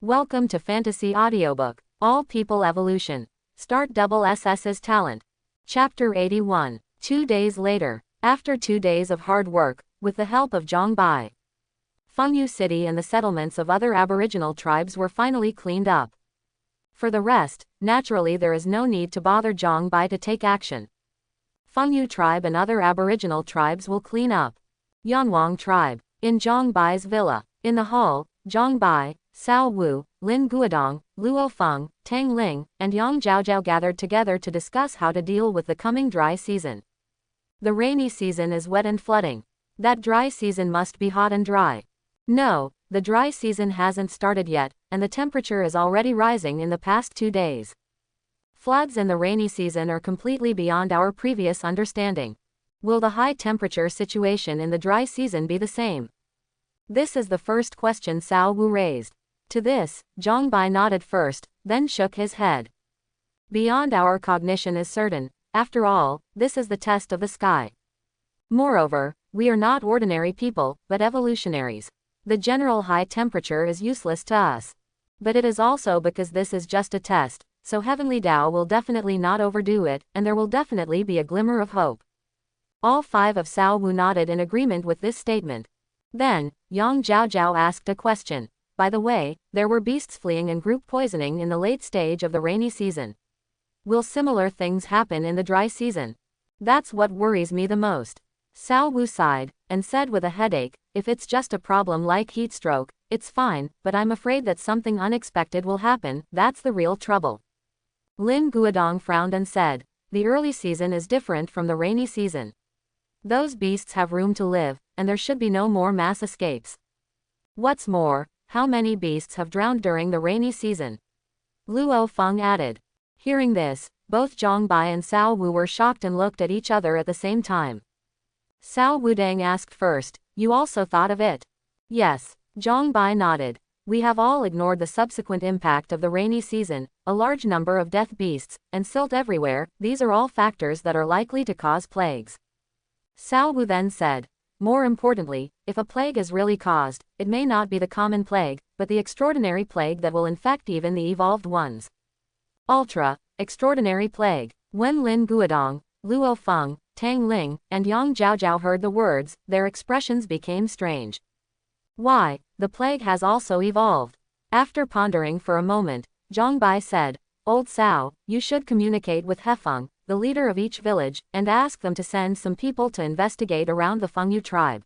Welcome to Fantasy Audiobook, All People Evolution. Start Double SS's Talent. Chapter 81. 2 days later. After 2 days of hard work, with the help of Zhang Bai, Fengyu City and the settlements of other aboriginal tribes were finally cleaned up. For the rest, naturally there is no need to bother Zhang Bai to take action. Fengyu tribe and other aboriginal tribes will clean up. Yanwang tribe. In Zhang Bai's villa. In the hall, Zhang Bai, Cao Wu, Lin Guodong, Luo Feng, Tang Ling, and Yang Zhaozhao gathered together to discuss how to deal with the coming dry season. The rainy season is wet and flooding. That dry season must be hot and dry. No, the dry season hasn't started yet, and the temperature is already rising in the past 2 days. Floods in the rainy season are completely beyond our previous understanding. Will the high temperature situation in the dry season be the same? This is the first question Cao Wu raised. To this, Zhang Bai nodded first, then shook his head. Beyond our cognition is certain. After all, this is the test of the sky. Moreover, we are not ordinary people, but evolutionaries. The general high temperature is useless to us. But it is also because this is just a test, so Heavenly Tao will definitely not overdo it, and there will definitely be a glimmer of hope. All 5 of Cao Wu nodded in agreement with this statement. Then, Yang Zhaozhao asked a question. By the way, there were beasts fleeing and group poisoning in the late stage of the rainy season. Will similar things happen in the dry season? That's what worries me the most. Cao Wu sighed, and said with a headache, if it's just a problem like heat stroke, it's fine, but I'm afraid that something unexpected will happen, that's the real trouble. Lin Guodong frowned and said, the early season is different from the rainy season. Those beasts have room to live, and there should be no more mass escapes. What's more, how many beasts have drowned during the rainy season? Luo Feng added. Hearing this, both Zhang Bai and Cao Wu were shocked and looked at each other at the same time. Cao Wudang asked first, you also thought of it? Yes. Zhang Bai nodded. We have all ignored the subsequent impact of the rainy season, a large number of death beasts, and silt everywhere. These are all factors that are likely to cause plagues. Cao Wu then said, more importantly, if a plague is really caused, it may not be the common plague, but the extraordinary plague that will infect even the evolved ones. Ultra, extraordinary plague. When Lin Guodong, Luo Feng, Tang Ling, and Yang Zhaozhao heard the words, their expressions became strange. Why, the plague has also evolved. After pondering for a moment, Zhang Bai said, Old Cao, you should communicate with Hefeng, the leader of each village, and ask them to send some people to investigate around the Fengyu tribe.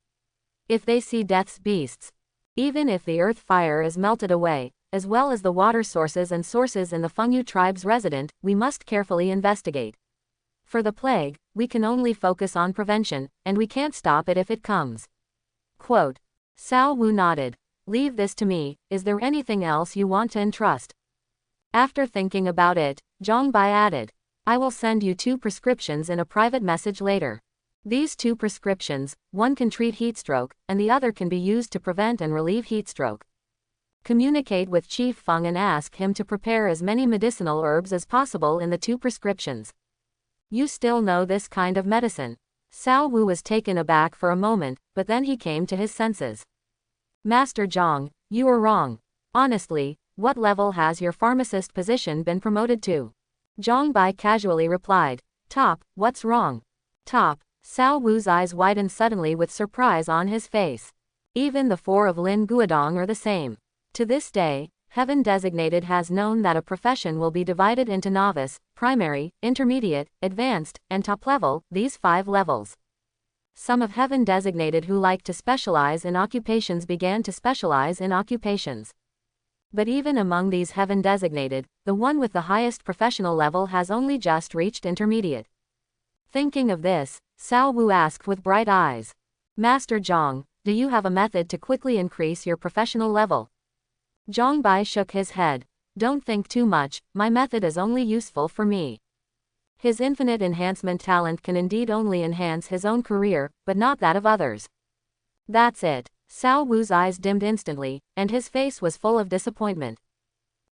If they see death's beasts, even if the earth fire is melted away, as well as the water sources and sources in the Fengyu tribe's resident, we must carefully investigate. For the plague, we can only focus on prevention, and we can't stop it if it comes. Quote. Cao Wu nodded. Leave this to me, is there anything else you want to entrust? After thinking about it, Zhang Bai added. I will send you 2 prescriptions in a private message later. These 2 prescriptions, one can treat heat stroke, and the other can be used to prevent and relieve heat stroke. Communicate with Chief Feng and ask him to prepare as many medicinal herbs as possible in the 2 prescriptions. You still know this kind of medicine? Cao Wu was taken aback for a moment, but then he came to his senses. Master Zhang, you are wrong. Honestly, what level has your pharmacist position been promoted to? Zhang Bai casually replied. Top, what's wrong? Top. Cao Wu's eyes widened suddenly with surprise on his face. Even the 4 of Lin Guodong are the same. To this day, Heaven Designated has known that a profession will be divided into novice, primary, intermediate, advanced, and top level, these 5 levels. Some of Heaven Designated who like to specialize in occupations began to specialize in occupations. But even among these Heaven Designated, the one with the highest professional level has only just reached intermediate. Thinking of this, Cao Wu asked with bright eyes. Master Zhang, do you have a method to quickly increase your professional level? Zhang Bai shook his head. Don't think too much, my method is only useful for me. His infinite enhancement talent can indeed only enhance his own career, but not that of others. That's it. Cao Wu's eyes dimmed instantly, and his face was full of disappointment.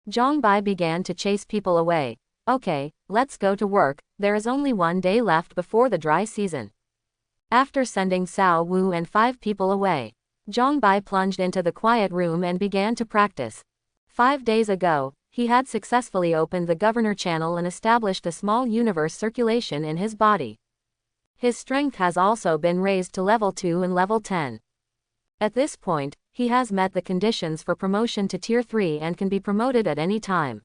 Zhang Bai began to chase people away. Okay, let's go to work, there is only 1 day left before the dry season. After sending Cao Wu and 5 people away, Zhang Bai plunged into the quiet room and began to practice. 5 days ago, he had successfully opened the governor channel and established a small universe circulation in his body. His strength has also been raised to level 2 and level 10. At this point, he has met the conditions for promotion to Tier 3 and can be promoted at any time.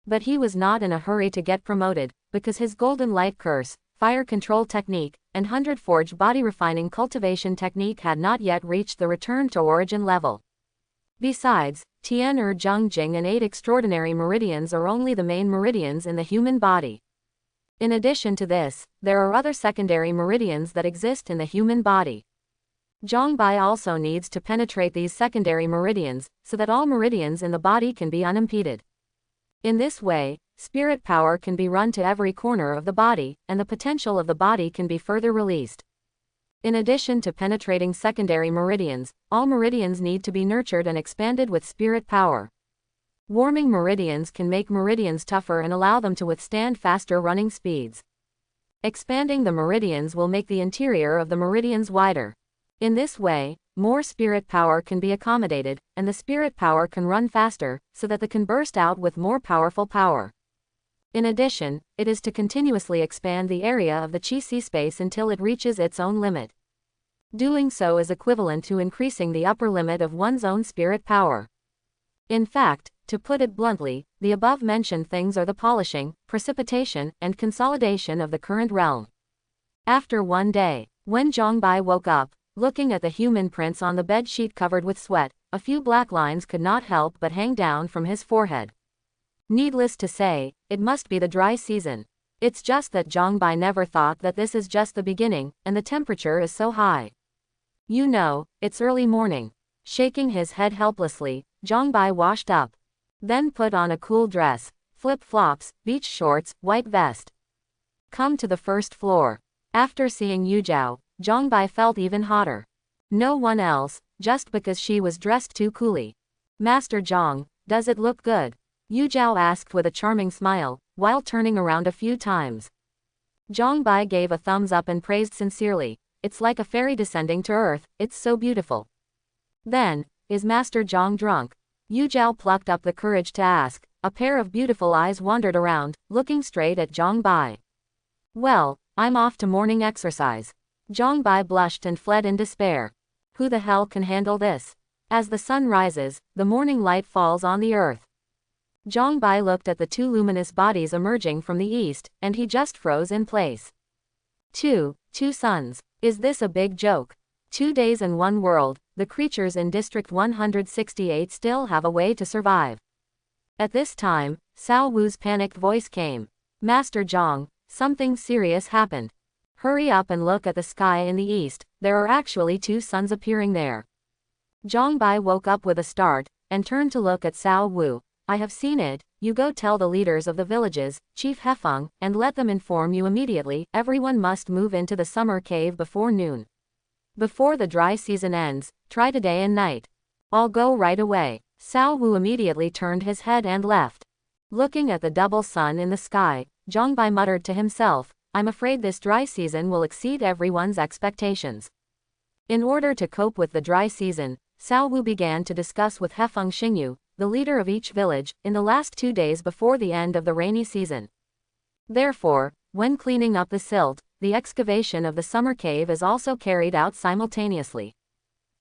But he was not in a hurry to get promoted, because his Golden Light Curse, Fire Control Technique, and 100 Forge Body Refining Cultivation Technique had not yet reached the Return to Origin level. Besides, Tian Zhongjing and 8 Extraordinary Meridians are only the main meridians in the human body. In addition to this, there are other secondary meridians that exist in the human body. Zhongbai also needs to penetrate these secondary meridians, so that all meridians in the body can be unimpeded. In this way, spirit power can be run to every corner of the body, and the potential of the body can be further released. In addition to penetrating secondary meridians, all meridians need to be nurtured and expanded with spirit power. Warming meridians can make meridians tougher and allow them to withstand faster running speeds. Expanding the meridians will make the interior of the meridians wider. In this way, more spirit power can be accommodated, and the spirit power can run faster, so that they can burst out with more powerful power. In addition, it is to continuously expand the area of the Qi space until it reaches its own limit. Doing so is equivalent to increasing the upper limit of one's own spirit power. In fact, to put it bluntly, the above-mentioned things are the polishing, precipitation, and consolidation of the current realm. After one day, when Zhongbai woke up, looking at the human prints on the bed sheet covered with sweat, a few black lines could not help but hang down from his forehead. Needless to say, it must be the dry season. It's just that Zhongbai never thought that this is just the beginning, and the temperature is so high. You know, it's early morning. Shaking his head helplessly, Zhongbai washed up. Then put on a cool dress, flip-flops, beach shorts, white vest. Come to the first floor. After seeing Yuzhao, Zhongbai felt even hotter. No one else, just because she was dressed too coolly. Master Zhong, does it look good? Yuzhao asked with a charming smile, while turning around a few times. Zhongbai gave a thumbs up and praised sincerely. It's like a fairy descending to earth, it's so beautiful. Then, is Master Zhong drunk? Yuzhao plucked up the courage to ask. A pair of beautiful eyes wandered around, looking straight at Zhongbai. Well, I'm off to morning exercise. Zhongbai blushed and fled in despair. Who the hell can handle this? As the sun rises, the morning light falls on the earth. Zhongbai looked at the two luminous bodies emerging from the east, and he just froze in place. Two suns. Is this a big joke? 2 days and 1 world, the creatures in District 168 still have a way to survive. At this time, Cao Wu's panicked voice came. Master Zhong, something serious happened. Hurry up and look at the sky in the east, there are actually 2 suns appearing there. Zhongbai woke up with a start, and turned to look at Cao Wu. I have seen it, you go tell the leaders of the villages, Chief Hefeng, and let them inform you immediately, everyone must move into the summer cave before noon. Before the dry season ends, try today and night. I'll go right away. Cao Wu immediately turned his head and left. Looking at the double sun in the sky, Zhongbai muttered to himself, I'm afraid this dry season will exceed everyone's expectations. In order to cope with the dry season, Cao Wu began to discuss with Hefeng Xingyu, the leader of each village, in the last 2 days before the end of the rainy season. Therefore, when cleaning up the silt, the excavation of the summer cave is also carried out simultaneously.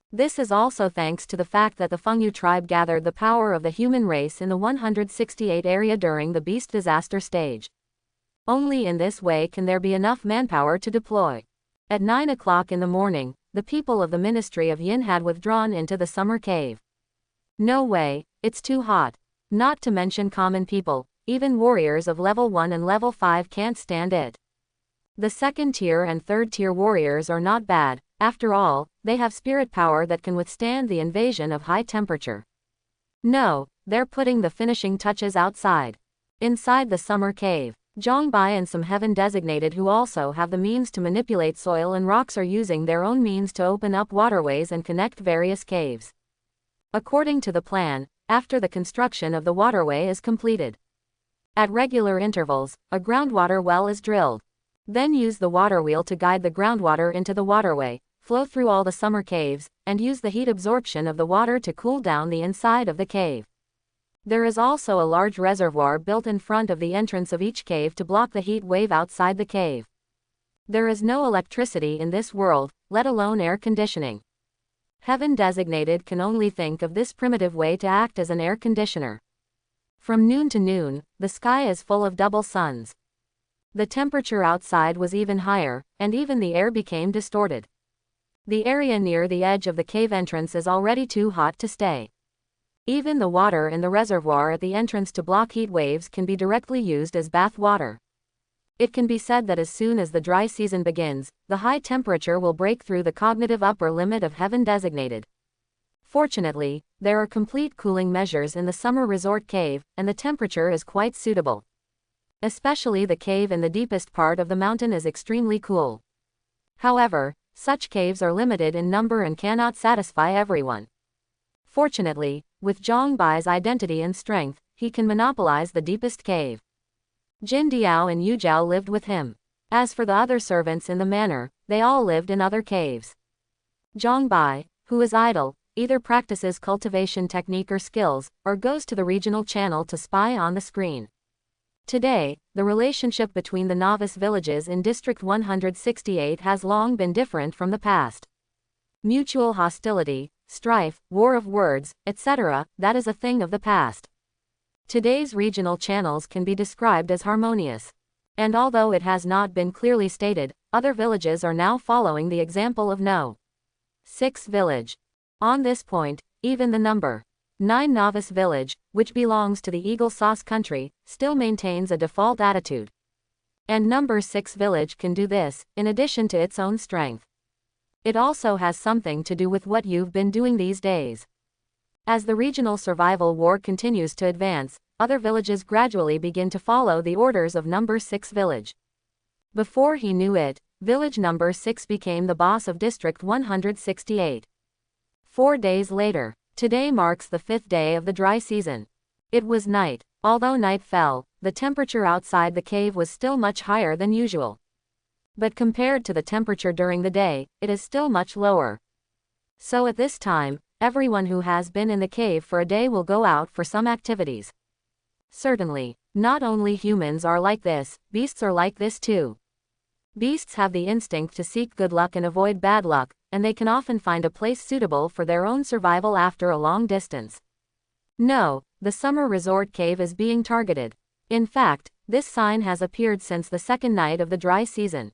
This is also thanks to the fact that the Fengyu tribe gathered the power of the human race in the 168 area during the beast disaster stage. Only in this way can there be enough manpower to deploy. At 9 o'clock in the morning, the people of the Ministry of Yin had withdrawn into the summer cave. No way, it's too hot. Not to mention common people, even warriors of level 1 and level 5 can't stand it. The 2nd tier and 3rd tier warriors are not bad, after all, they have spirit power that can withstand the invasion of high temperature. No, they're putting the finishing touches outside. Inside the summer cave, Zhongbai and some heaven designated who also have the means to manipulate soil and rocks are using their own means to open up waterways and connect various caves. According to the plan, after the construction of the waterway is completed, at regular intervals, a groundwater well is drilled. Then use the water wheel to guide the groundwater into the waterway, flow through all the summer caves, and use the heat absorption of the water to cool down the inside of the cave. There is also a large reservoir built in front of the entrance of each cave to block the heat wave outside the cave. There is no electricity in this world, let alone air conditioning. Heaven Designated can only think of this primitive way to act as an air conditioner. From noon to noon, the sky is full of double suns. The temperature outside was even higher, and even the air became distorted. The area near the edge of the cave entrance is already too hot to stay. Even the water in the reservoir at the entrance to block heat waves can be directly used as bath water. It can be said that as soon as the dry season begins, the high temperature will break through the cognitive upper limit of Heaven Designated. Fortunately, there are complete cooling measures in the summer resort cave, and the temperature is quite suitable. Especially the cave in the deepest part of the mountain is extremely cool. However, such caves are limited in number and cannot satisfy everyone. Fortunately, with Zhang Bai's identity and strength, he can monopolize the deepest cave. Jin Diao and Yu Jiao lived with him. As for the other servants in the manor, they all lived in other caves. Zhang Bai, who is idle, either practices cultivation technique or skills, or goes to the regional channel to spy on the screen. Today, the relationship between the novice villages in District 168 has long been different from the past. Mutual hostility, strife, war of words, etc., that is a thing of the past. Today's regional channels can be described as harmonious. And although it has not been clearly stated, other villages are now following the example of No. 6 village. On this point, even the number 9 novice village, which belongs to the Eagle Sauce country, still maintains a default attitude. And number 6 village can do this, in addition to its own strength. It also has something to do with what you've been doing these days. As the regional survival war continues to advance, other villages gradually begin to follow the orders of number 6 village. Before he knew it, village number 6 became the boss of District 168. 4 days later, today marks the 5th day of the dry season. It was night. Although night fell, the temperature outside the cave was still much higher than usual. But compared to the temperature during the day, it is still much lower. So at this time, everyone who has been in the cave for a day will go out for some activities. Certainly, not only humans are like this, beasts are like this too. Beasts have the instinct to seek good luck and avoid bad luck, and they can often find a place suitable for their own survival after a long distance. No, the summer resort cave is being targeted. In fact, this sign has appeared since the second night of the dry season.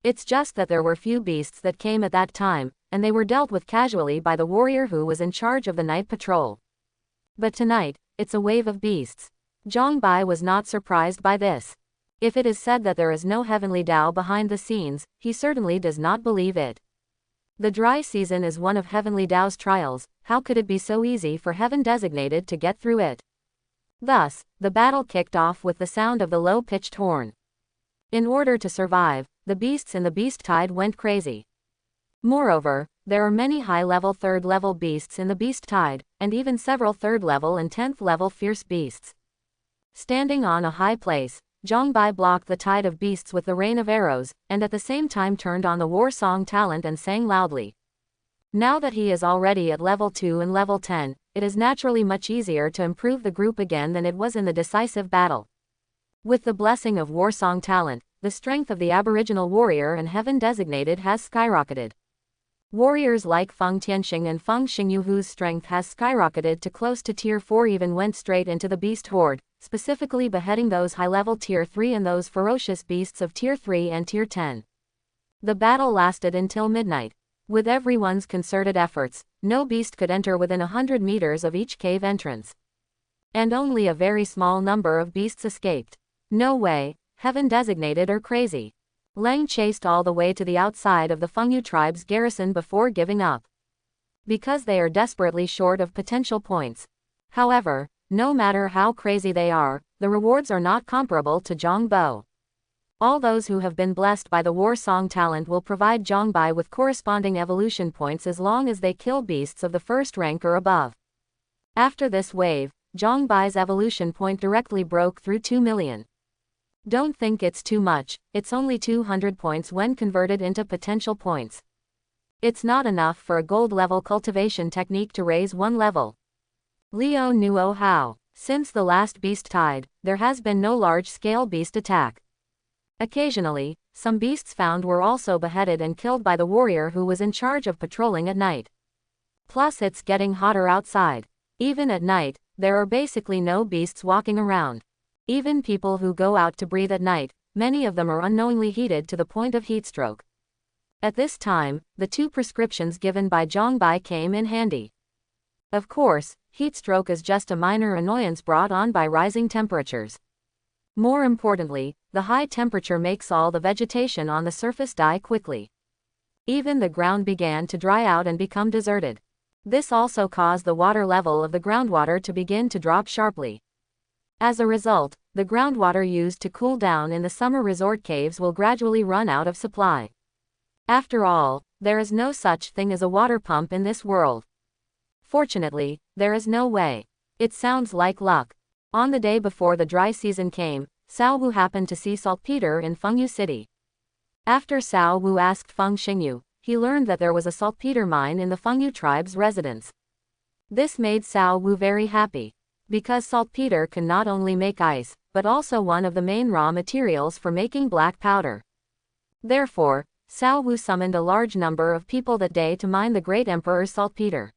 It's just that there were few beasts that came at that time, and they were dealt with casually by the warrior who was in charge of the night patrol. But tonight, it's a wave of beasts. Zhang Bai was not surprised by this. If it is said that there is no heavenly Tao behind the scenes, he certainly does not believe it. The dry season is one of heavenly Tao's trials. How could it be so easy for Heaven Designated to get through it? Thus, the battle kicked off with the sound of the low-pitched horn. In order to survive, the beasts in the beast tide went crazy. Moreover, there are many high-level 3rd-level beasts in the beast tide, and even several 3rd-level and 10th-level fierce beasts. Standing on a high place, Zhang Bai blocked the tide of beasts with the rain of arrows, and at the same time turned on the war song talent and sang loudly. Now that he is already at level 2 and level 10, it is naturally much easier to improve the group again than it was in the decisive battle. With the blessing of war song talent, the strength of the Aboriginal warrior and Heaven Designated has skyrocketed. Warriors like Feng Tianxing and Feng Xingyu, whose strength has skyrocketed to close to tier 4, even went straight into the beast horde, specifically beheading those high-level tier 3 and those ferocious beasts of tier 3 and tier 10. The battle lasted until midnight. With everyone's concerted efforts, no beast could enter within 100 meters of each cave entrance. And only a very small number of beasts escaped. No way, Heaven Designated are crazy. Leng chased all the way to the outside of the Fengyu tribe's garrison before giving up. Because they are desperately short of potential points. However, no matter how crazy they are, the rewards are not comparable to Zhang Bo. All those who have been blessed by the war song talent will provide Zhang Bai with corresponding evolution points as long as they kill beasts of the 1st rank or above. After this wave, Zhang Bai's evolution point directly broke through 2 million. Don't think it's too much, it's only 200 points when converted into potential points. It's not enough for a gold level cultivation technique to raise 1 level. Liu Nuo Hao, Since the last beast tide, there has been no large-scale beast attack. Occasionally, some beasts found were also beheaded and killed by the warrior who was in charge of patrolling at night. Plus it's getting hotter outside. Even at night, there are basically no beasts walking around. Even people who go out to breathe at night, many of them are unknowingly heated to the point of heatstroke. At this time, the 2 prescriptions given by Zhongbai came in handy. Of course, heatstroke is just a minor annoyance brought on by rising temperatures. More importantly, the high temperature makes all the vegetation on the surface die quickly. Even the ground began to dry out and become deserted. This also caused the water level of the groundwater to begin to drop sharply. As a result, the groundwater used to cool down in the summer resort caves will gradually run out of supply. After all, there is no such thing as a water pump in this world. Fortunately, there is no way. It sounds like luck. On the day before the dry season came, Cao Wu happened to see saltpeter in Fengyu City. After Cao Wu asked Feng Xingyu, he learned that there was a saltpeter mine in the Fengyu tribe's residence. This made Cao Wu very happy, because saltpeter can not only make ice, but also one of the main raw materials for making black powder. Therefore, Cao Wu summoned a large number of people that day to mine the great emperor's saltpeter.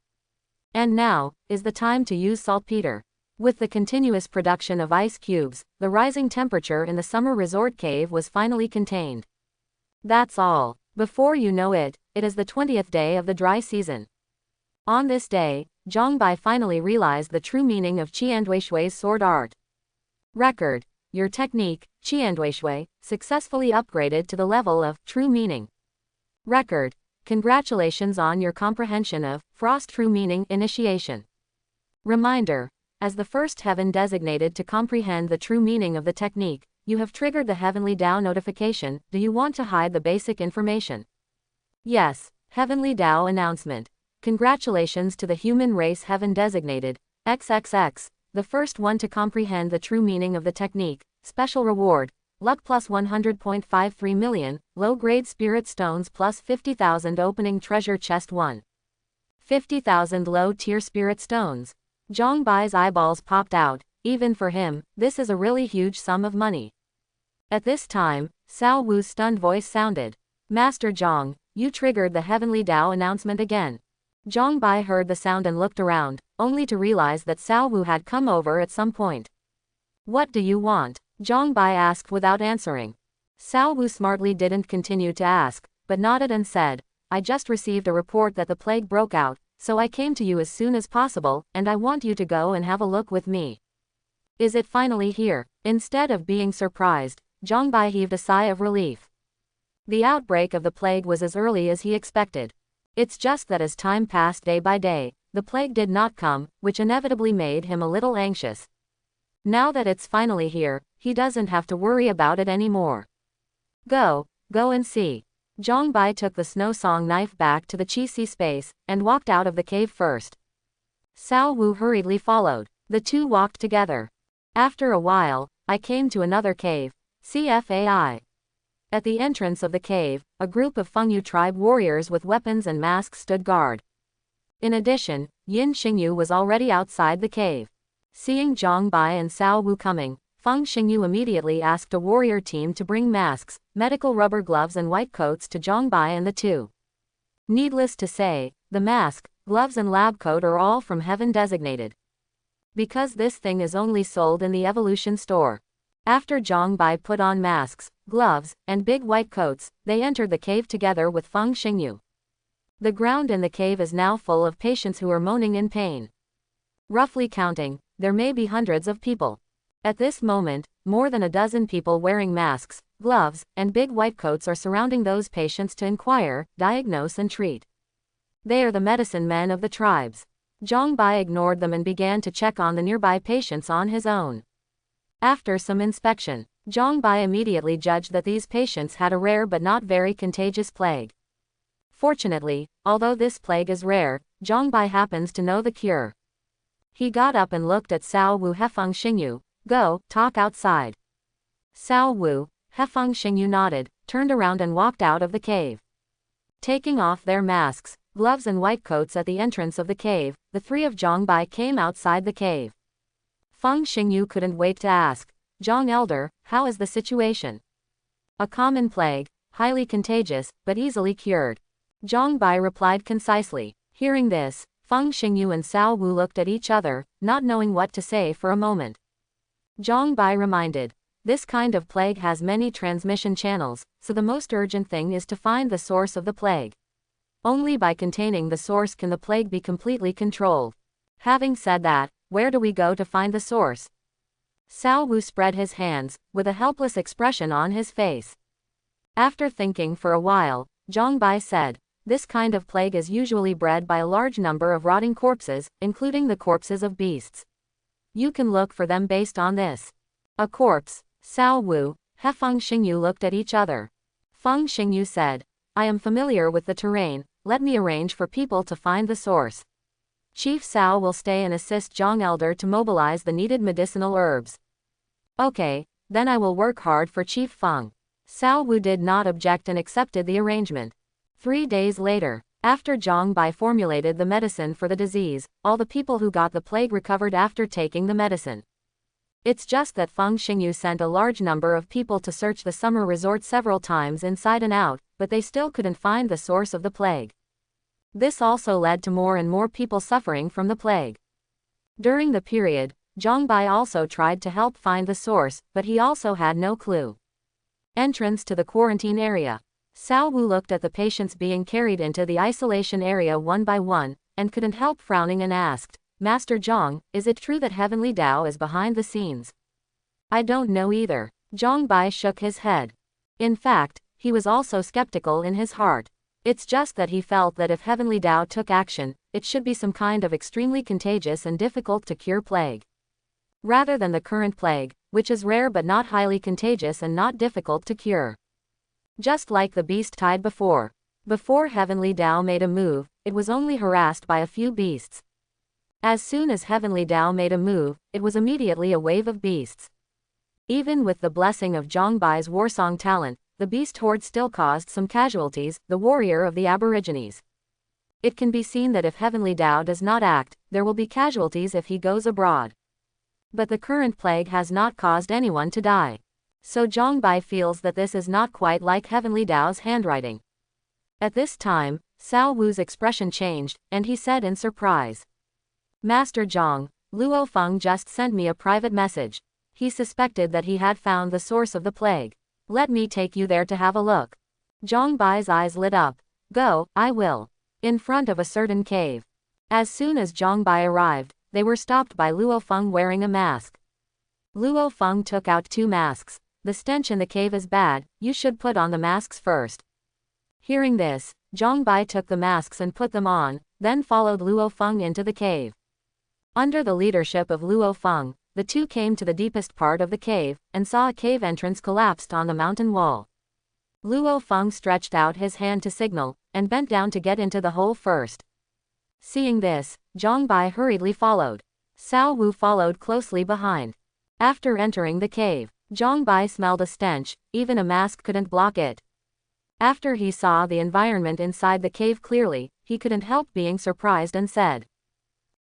And now is the time to use saltpeter. With the continuous production of ice cubes, the rising temperature in the summer resort cave was finally contained. That's all. Before you know it, it is the 20th day of the dry season. On this day, Zhongbai finally realized the true meaning of Qianduishui's sword art. Record: your technique, Qianduishui, successfully upgraded to the level of true meaning. Record: congratulations on your comprehension of Frost True Meaning Initiation. Reminder: as the first heaven designated to comprehend the true meaning of the technique, you have triggered the Heavenly Dao notification. Do you want to hide the basic information? Yes. Heavenly Dao announcement. Congratulations to the human race heaven designated, XXX, the first one to comprehend the true meaning of the technique. Special reward: luck plus 100.53 million, low-grade spirit stones plus 50,000 opening treasure chest 1. 50,000 low-tier spirit stones. Zhongbai's eyeballs popped out. Even for him, this is a really huge sum of money. At this time, Cao Wu's stunned voice sounded. Master Zhong, you triggered the Heavenly Dao announcement again. Zhongbai heard the sound and looked around, only to realize that Cao Wu had come over at some point. What do you want? Zhongbai asked without answering. Cao Wu smartly didn't continue to ask, but nodded and said, I just received a report that the plague broke out, so I came to you as soon as possible, and I want you to go and have a look with me. Is it finally here? Instead of being surprised, Zhongbai heaved a sigh of relief. The outbreak of the plague was as early as he expected. It's just that as time passed day by day, the plague did not come, which inevitably made him a little anxious. Now that it's finally here, he doesn't have to worry about it anymore. Go and see. Zhongbai took the snow song knife back to the Qixi space, and walked out of the cave first. Cao Wu hurriedly followed. The two walked together. After a while, I came to another cave, CFAI. At the entrance of the cave, a group of Fengyu tribe warriors with weapons and masks stood guard. In addition, Yin Xingyu was already outside the cave. Seeing Zhongbai and Cao Wu coming, Feng Xingyu immediately asked a warrior team to bring masks, medical rubber gloves and white coats to Zhongbai and the two. Needless to say, the mask, gloves and lab coat are all from heaven designated. Because this thing is only sold in the Evolution store. After Zhongbai put on masks, gloves, and big white coats, they entered the cave together with Feng Xingyu. The ground in the cave is now full of patients who are moaning in pain. Roughly counting, there may be hundreds of people. At this moment, more than a dozen people wearing masks, gloves, and big white coats are surrounding those patients to inquire, diagnose and treat. They are the medicine men of the tribes. Zhongbai ignored them and began to check on the nearby patients on his own. After some inspection, Zhongbai immediately judged that these patients had a rare but not very contagious plague. Fortunately, although this plague is rare, Zhongbai happens to know the cure. He got up and looked at Cao Wu. Hefeng Xingyu, go, talk outside. Cao Wu, Hefeng Xingyu nodded, turned around and walked out of the cave. Taking off their masks, gloves and white coats at the entrance of the cave, the three of Zhongbai came outside the cave. Feng Xingyu couldn't wait to ask, Zhang Elder, how is the situation? A common plague, highly contagious, but easily cured. Zhang Bai replied concisely. Hearing this, Feng Xingyu and Cao Wu looked at each other, not knowing what to say for a moment. Zhang Bai reminded, this kind of plague has many transmission channels, so the most urgent thing is to find the source of the plague. Only by containing the source can the plague be completely controlled. Having said that, where do we go to find the source? Cao Wu spread his hands, with a helpless expression on his face. After thinking for a while, Zhang Bai said, this kind of plague is usually bred by a large number of rotting corpses, including the corpses of beasts. You can look for them based on this. A corpse. Cao Wu, Feng Xingyu looked at each other. Feng Xingyu said, I am familiar with the terrain, let me arrange for people to find the source. Chief Cao will stay and assist Zhang Elder to mobilize the needed medicinal herbs. Okay, then I will work hard for Chief Feng. Cao Wu did not object and accepted the arrangement. 3 days later, after Zhang Bai formulated the medicine for the disease, all the people who got the plague recovered after taking the medicine. It's just that Feng Xingyu sent a large number of people to search the summer resort several times inside and out, but they still couldn't find the source of the plague. This also led to more and more people suffering from the plague. During the period, Zhang Bai also tried to help find the source, but he also had no clue. Entrance to the quarantine area. Cao Wu looked at the patients being carried into the isolation area one by one, and couldn't help frowning and asked, Master Zhang, is it true that Heavenly Tao is behind the scenes? I don't know either. Zhang Bai shook his head. In fact, he was also skeptical in his heart. It's just that he felt that if Heavenly Tao took action, it should be some kind of extremely contagious and difficult to cure plague. Rather than the current plague, which is rare but not highly contagious and not difficult to cure. Just like the beast tide before. Before Heavenly Tao made a move, it was only harassed by a few beasts. As soon as Heavenly Tao made a move, it was immediately a wave of beasts. Even with the blessing of Zhang Bai's warsong talent, the beast horde still caused some casualties, the warrior of the Aborigines. It can be seen that if Heavenly Tao does not act, there will be casualties if he goes abroad. But the current plague has not caused anyone to die. So Zhang Bai feels that this is not quite like Heavenly Tao's handwriting. At this time, Cao Wu's expression changed, and he said in surprise. Master Zhang, Luo Feng just sent me a private message. He suspected that he had found the source of the plague. Let me take you there to have a look. Zhang Bai's eyes lit up. Go, I will. In front of a certain cave. As soon as Zhang Bai arrived, they were stopped by Luo Feng wearing a mask. Luo Feng took out 2 masks. The stench in the cave is bad, you should put on the masks first. Hearing this, Zhang Bai took the masks and put them on, then followed Luo Feng into the cave. Under the leadership of Luo Feng, the two came to the deepest part of the cave, and saw a cave entrance collapsed on the mountain wall. Luo Feng stretched out his hand to signal, and bent down to get into the hole first. Seeing this, Zhang Bai hurriedly followed. Cao Wu followed closely behind. After entering the cave, Zhang Bai smelled a stench, even a mask couldn't block it. After he saw the environment inside the cave clearly, he couldn't help being surprised and said,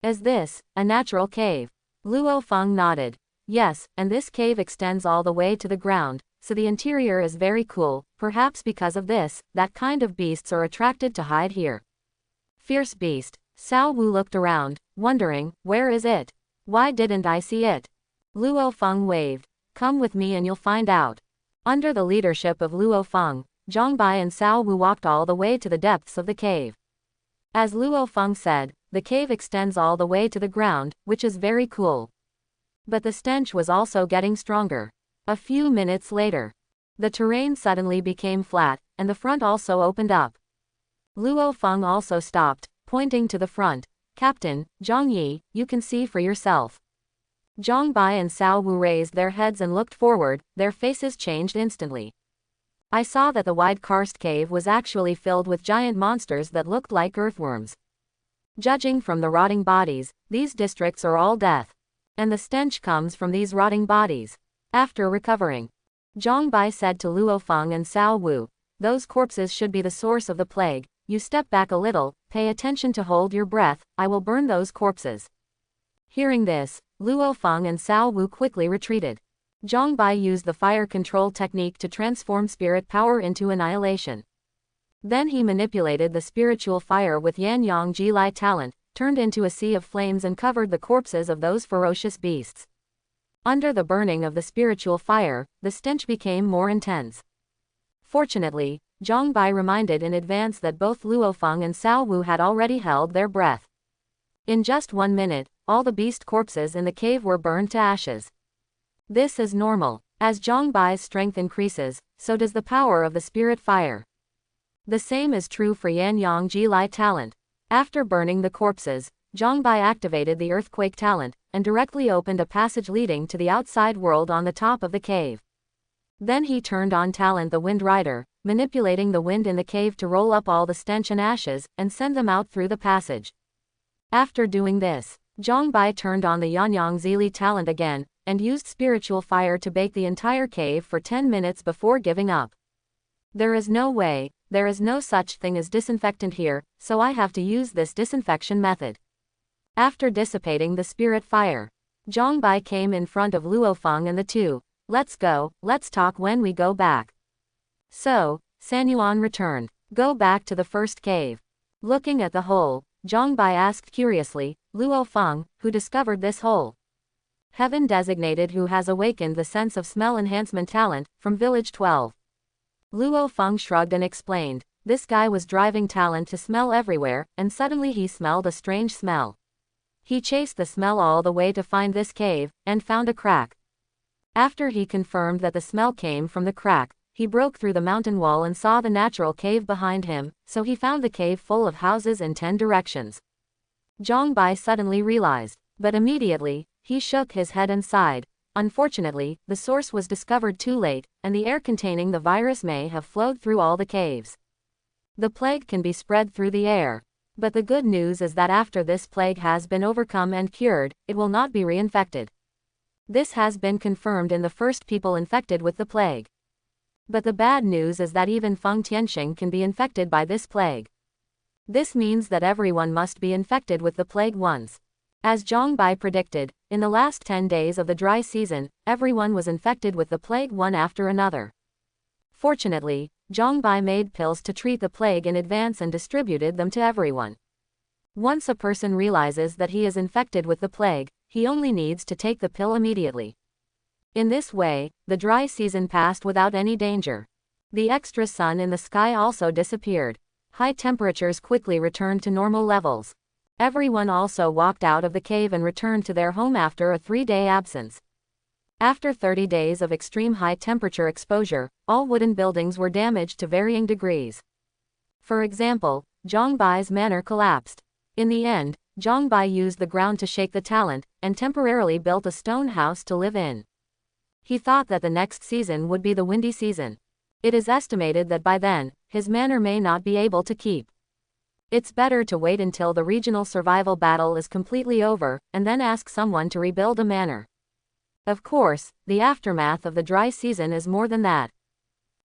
Is this a natural cave? Luo Feng nodded. Yes, and this cave extends all the way to the ground, so the interior is very cool, perhaps because of this, that kind of beasts are attracted to hide here. Fierce beast. Cao Wu looked around, wondering, where is it? Why didn't I see it? Luo Feng waved. Come with me and you'll find out. Under the leadership of Luo Feng, Zhang Bai and Cao Wu walked all the way to the depths of the cave. As Luo Feng said, the cave extends all the way to the ground, which is very cool. But the stench was also getting stronger. A few minutes later, the terrain suddenly became flat, and the front also opened up. Luo Feng also stopped, pointing to the front. Captain, Zhang Yi, you can see for yourself. Zhang Bai and Cao Wu raised their heads and looked forward, their faces changed instantly. I saw that the wide karst cave was actually filled with giant monsters that looked like earthworms. Judging from the rotting bodies, these districts are all death. And the stench comes from these rotting bodies. After recovering, Zhang Bai said to Luo Feng and Cao Wu, those corpses should be the source of the plague, you step back a little, pay attention to hold your breath, I will burn those corpses. Hearing this, Luo Feng and Cao Wu quickly retreated. Zhang Bai used the fire control technique to transform spirit power into annihilation. Then he manipulated the spiritual fire with Yan Yang Ji Lai talent, turned into a sea of flames and covered the corpses of those ferocious beasts. Under the burning of the spiritual fire, the stench became more intense. Fortunately, Zhang Bai reminded in advance that both Luo Feng and Cao Wu had already held their breath. In just 1 minute, all the beast corpses in the cave were burned to ashes. This is normal. As Zhang Bai's strength increases, so does the power of the spirit fire. The same is true for Yan Yang Ji Lai talent. After burning the corpses, Zhang Bai activated the earthquake talent, and directly opened a passage leading to the outside world on the top of the cave. Then he turned on talent the Wind Rider, manipulating the wind in the cave to roll up all the stench and ashes, and send them out through the passage. After doing this, Zhang Bai turned on the Yanyang Zili talent again, and used spiritual fire to bake the entire cave for 10 minutes before giving up. There is no way, there is no such thing as disinfectant here, so I have to use this disinfection method. After dissipating the spirit fire, Zhang Bai came in front of Luo Feng and the two. Let's go, let's talk when we go back. So, Sanyuan returned. Go back to the first cave. Looking at the hole, Zhang Bai asked curiously, Luo Feng, who discovered this hole? Heaven designated who has awakened the sense of smell enhancement talent, from village 12. Luo Feng shrugged and explained, this guy was driving talent to smell everywhere, and suddenly he smelled a strange smell. He chased the smell all the way to find this cave, and found a crack. After he confirmed that the smell came from the crack, he broke through the mountain wall and saw the natural cave behind him, so he found the cave full of houses in 10 directions. Zhang Bai suddenly realized, but immediately, he shook his head and sighed. Unfortunately, the source was discovered too late, and the air containing the virus may have flowed through all the caves. The plague can be spread through the air. But the good news is that after this plague has been overcome and cured, it will not be reinfected. This has been confirmed in the first people infected with the plague. But the bad news is that even Feng Tianxing can be infected by this plague. This means that everyone must be infected with the plague once. As Zhang Bai predicted, in the last 10 days of the dry season, everyone was infected with the plague one after another. Fortunately, Zhang Bai made pills to treat the plague in advance and distributed them to everyone. Once a person realizes that he is infected with the plague, he only needs to take the pill immediately. In this way, the dry season passed without any danger. The extra sun in the sky also disappeared. High temperatures quickly returned to normal levels. Everyone also walked out of the cave and returned to their home after a 3-day absence. After 30 days of extreme high temperature exposure, all wooden buildings were damaged to varying degrees. For example, Zhang Bai's manor collapsed. In the end, Zhang Bai used the ground to shake the talent, and temporarily built a stone house to live in. He thought that the next season would be the windy season. It is estimated that by then, his manor may not be able to keep. It's better to wait until the regional survival battle is completely over, and then ask someone to rebuild a manor. Of course, the aftermath of the dry season is more than that.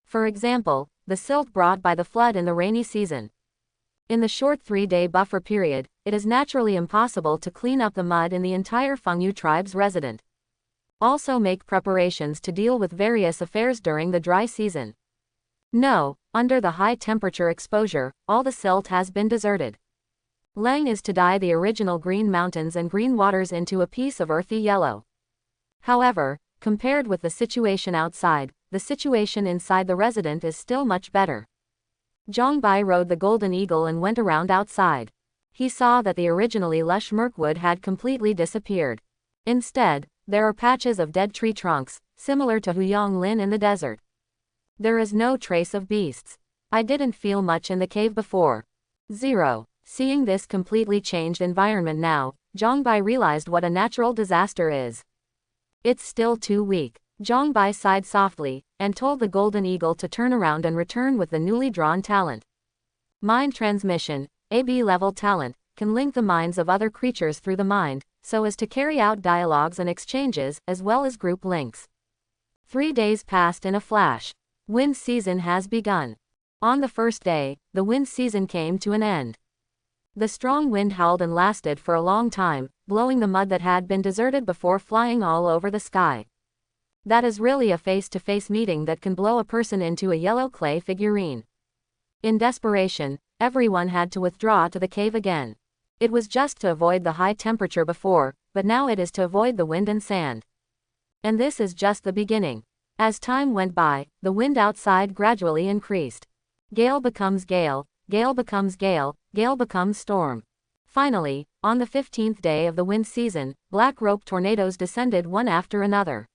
For example, the silt brought by the flood in the rainy season. In the short 3-day buffer period, it is naturally impossible to clean up the mud in the entire Fengyu tribe's resident. Also make preparations to deal with various affairs during the dry season. No, under the high temperature exposure, all the silt has been deserted. Leng is to dye the original green mountains and green waters into a piece of earthy yellow. However, compared with the situation outside, the situation inside the resident is still much better. Zhang Bai rode the golden eagle and went around outside. He saw that the originally lush mirkwood had completely disappeared. Instead, there are patches of dead tree trunks, similar to Huyang Lin in the desert. There is no trace of beasts. I didn't feel much in the cave before. 0. Seeing this completely changed environment now, Zhang Bai realized what a natural disaster is. It's still too weak. Zhang Bai sighed softly, and told the golden eagle to turn around and return with the newly drawn talent. Mind transmission, AB level talent, can link the minds of other creatures through the mind, so as to carry out dialogues and exchanges, as well as group links. 3 days passed in a flash. Wind season has begun. On the first day, the wind season came to an end. The strong wind howled and lasted for a long time, blowing the mud that had been deserted before flying all over the sky. That is really a face-to-face meeting that can blow a person into a yellow clay figurine. In desperation, everyone had to withdraw to the cave again. It was just to avoid the high temperature before, but now it is to avoid the wind and sand. And this is just the beginning. As time went by, the wind outside gradually increased. Gale becomes gale, gale becomes gale, gale becomes storm. Finally, on the 15th day of the wind season, black rope tornadoes descended one after another.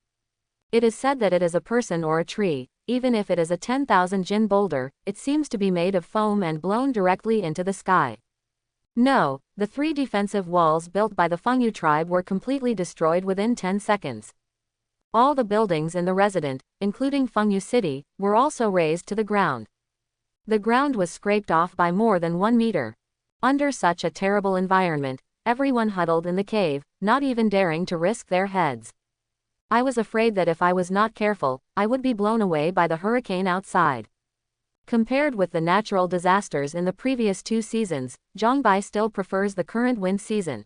It is said that it is a person or a tree, even if it is a 10,000 jin boulder, it seems to be made of foam and blown directly into the sky. No, the 3 defensive walls built by the Fengyu tribe were completely destroyed within 10 seconds. All the buildings in the resident, including Fengyu City, were also razed to the ground. The ground was scraped off by more than 1 meter. Under such a terrible environment, everyone huddled in the cave, not even daring to risk their heads. I was afraid that if I was not careful, I would be blown away by the hurricane outside. Compared with the natural disasters in the previous 2 seasons, Zhongbai still prefers the current wind season.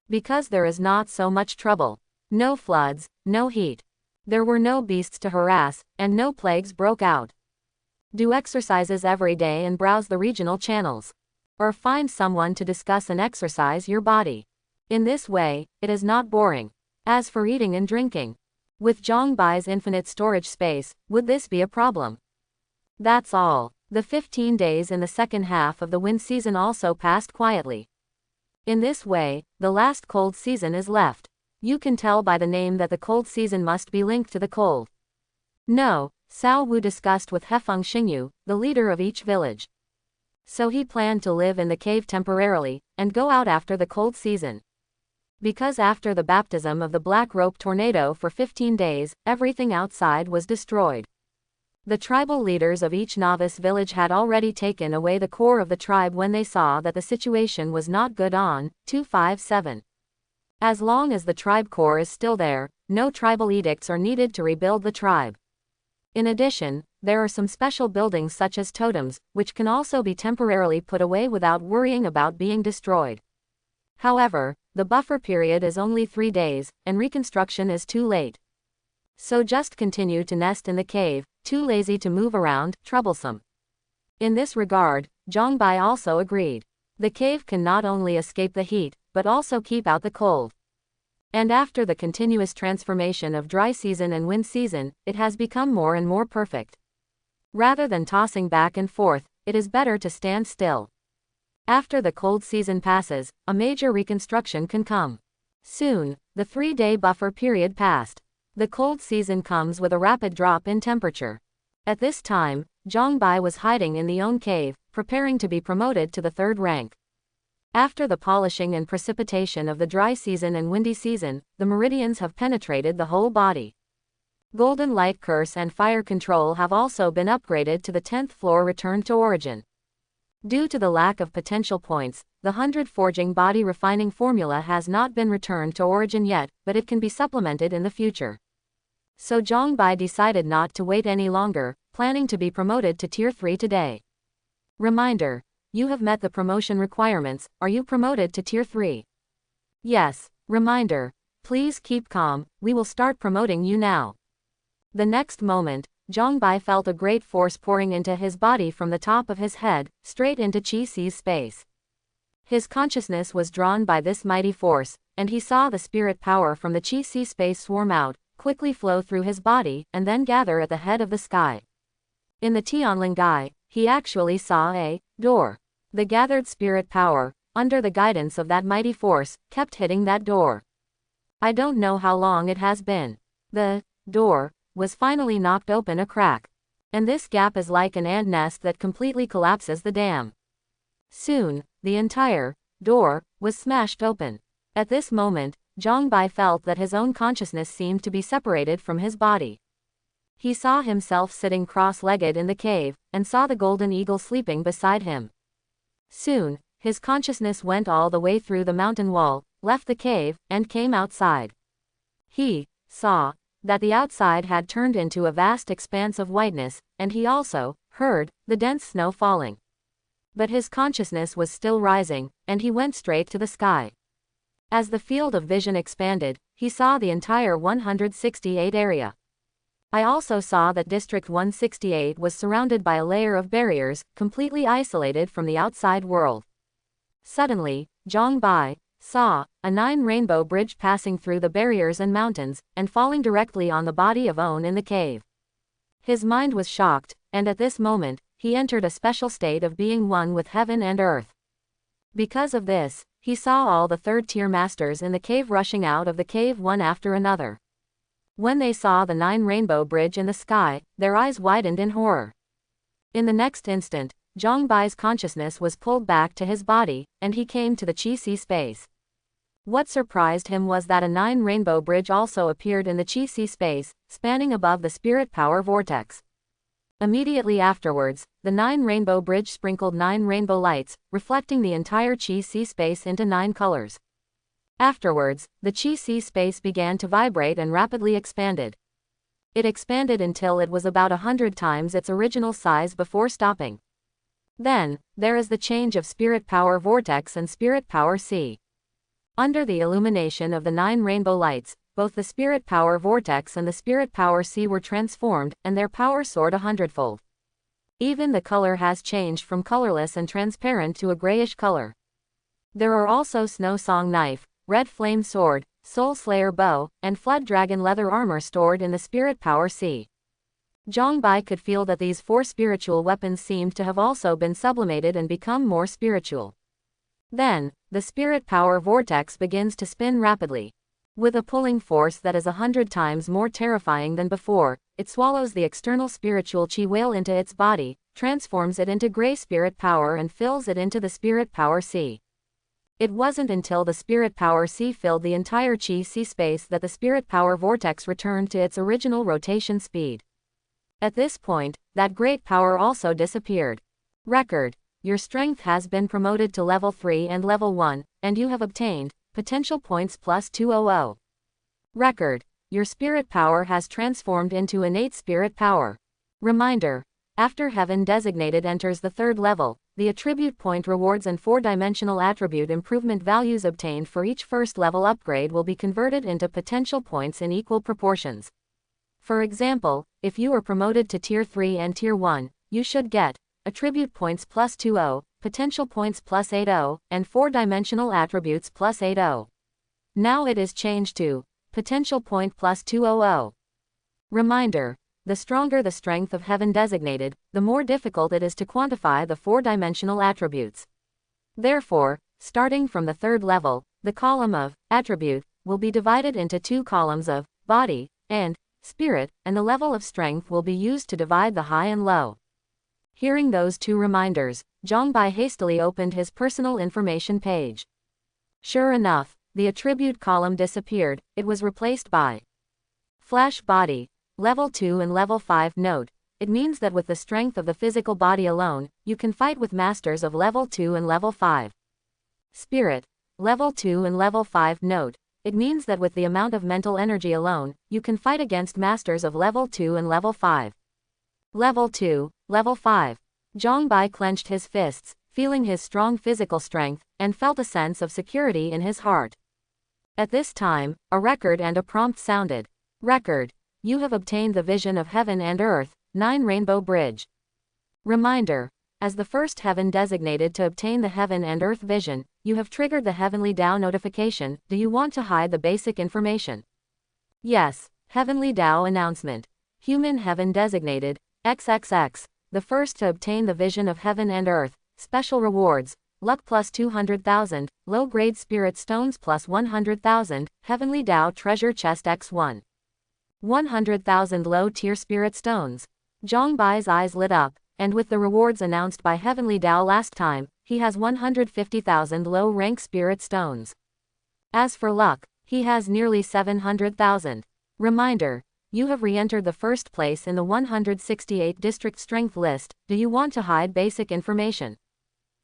Because there is not so much trouble. No floods, no heat. There were no beasts to harass, and no plagues broke out. Do exercises every day and browse the regional channels. Or find someone to discuss and exercise your body. In this way, it is not boring. As for eating and drinking, with Zhongbai's infinite storage space, would this be a problem? That's all. The 15 days in the second half of the wind season also passed quietly. In this way, the last cold season is left. You can tell by the name that the cold season must be linked to the cold. No, Cao Wu discussed with Hefeng Xingyu, the leader of each village. So he planned to live in the cave temporarily, and go out after the cold season. Because after the baptism of the black rope tornado for 15 days, everything outside was destroyed. The tribal leaders of each novice village had already taken away the core of the tribe when they saw that the situation was not good on 257. As long as the tribe core is still there, no tribal edicts are needed to rebuild the tribe. In addition, there are some special buildings such as totems, which can also be temporarily put away without worrying about being destroyed. However, the buffer period is only 3 days, and reconstruction is too late. So just continue to nest in the cave, too lazy to move around, troublesome. In this regard, Zhongbai also agreed. The cave can not only escape the heat, but also keep out the cold. And after the continuous transformation of dry season and wind season, it has become more and more perfect. Rather than tossing back and forth, it is better to stand still. After the cold season passes, a major reconstruction can come. Soon, the 3-day buffer period passed. The cold season comes with a rapid drop in temperature. At this time, Zhongbai was hiding in the own cave, preparing to be promoted to the 3rd rank. After the polishing and precipitation of the dry season and windy season, the meridians have penetrated the whole body. Golden light curse and fire control have also been upgraded to the 10th floor returned to origin. Due to the lack of potential points, the 100 forging body refining formula has not been returned to origin yet, but it can be supplemented in the future. So Zhongbai decided not to wait any longer, planning to be promoted to Tier 3 today. Reminder: you have met the promotion requirements. Are you promoted to Tier 3? Yes. Reminder: please keep calm, we will start promoting you now. The next moment, Zhongbai felt a great force pouring into his body from the top of his head, straight into Qi Xi's space. His consciousness was drawn by this mighty force, and he saw the spirit power from the Qi Xi space swarm out, quickly flow through his body, and then gather at the head of the sky. In the Tianling Gai, he actually saw a door. The gathered spirit power, under the guidance of that mighty force, kept hitting that door. I don't know how long it has been. The door was finally knocked open a crack. And this gap is like an ant nest that completely collapses the dam. Soon, the entire door was smashed open. At this moment, Zhongbai felt that his own consciousness seemed to be separated from his body. He saw himself sitting cross-legged in the cave, and saw the golden eagle sleeping beside him. Soon, his consciousness went all the way through the mountain wall, left the cave, and came outside. He saw that the outside had turned into a vast expanse of whiteness, and he also heard the dense snow falling. But his consciousness was still rising, and he went straight to the sky. As the field of vision expanded, he saw the entire 168 area. I also saw that District 168 was surrounded by a layer of barriers, completely isolated from the outside world. Suddenly, Zhang Bai saw a 9-rainbow bridge passing through the barriers and mountains, and falling directly on the body of On in the cave. His mind was shocked, and at this moment, he entered a special state of being one with heaven and earth. Because of this, he saw all the third-tier masters in the cave rushing out of the cave one after another. When they saw the 9-rainbow bridge in the sky, their eyes widened in horror. In the next instant, Zhang Bai's consciousness was pulled back to his body, and he came to the Qi space. What surprised him was that a 9-rainbow bridge also appeared in the Qi space, spanning above the spirit power vortex. Immediately afterwards, the 9-rainbow bridge sprinkled 9 rainbow lights, reflecting the entire Qi space into 9 colors. Afterwards, the Qi space began to vibrate and rapidly expanded. It expanded until it was about 100 times its original size before stopping. Then, there is the change of spirit power vortex and spirit power C. Under the illumination of the 9 rainbow lights, both the spirit power vortex and the spirit power C were transformed, and their power soared 100-fold. Even the color has changed from colorless and transparent to a grayish color. There are also Snow Song Knife, Red Flame Sword, Soul Slayer Bow, and Flood Dragon Leather Armor stored in the Spirit Power C. Zhang Bai could feel that these 4 spiritual weapons seemed to have also been sublimated and become more spiritual. Then, the spirit power vortex begins to spin rapidly. With a pulling force that is 100 times more terrifying than before, it swallows the external spiritual Qi whale into its body, transforms it into gray spirit power and fills it into the spirit power C. It wasn't until the spirit power C filled the entire Qi space that the spirit power vortex returned to its original rotation speed. At this point, that great power also disappeared. Record: your strength has been promoted to level 3 and level 1, and you have obtained potential points plus 200. Record: your spirit power has transformed into innate spirit power. Reminder: after Heaven Designated enters the 3rd level, the attribute point rewards and 4-dimensional attribute improvement values obtained for each 1st level upgrade will be converted into potential points in equal proportions. For example, if you are promoted to Tier 3 and Tier 1, you should get attribute points plus 20, potential points plus 80, and 4-dimensional attributes plus 80. Now it is changed to potential point plus 200. Reminder: the stronger the strength of Heaven Designated, the more difficult it is to quantify the 4-dimensional attributes. Therefore, starting from the 3rd level, the column of attribute will be divided into 2 columns of body and spirit, and the level of strength will be used to divide the high and low. Hearing those 2 reminders, Zhang Bai hastily opened his personal information page. Sure enough, the attribute column disappeared. It was replaced by Flash Body, Level 2 and Level 5. Note: it means that with the strength of the physical body alone, you can fight with masters of Level 2 and Level 5. Spirit, Level 2 and Level 5. Note: it means that with the amount of mental energy alone, you can fight against masters of Level 2 and Level 5. Level 2, Level 5. Zhang Bai clenched his fists, feeling his strong physical strength, and felt a sense of security in his heart. At this time, a record and a prompt sounded. Record: you have obtained the vision of heaven and earth, 9 Rainbow Bridge. Reminder: as the first Heaven Designated to obtain the heaven and earth vision, you have triggered the Heavenly Dao notification. Do you want to hide the basic information? Yes. Heavenly Dao announcement. Human Heaven Designated, XXX, the first to obtain the vision of heaven and earth. Special rewards: luck plus 200,000, low-grade spirit stones plus 100,000, Heavenly Dao treasure chest x1. 100,000 low-tier spirit stones. Zhang Bai's eyes lit up, and with the rewards announced by Heavenly Dao last time, he has 150,000 low-rank spirit stones. As for luck, he has nearly 700,000. Reminder: you have re-entered the first place in the 168 district strength list. Do you want to hide basic information?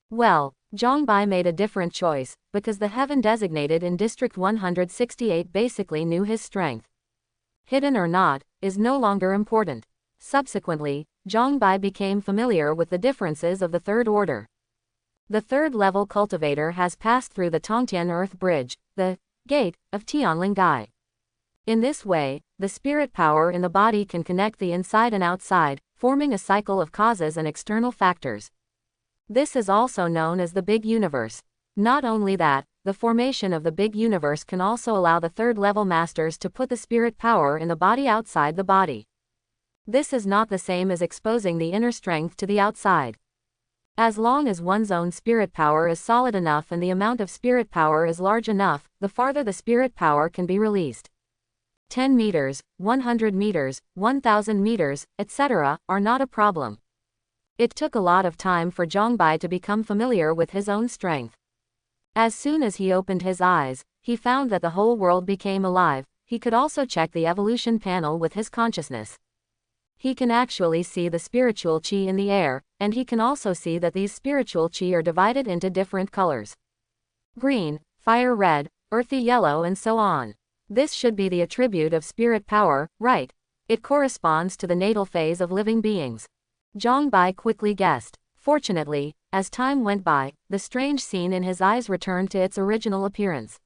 Well, Zhang Bai made a different choice, because the Heaven Designated in District 168 basically knew his strength. Hidden or not, is no longer important. Subsequently, Zhang Bai became familiar with the differences of the 3rd order. The 3rd level cultivator has passed through the Tongtian Earth Bridge, the gate of Tianlinggai. In this way, the spirit power in the body can connect the inside and outside, forming a cycle of causes and external factors. This is also known as the big universe. Not only that, the formation of the big universe can also allow the third-level masters to put the spirit power in the body outside the body. This is not the same as exposing the inner strength to the outside. As long as one's own spirit power is solid enough and the amount of spirit power is large enough, the farther the spirit power can be released. 10 meters, 100 meters, 1000 meters, etc. are not a problem. It took a lot of time for Zhongbai to become familiar with his own strength. As soon as he opened his eyes, he found that the whole world became alive. He could also check the evolution panel with his consciousness. He can actually see the spiritual chi in the air, and he can also see that these spiritual chi are divided into different colors. Green, fire red, earthy yellow and so on. This should be the attribute of spirit power, right? It corresponds to the natal phase of living beings. Zhongbai quickly guessed. Fortunately, as time went by, the strange scene in his eyes returned to its original appearance.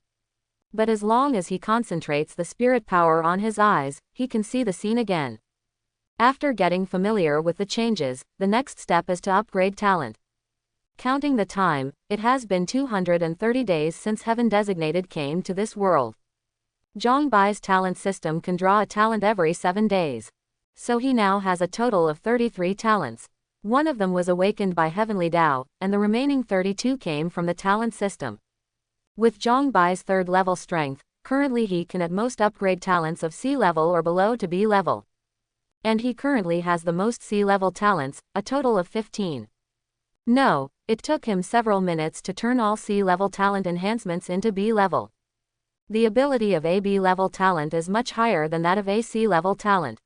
But as long as he concentrates the spirit power on his eyes, he can see the scene again. After getting familiar with the changes, the next step is to upgrade talent. Counting the time, it has been 230 days since Heaven Designated came to this world. Zhongbai's talent system can draw a talent every 7 days. So he now has a total of 33 talents. One of them was awakened by Heavenly Tao, and the remaining 32 came from the talent system. With Zhongbai's third-level strength, currently he can at most upgrade talents of C level or below to B level. And he currently has the most C-level talents, a total of 15. No, it took him several minutes to turn all C-level talent enhancements into B-level. The ability of a B-level talent is much higher than that of a C-level talent.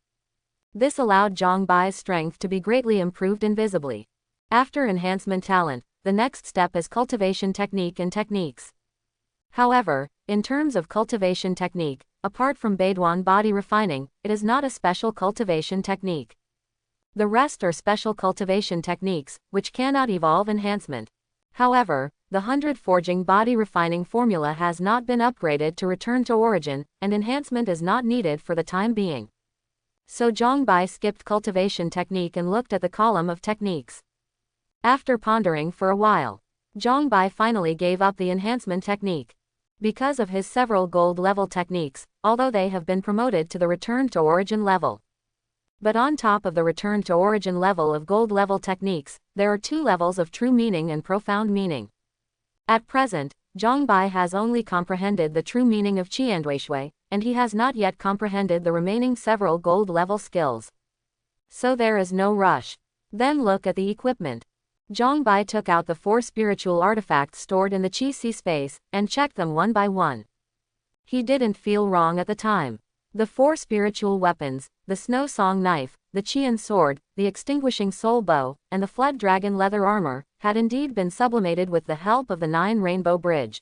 This allowed Zhongbai's strength to be greatly improved invisibly. After enhancement talent, the next step is cultivation technique and techniques. However, in terms of cultivation technique, apart from Beiduan body refining, it is not a special cultivation technique. The rest are special cultivation techniques, which cannot evolve enhancement. However, the 100 forging body refining formula has not been upgraded to return to origin, and enhancement is not needed for the time being. So Zhongbai skipped cultivation technique and looked at the column of techniques. After pondering for a while, Zhongbai finally gave up the enhancement technique. Because of his several gold level techniques, although they have been promoted to the return to origin level. But on top of the return to origin level of gold level techniques, there are 2 levels of true meaning and profound meaning. At present, Zhongbai has only comprehended the true meaning of Qianduishui, and he has not yet comprehended the remaining several gold level skills. So there is no rush. Then look at the equipment. Zhongbai took out the 4 spiritual artifacts stored in the Qi space, and checked them one by one. He didn't feel wrong at the time. The 4 spiritual weapons, the Snow Song knife, the Qian sword, the extinguishing soul bow, and the Flood Dragon leather armor, had indeed been sublimated with the help of the 9 rainbow bridge.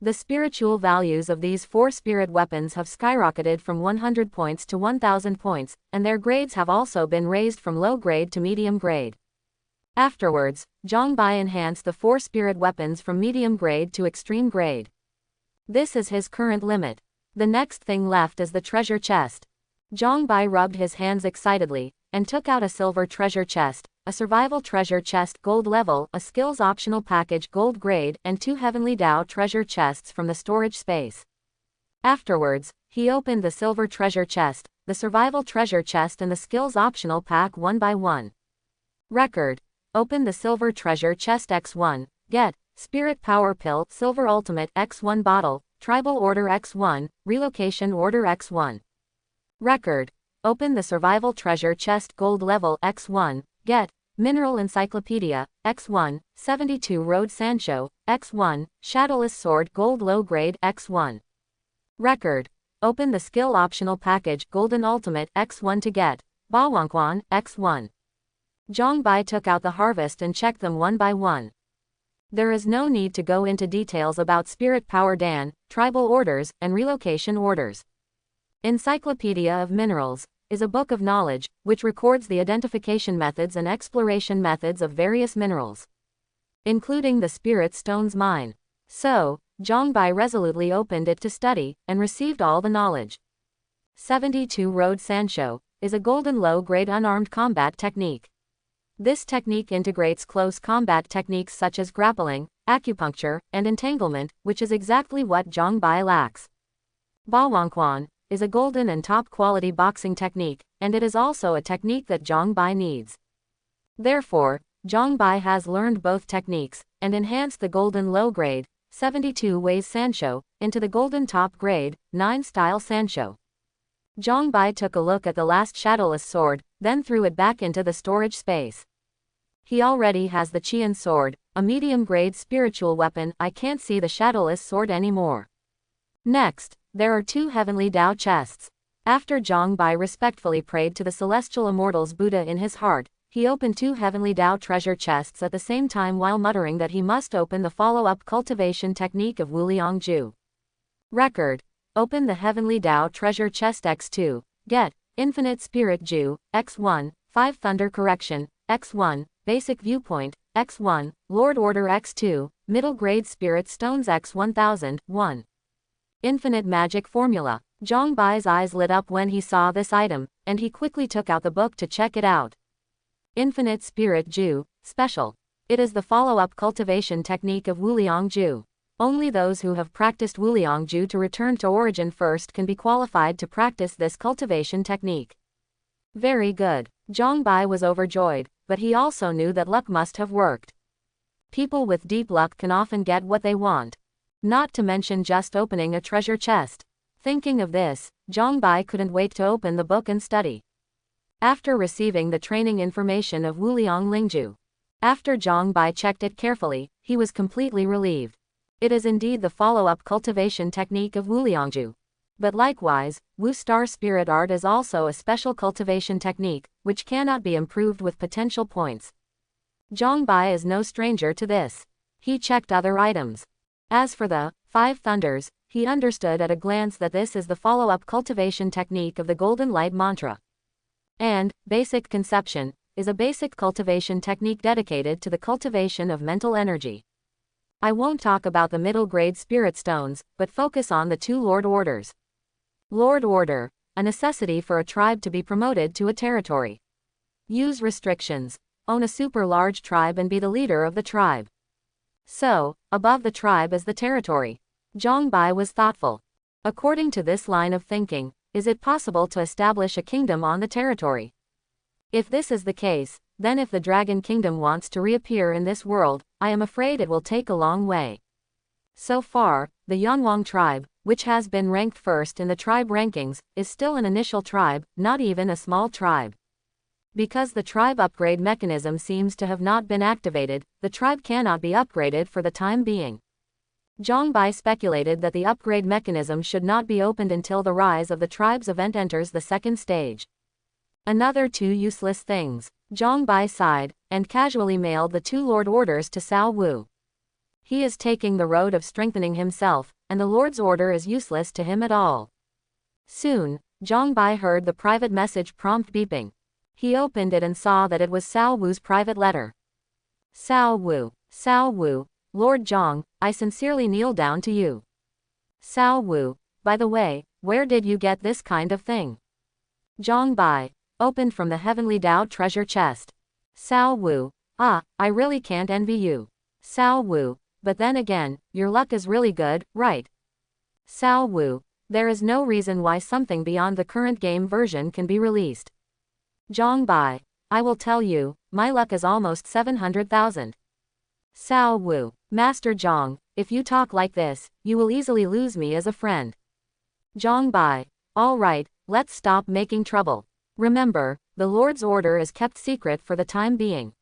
The spiritual values of these 4 spirit weapons have skyrocketed from 100 points to 1000 points, and their grades have also been raised from low grade to medium grade. Afterwards, Zhongbai enhanced the 4 spirit weapons from medium grade to extreme grade. This is his current limit. The next thing left is the treasure chest. Zhongbai rubbed his hands excitedly, and took out a silver treasure chest, a survival treasure chest gold level, a skills optional package gold grade, and 2 heavenly Tao treasure chests from the storage space. Afterwards, he opened the silver treasure chest, the survival treasure chest and the skills optional pack one by one. Record. Open the silver treasure chest X1, get, spirit power pill, silver ultimate X1 bottle, tribal order X1, relocation order X1. Record. Open the survival treasure chest gold level X1, get, mineral encyclopedia, X1, 72 road Sancho, X1, shadowless sword gold low grade X1. Record. Open the skill optional package golden ultimate X1 to get, Bawanquan X1. Zhongbai took out the harvest and checked them one by one. There is no need to go into details about Spirit Power Dan, tribal orders, and relocation orders. Encyclopedia of Minerals is a book of knowledge, which records the identification methods and exploration methods of various minerals, including the Spirit Stones mine. So, Zhang Bai resolutely opened it to study, and received all the knowledge. 72 Road Sanshou is a golden low-grade unarmed combat technique. This technique integrates close combat techniques such as grappling, acupuncture, and entanglement, which is exactly what Zhang Bai lacks. Bawangquan is a golden and top-quality boxing technique, and it is also a technique that Zhang Bai needs. Therefore, Zhang Bai has learned both techniques, and enhanced the golden low-grade, 72 ways Sanshou, into the golden top-grade, 9 style Sanshou. Zhang Bai took a look at the last shadowless sword, then threw it back into the storage space. He already has the Qian sword, a medium-grade spiritual weapon. I can't see the shadowless sword anymore. Next, there are 2 heavenly Dao chests. After Zhang Bai respectfully prayed to the celestial immortals Buddha in his heart, he opened 2 heavenly Dao treasure chests at the same time while muttering that he must open the follow-up cultivation technique of Wuliang Ju. Record. Open the heavenly Dao treasure chest X2. Get Infinite Spirit Ju, X1, 5 Thunder Correction, X1, Basic Viewpoint, X1, Lord Order X2, Middle Grade Spirit Stones X1000, 1. Infinite Magic Formula. Zhang Bai's eyes lit up when he saw this item, and he quickly took out the book to check it out. Infinite Spirit Ju, Special. It is the follow-up cultivation technique of Wuliang Ju. Only those who have practiced Wuliang Ju to return to origin first can be qualified to practice this cultivation technique. Very good. Zhang Bai was overjoyed, but he also knew that luck must have worked. People with deep luck can often get what they want. Not to mention just opening a treasure chest. Thinking of this, Zhang Bai couldn't wait to open the book and study. After receiving the training information of Wuliang Lingju, after Zhang Bai checked it carefully, he was completely relieved. It is indeed the follow-up cultivation technique of Wuliangju. But likewise, Wu Star Spirit Art is also a special cultivation technique, which cannot be improved with potential points. Zhang Bai is no stranger to this. He checked other items. As for the 5 Thunders, he understood at a glance that this is the follow-up cultivation technique of the Golden Light Mantra. And Basic Conception is a basic cultivation technique dedicated to the cultivation of mental energy. I won't talk about the middle-grade spirit stones, but focus on the 2 Lord Orders. Lord Order, a necessity for a tribe to be promoted to a territory. Use restrictions. Own a super large tribe and be the leader of the tribe. So, above the tribe is the territory. Zhang Bai was thoughtful. According to this line of thinking, is it possible to establish a kingdom on the territory? If this is the case, then if the Dragon Kingdom wants to reappear in this world, I am afraid it will take a long way. So far, the Yanwang tribe, which has been ranked first in the tribe rankings, is still an initial tribe, not even a small tribe. Because the tribe upgrade mechanism seems to have not been activated, the tribe cannot be upgraded for the time being. Zhang Bai speculated that the upgrade mechanism should not be opened until the Rise of the Tribes event enters the 2nd stage. Another 2 useless things. Zhang Bai sighed, and casually mailed the 2 Lord Orders to Cao Wu. He is taking the road of strengthening himself, and the Lord's Order is useless to him at all. Soon, Zhang Bai heard the private message prompt beeping. He opened it and saw that it was Cao Wu's private letter. Cao Wu, Lord Zhang, I sincerely kneel down to you. Cao Wu, by the way, where did you get this kind of thing? Zhang Bai, opened from the Heavenly Dao treasure chest. Cao Wu, I really can't envy you. Cao Wu, but then again, your luck is really good, right? Cao Wu, there is no reason why something beyond the current game version can be released. Zhang Bai, I will tell you, my luck is almost 700,000. Cao Wu, Master Zhang, if you talk like this, you will easily lose me as a friend. Zhang Bai, all right, let's stop making trouble. Remember, the Lord's Order is kept secret for the time being.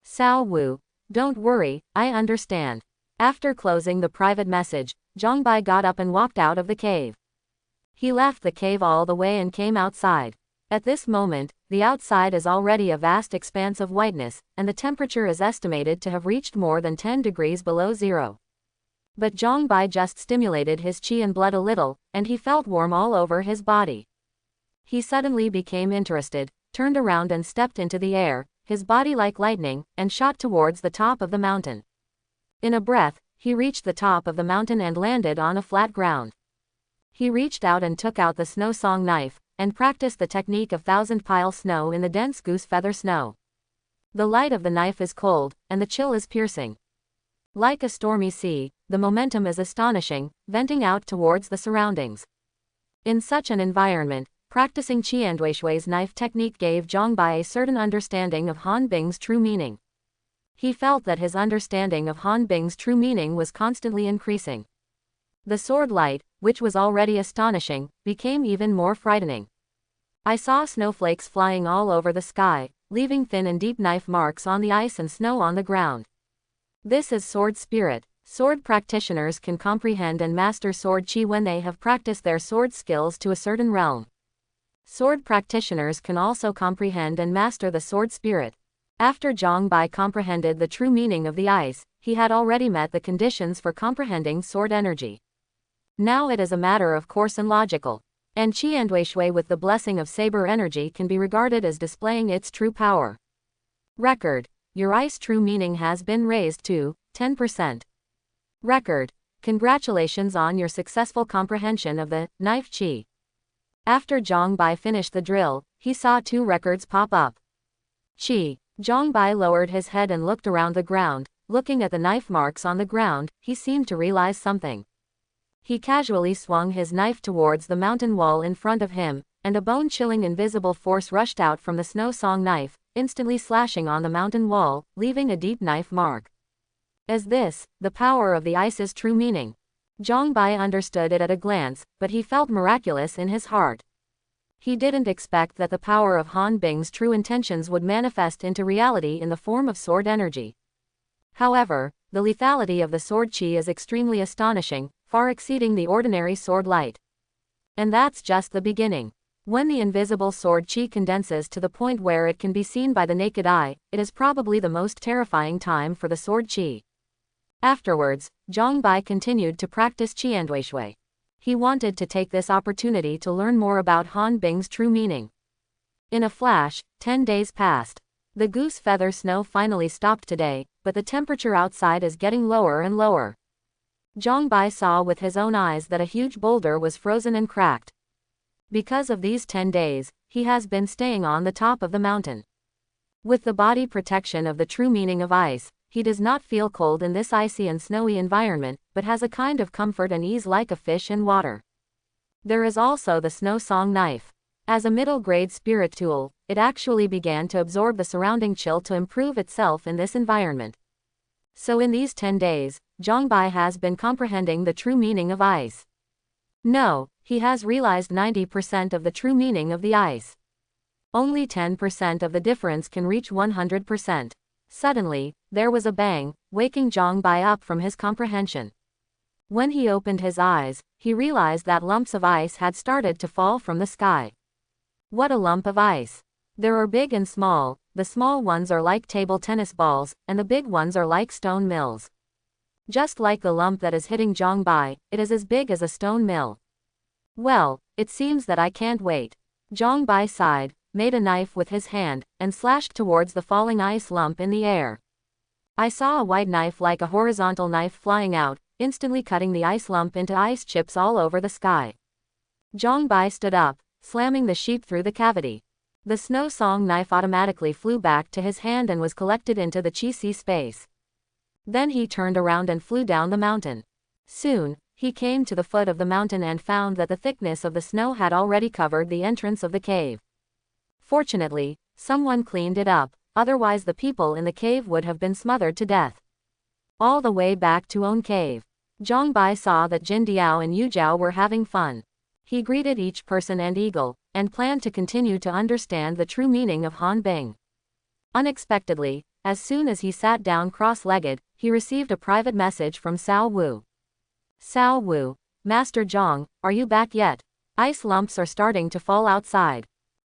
Cao Wu, don't worry, I understand. After closing the private message, Zhang Bai got up and walked out of the cave. He left the cave all the way and came outside. At this moment, the outside is already a vast expanse of whiteness, and the temperature is estimated to have reached more than 10 degrees below zero. But Zhang Bai just stimulated his qi and blood a little, and he felt warm all over his body. He suddenly became interested, turned around and stepped into the air, his body like lightning, and shot towards the top of the mountain. In a breath, he reached the top of the mountain and landed on a flat ground. He reached out and took out the snow song knife, and practiced the technique of thousand-pile snow in the dense goose feather snow. The light of the knife is cold, and the chill is piercing. Like a stormy sea, the momentum is astonishing, venting out towards the surroundings. In such an environment, practicing Qianduishui's knife technique gave Zhongbai a certain understanding of Han Bing's true meaning. He felt that his understanding of Han Bing's true meaning was constantly increasing. The sword light, which was already astonishing, became even more frightening. I saw snowflakes flying all over the sky, leaving thin and deep knife marks on the ice and snow on the ground. This is sword spirit. Sword practitioners can comprehend and master sword qi when they have practiced their sword skills to a certain realm. Sword practitioners can also comprehend and master the sword spirit. After Zhang Bai comprehended the true meaning of the ice, he had already met the conditions for comprehending sword energy. Now it is a matter of course and logical. And Qianduishui with the blessing of saber energy can be regarded as displaying its true power. Record. Your ice true meaning has been raised to 10%. Record. Congratulations on your successful comprehension of the knife qi. After Zhang Bai finished the drill, he saw 2 records pop up. Qi. Zhang Bai lowered his head and looked around the ground. Looking at the knife marks on the ground, he seemed to realize something. He casually swung his knife towards the mountain wall in front of him, and a bone-chilling invisible force rushed out from the snow song knife, instantly slashing on the mountain wall, leaving a deep knife mark. Is this the power of the ice's true meaning? Zhang Bai understood it at a glance, but he felt miraculous in his heart. He didn't expect that the power of Han Bing's true intentions would manifest into reality in the form of sword energy. However, the lethality of the sword qi is extremely astonishing, far exceeding the ordinary sword light. And that's just the beginning. When the invisible sword qi condenses to the point where it can be seen by the naked eye, it is probably the most terrifying time for the sword qi. Afterwards, Zhang Bai continued to practice Qianduishui. He wanted to take this opportunity to learn more about Han Bing's true meaning. In a flash, 10 days passed. The goose feather snow finally stopped today, but the temperature outside is getting lower and lower. Zhang Bai saw with his own eyes that a huge boulder was frozen and cracked. Because of these 10 days, he has been staying on the top of the mountain. With the body protection of the true meaning of ice, he does not feel cold in this icy and snowy environment, but has a kind of comfort and ease like a fish in water. There is also the snow song knife. As a middle-grade spirit tool, it actually began to absorb the surrounding chill to improve itself in this environment. So in these 10 days, Zhang Bai has been comprehending the true meaning of ice. No, he has realized 90% of the true meaning of the ice. Only 10% of the difference can reach 100%. Suddenly, there was a bang, waking Zhang Bai up from his comprehension. When he opened his eyes, he realized that lumps of ice had started to fall from the sky. What a lump of ice! There are big and small. The small ones are like table tennis balls, and the big ones are like stone mills. Just like the lump that is hitting Zhang Bai, it is as big as a stone mill. Well, it seems that I can't wait. Zhang Bai sighed, made a knife with his hand, and slashed towards the falling ice lump in the air. I saw a white knife like a horizontal knife flying out, instantly cutting the ice lump into ice chips all over the sky. Zhang Bai stood up, slamming the sheep through the cavity. The snow song knife automatically flew back to his hand and was collected into the Qi space. Then he turned around and flew down the mountain. Soon, he came to the foot of the mountain and found that the thickness of the snow had already covered the entrance of the cave. Fortunately, someone cleaned it up, otherwise the people in the cave would have been smothered to death. All the way back to own cave, Zhang Bai saw that Jin Diao and Yu Jiao were having fun. He greeted each person and eagle, and planned to continue to understand the true meaning of Han Bing. Unexpectedly, as soon as he sat down cross-legged, he received a private message from Cao Wu. Cao Wu, Master Zhang, are you back yet? Ice lumps are starting to fall outside.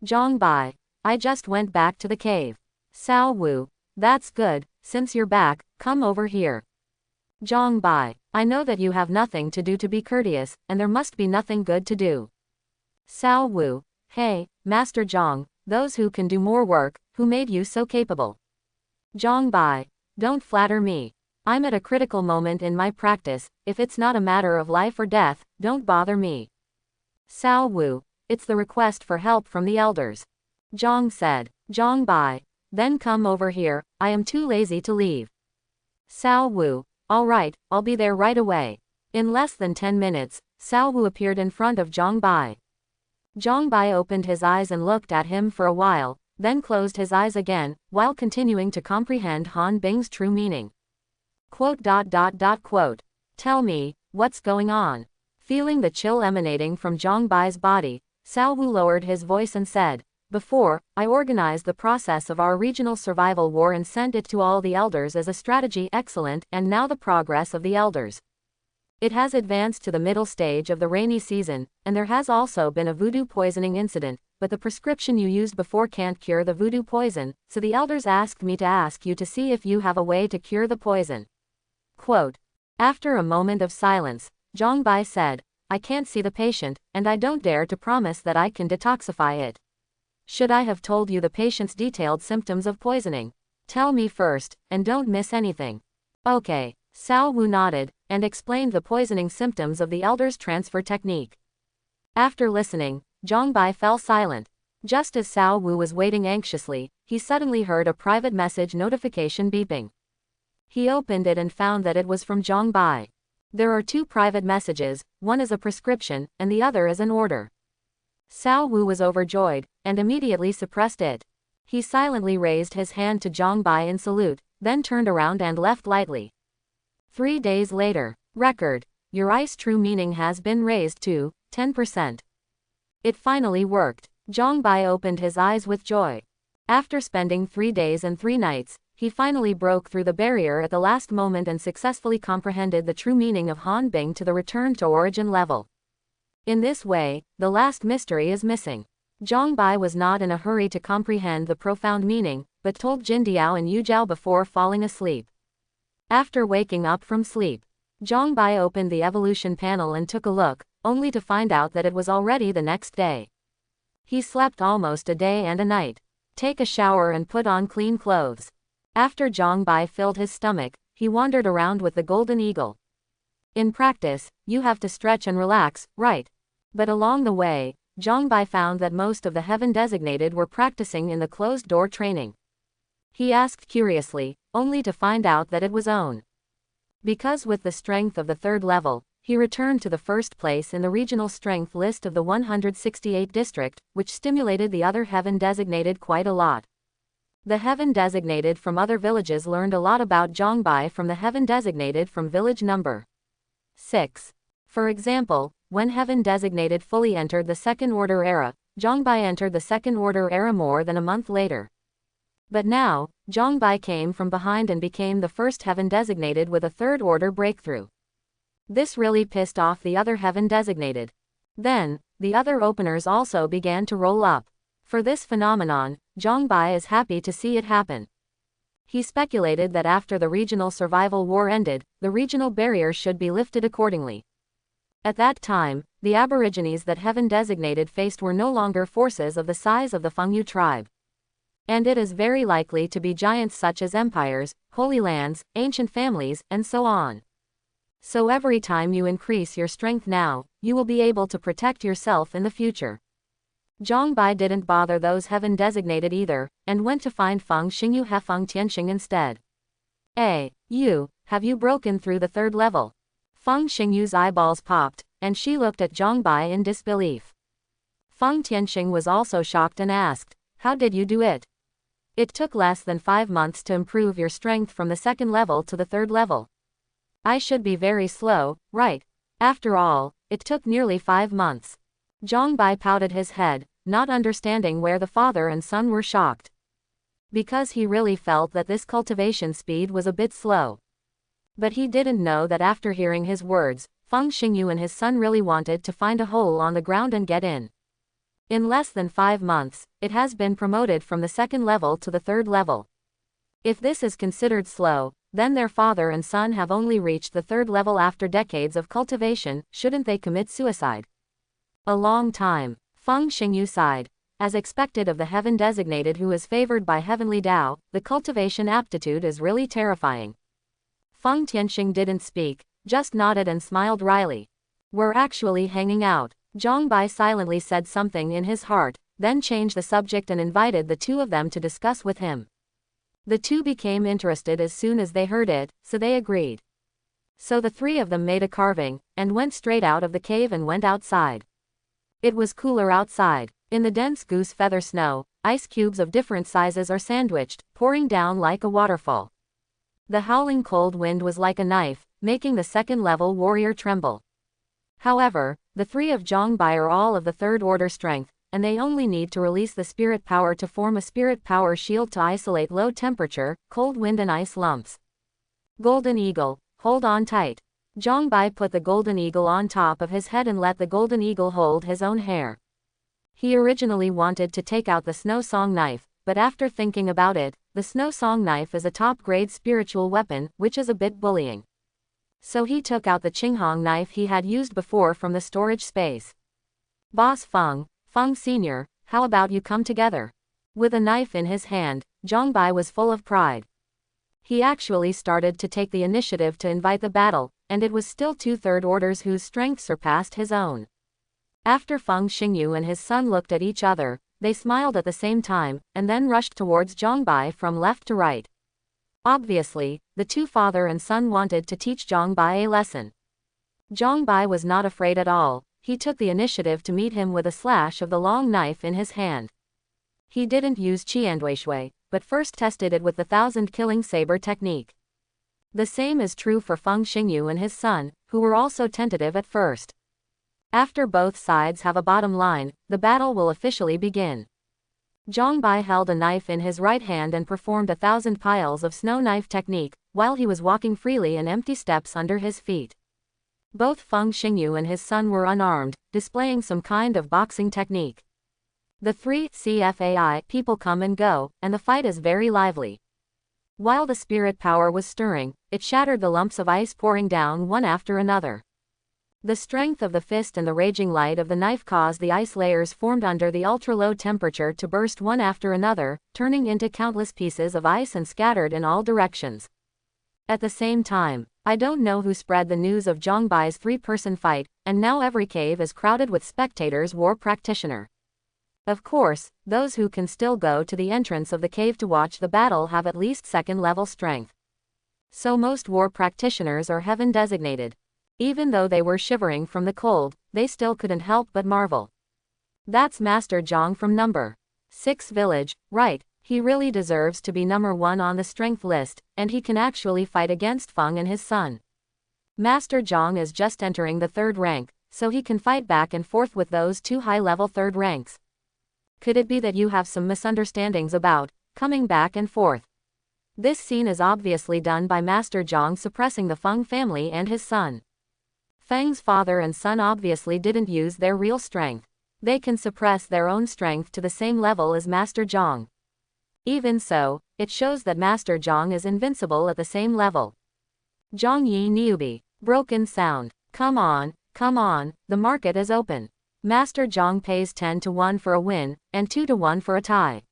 Zhang Bai, I just went back to the cave. Cao Wu, that's good, since you're back, come over here. Zhang Bai, I know that you have nothing to do to be courteous, and there must be nothing good to do. Cao Wu, hey, Master Zhang, those who can do more work, who made you so capable? Zhang Bai, don't flatter me. I'm at a critical moment in my practice. If it's not a matter of life or death, don't bother me. Sao Wu, it's the request for help from the elders. Zhang said. Zhang Bai, then come over here, I am too lazy to leave. Sao Wu, all right, I'll be there right away. In less than 10 minutes, Sao Wu appeared in front of Zhang Bai. Zhang Bai opened his eyes and looked at him for a while, then closed his eyes again, while continuing to comprehend Han Bing's true meaning. Quote. Tell me, what's going on? Feeling the chill emanating from Zhang Bai's body, Sao Wu lowered his voice and said, before, I organized the process of our regional survival war and sent it to all the elders as a strategy excellent, and now the progress of the elders. It has advanced to the middle stage of the rainy season, and there has also been a voodoo poisoning incident, but the prescription you used before can't cure the voodoo poison, so the elders asked me to ask you to see if you have a way to cure the poison. Quote. After a moment of silence, Zhang Bai said, I can't see the patient, and I don't dare to promise that I can detoxify it. Should I have told you the patient's detailed symptoms of poisoning? Tell me first, and don't miss anything. Okay. Sao Wu nodded, and explained the poisoning symptoms of the elder's transfer technique. After listening, Zhang Bai fell silent. Just as Sao Wu was waiting anxiously, he suddenly heard a private message notification beeping. He opened it and found that it was from Zhang Bai. There are 2 private messages, one is a prescription, and the other is an order. Sao Wu was overjoyed, and immediately suppressed it. He silently raised his hand to Zhang Bai in salute, then turned around and left lightly. 3 days later. Record. Your ice true meaning has been raised to 10%. It finally worked. Zhang Bai opened his eyes with joy. After spending 3 days and 3 nights, he finally broke through the barrier at the last moment and successfully comprehended the true meaning of Han Bing to the return to origin level. In this way, the last mystery is missing. Zhang Bai was not in a hurry to comprehend the profound meaning, but told Jin Diao and Yu Zhao before falling asleep. After waking up from sleep, Zhang Bai opened the evolution panel and took a look, only to find out that it was already the next day. He slept almost a day and a night. Take a shower and put on clean clothes. After Zhang Bai filled his stomach, he wandered around with the golden eagle. In practice, you have to stretch and relax, right? But along the way, Zhang Bai found that most of the heaven designated were practicing in the closed door training. He asked curiously, only to find out that it was own. Because with the strength of the 3rd level, he returned to the 1st place in the regional strength list of the 168 district, which stimulated the other heaven designated quite a lot. The heaven designated from other villages learned a lot about Zhang Bai from the heaven designated from village number 6. For example, when heaven designated fully entered the 2nd order era, Zhang Bai entered the 2nd order era more than a month later. But now, Zhang Bai came from behind and became the 1st heaven designated with a 3rd order breakthrough. This really pissed off the other heaven designated. Then, the other openers also began to roll up. For this phenomenon, Zhang Bai is happy to see it happen. He speculated that after the regional survival war ended, the regional barriers should be lifted accordingly. At that time, the aborigines that heaven designated faced were no longer forces of the size of the Fengyu tribe. And it is very likely to be giants such as empires, holy lands, ancient families, and so on. So every time you increase your strength now, you will be able to protect yourself in the future. Zhang Bai didn't bother those heaven designated either, and went to find Feng Xingyu Hefeng Tianxing instead. Have you broken through the 3rd level? Feng Xingyu's eyeballs popped, and she looked at Zhang Bai in disbelief. Feng Tianxing was also shocked and asked, how did you do it? It took less than 5 months to improve your strength from the 2nd level to the 3rd level. I should be very slow, right? After all, it took nearly 5 months. Zhang Bai pouted his head, not understanding where the father and son were shocked. Because he really felt that this cultivation speed was a bit slow. But he didn't know that after hearing his words, Feng Xingyu and his son really wanted to find a hole on the ground and get in. In less than 5 months, it has been promoted from the 2nd level to the 3rd level. If this is considered slow, then their father and son have only reached the 3rd level after decades of cultivation. Shouldn't they commit suicide? A long time. Feng Xingyu sighed. As expected of the heaven designated who is favored by heavenly Tao, the cultivation aptitude is really terrifying. Feng Tianxing didn't speak, just nodded and smiled wryly. We're actually hanging out. Zhang Bai silently said something in his heart, then changed the subject and invited the two of them to discuss with him. The two became interested as soon as they heard it, so they agreed. So the three of them made a carving, and went straight out of the cave and went outside. It was cooler outside. In the dense goose feather snow, ice cubes of different sizes are sandwiched, pouring down like a waterfall. The howling cold wind was like a knife, making the second-level warrior tremble. However, the three of Zhang Bai are all of the third-order strength, and they only need to release the spirit power to form a spirit power shield to isolate low temperature, cold wind and ice lumps. Golden Eagle, hold on tight. Zhang Bai put the Golden Eagle on top of his head and let the Golden Eagle hold his own hair. He originally wanted to take out the Snow Song knife, but after thinking about it, the Snow Song knife is a top-grade spiritual weapon, which is a bit bullying. So he took out the Qinghong knife he had used before from the storage space. Boss Feng Senior, how about you come together? With a knife in his hand, Zhang Bai was full of pride. He actually started to take the initiative to invite the battle, and it was still two third orders whose strength surpassed his own. After Feng Xingyu and his son looked at each other, they smiled at the same time, and then rushed towards Zhang Bai from left to right. Obviously, the two father and son wanted to teach Zhang Bai a lesson. Zhang Bai was not afraid at all. He took the initiative to meet him with a slash of the long knife in his hand. He didn't use Qianduishui, but first tested it with the 1,000-killing saber technique. The same is true for Feng Xingyu and his son, who were also tentative at first. After both sides have a bottom line, the battle will officially begin. Zhang Bai held a knife in his right hand and performed 1,000 piles of snow knife technique, while he was walking freely in empty steps under his feet. Both Feng Xingyu and his son were unarmed, displaying some kind of boxing technique. The three CFAI people come and go, and the fight is very lively. While the spirit power was stirring, it shattered the lumps of ice pouring down one after another. The strength of the fist and the raging light of the knife caused the ice layers formed under the ultra-low temperature to burst one after another, turning into countless pieces of ice and scattered in all directions. At the same time, I don't know who spread the news of Zhang Bai's three-person fight, and now every cave is crowded with spectators war practitioner. Of course, those who can still go to the entrance of the cave to watch the battle have at least second-level strength. So most war practitioners are heaven designated. Even though they were shivering from the cold, they still couldn't help but marvel. That's Master Zhang from number 6 village, right? He really deserves to be number 1 on the strength list, and he can actually fight against Feng and his son. Master Zhang is just entering the 3rd rank, so he can fight back and forth with those two high-level 3rd ranks. Could it be that you have some misunderstandings about coming back and forth? This scene is obviously done by Master Zhang suppressing the Feng family and his son. Feng's father and son obviously didn't use their real strength. They can suppress their own strength to the same level as Master Zhang. Even so, it shows that Master Zhang is invincible at the same level. Zhang Yi Niubi. Broken sound. Come on, the market is open. Master Zhang pays 10 to 1 for a win, and 2 to 1 for a tie.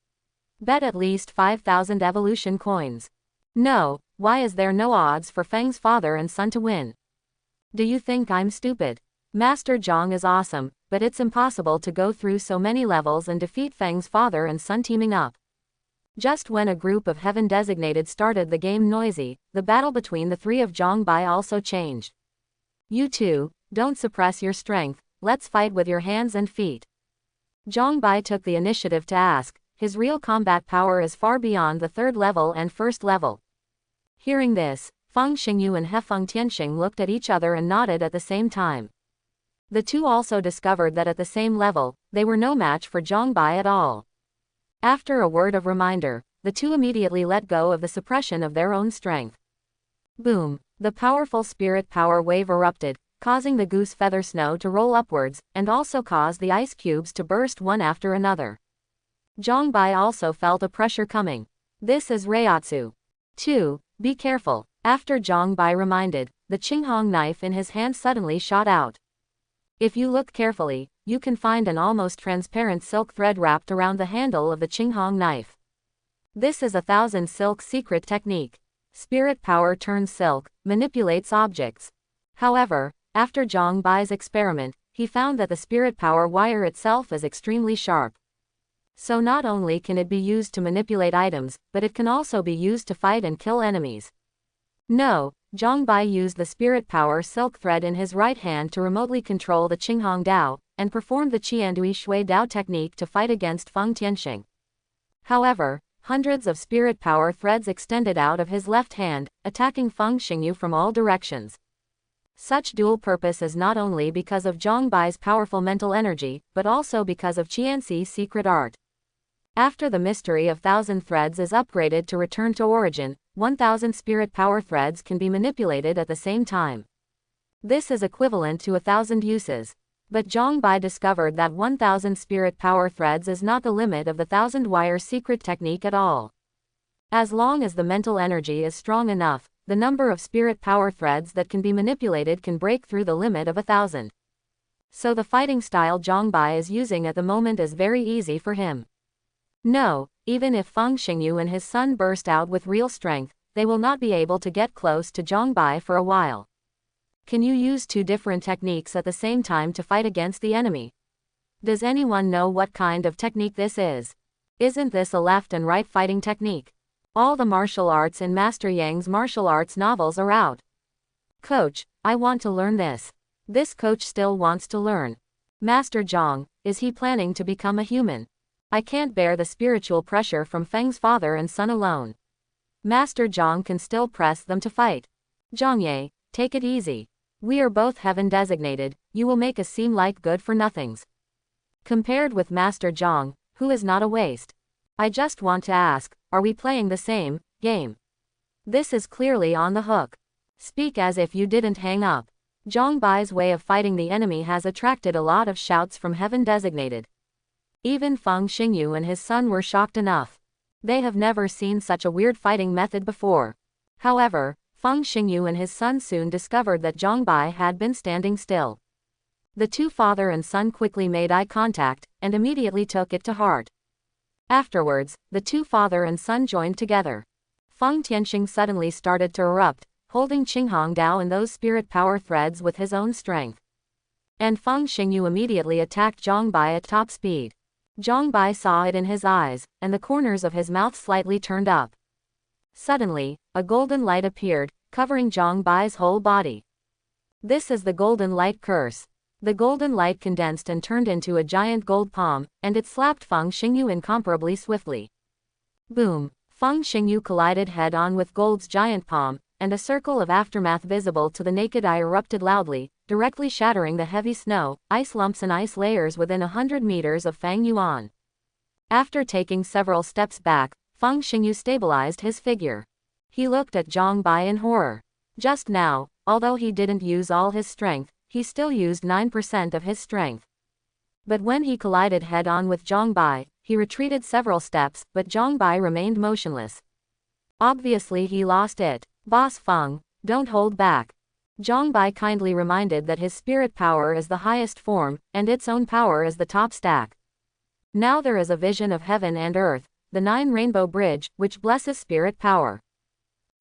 Bet at least 5,000 evolution coins. No, why is there no odds for Feng's father and son to win? Do you think I'm stupid? Master Zhang is awesome, but it's impossible to go through so many levels and defeat Feng's father and son teaming up. Just when a group of heaven designated started the game noisy, the battle between the three of Zhang Bai also changed. You two, don't suppress your strength, let's fight with your hands and feet. Zhang Bai took the initiative to ask. His real combat power is far beyond the 3rd level and 1st level. Hearing this, Feng Xingyu and Feng Tianxing looked at each other and nodded at the same time. The two also discovered that at the same level, they were no match for Zhang Bai at all. After a word of reminder, the two immediately let go of the suppression of their own strength. Boom! The powerful spirit power wave erupted, causing the goose feather snow to roll upwards, and also caused the ice cubes to burst one after another. Zhang Bai also felt a pressure coming. This is Reiatsu. 2. Be careful. After Zhang Bai reminded, the Qinghong knife in his hand suddenly shot out. If you look carefully, you can find an almost transparent silk thread wrapped around the handle of the Qinghong knife. This is a 1,000 silk secret technique. Spirit power turns silk, manipulates objects. However, after Zhang Bai's experiment, he found that the spirit power wire itself is extremely sharp. So not only can it be used to manipulate items, but it can also be used to fight and kill enemies. No, Zhang Bai used the spirit power silk thread in his right hand to remotely control the Qinghong Dao, and performed the Qiandui Shui Dao technique to fight against Feng Tianxing. However, hundreds of spirit power threads extended out of his left hand, attacking Feng Xingyu from all directions. Such dual purpose is not only because of Zhang Bai's powerful mental energy, but also because of Qianxi's secret art. After the mystery of 1,000 threads is upgraded to return to origin, 1,000 spirit power threads can be manipulated at the same time. This is equivalent to 1,000 uses. But Zhang Bai discovered that 1,000 spirit power threads is not the limit of the 1,000-wire secret technique at all. As long as the mental energy is strong enough, the number of spirit power threads that can be manipulated can break through the limit of 1,000. So the fighting style Zhang Bai is using at the moment is very easy for him. No, even if Feng Xingyu and his son burst out with real strength, they will not be able to get close to Zhang Bai for a while. Can you use two different techniques at the same time to fight against the enemy? Does anyone know what kind of technique this is? Isn't this a left and right fighting technique? All the martial arts in Master Yang's martial arts novels are out. Coach, I want to learn this. This coach still wants to learn. Master Zhang, is he planning to become a human? I can't bear the spiritual pressure from Feng's father and son alone. Master Zhang can still press them to fight. Zhangye, take it easy. We are both heaven designated, you will make us seem like good for nothings. Compared with Master Zhang, who is not a waste. I just want to ask, are we playing the same game? This is clearly on the hook. Speak as if you didn't hang up. Zhang Bai's way of fighting the enemy has attracted a lot of shouts from heaven designated. Even Feng Xingyu and his son were shocked enough. They have never seen such a weird fighting method before. However, Feng Xingyu and his son soon discovered that Zhang Bai had been standing still. The two father and son quickly made eye contact, and immediately took it to heart. Afterwards, the two father and son joined together. Feng Tianxing suddenly started to erupt, holding Qinghong Dao and those spirit power threads with his own strength. And Feng Xingyu immediately attacked Zhang Bai at top speed. Zhang Bai saw it in his eyes, and the corners of his mouth slightly turned up. Suddenly, a golden light appeared, covering Zhang Bai's whole body. This is the golden light curse. The golden light condensed and turned into a giant gold palm, and it slapped Feng Xingyu incomparably swiftly. Boom! Feng Xingyu collided head-on with gold's giant palm, and a circle of aftermath visible to the naked eye erupted loudly, directly shattering the heavy snow, ice lumps and ice layers within 100 meters of Fang Yuan. After taking several steps back, Feng Xingyu stabilized his figure. He looked at Zhang Bai in horror. Just now, although he didn't use all his strength, he still used 9% of his strength. But when he collided head-on with Zhang Bai, he retreated several steps, but Zhang Bai remained motionless. Obviously he lost it. Boss Feng, don't hold back. Zhang Bai kindly reminded that his spirit power is the highest form, and its own power is the top stack. Now there is a vision of heaven and earth, the 9 rainbow bridge, which blesses spirit power.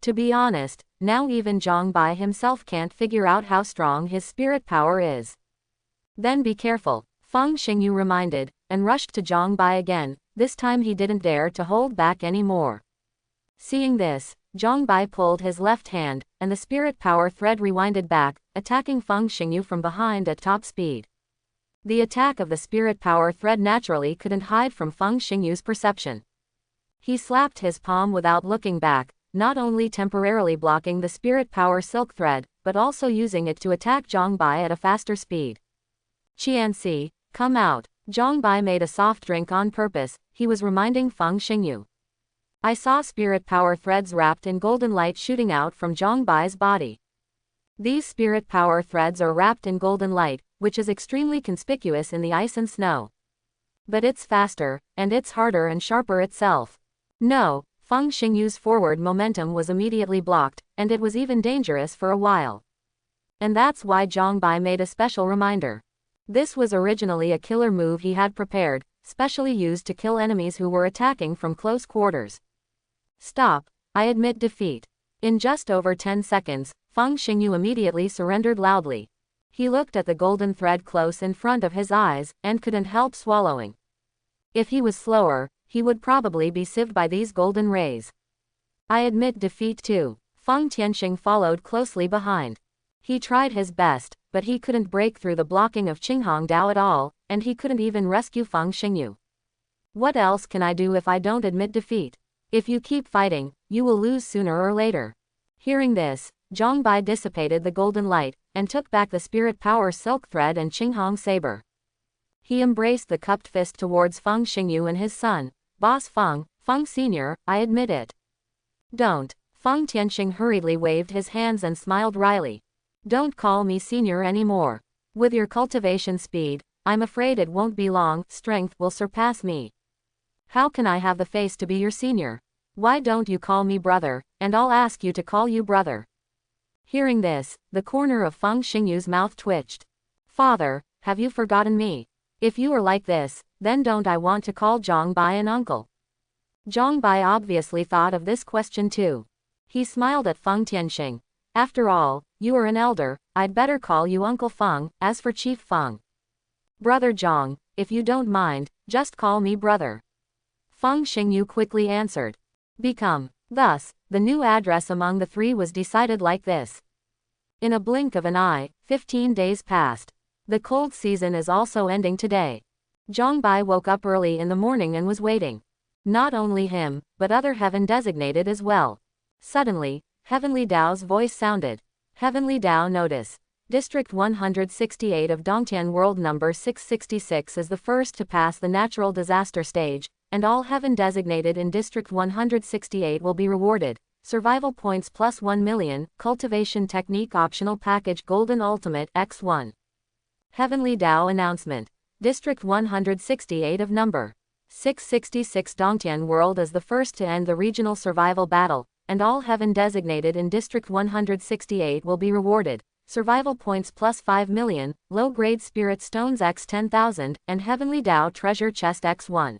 To be honest, now even Zhang Bai himself can't figure out how strong his spirit power is. Then be careful, Feng Xingyu reminded, and rushed to Zhang Bai again. This time he didn't dare to hold back anymore. Seeing this, Zhang Bai pulled his left hand, and the spirit power thread rewinded back, attacking Feng Xingyu from behind at top speed. The attack of the spirit power thread naturally couldn't hide from Feng Xingyu's perception. He slapped his palm without looking back, not only temporarily blocking the spirit power silk thread, but also using it to attack Zhang Bai at a faster speed. Qianxi, come out. Zhang Bai made a soft drink on purpose, he was reminding Feng Xingyu. I saw spirit power threads wrapped in golden light shooting out from Zhang Bai's body. These spirit power threads are wrapped in golden light, which is extremely conspicuous in the ice and snow. But it's faster, and it's harder and sharper itself. No, Feng Xingyu's forward momentum was immediately blocked, and it was even dangerous for a while. And that's why Zhang Bai made a special reminder. This was originally a killer move he had prepared, specially used to kill enemies who were attacking from close quarters. Stop, I admit defeat. In just over 10 seconds, Feng Xingyu immediately surrendered loudly. He looked at the golden thread close in front of his eyes, and couldn't help swallowing. If he was slower, he would probably be sieved by these golden rays. I admit defeat too. Feng Tianxing followed closely behind. He tried his best, but he couldn't break through the blocking of Qinghong Dao at all, and he couldn't even rescue Feng Xingyu. What else can I do if I don't admit defeat? If you keep fighting, you will lose sooner or later. Hearing this, Zhang Bai dissipated the golden light, and took back the spirit power silk thread and Qinghong saber. He embraced the cupped fist towards Feng Xingyu and his son. Boss Feng, Feng Sr., I admit it. Don't. Feng Tianxing hurriedly waved his hands and smiled wryly. Don't call me senior anymore. With your cultivation speed, I'm afraid it won't be long. Strength will surpass me. How can I have the face to be your senior? Why don't you call me brother, and I'll ask you to call you brother. Hearing this, the corner of Feng Xingyu's mouth twitched. Father, have you forgotten me? If you are like this, then don't I want to call Zhang Bai an uncle? Zhang Bai obviously thought of this question too. He smiled at Feng Tianxing. After all, you are an elder, I'd better call you Uncle Feng. As for Chief Feng. Brother Zhang, if you don't mind, just call me brother. Feng Xingyu quickly answered. Become. Thus, the new address among the three was decided like this. In a blink of an eye, 15 days passed. The cold season is also ending today. Zhang Bai woke up early in the morning and was waiting. Not only him, but other heaven designated as well. Suddenly, Heavenly Dao's voice sounded. Heavenly Dao notice. District 168 of Dongtian World number 666 is the first to pass the natural disaster stage, and all heaven designated in District 168 will be rewarded. Survival points plus 1 million, Cultivation Technique Optional Package Golden Ultimate X1. Heavenly Dao announcement. District 168 of number 666 Dongtian World is the first to end the regional survival battle, and all heaven designated in District 168 will be rewarded. Survival points plus 5 million, low-grade spirit stones x 10,000, and Heavenly Dao treasure chest x1.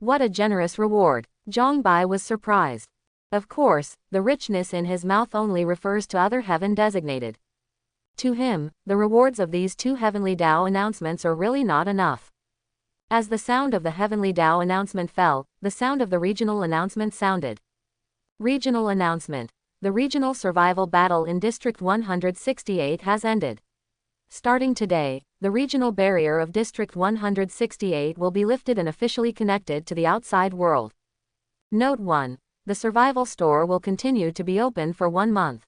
What a generous reward! Zhang Bai was surprised. Of course, the richness in his mouth only refers to other heaven designated. To him, the rewards of these two Heavenly Dao announcements are really not enough. As the sound of the Heavenly Dao announcement fell, the sound of the regional announcement sounded. Regional announcement. The regional survival battle in District 168 has ended. Starting today, the regional barrier of District 168 will be lifted and officially connected to the outside world. Note 1. The survival store will continue to be open for 1 month.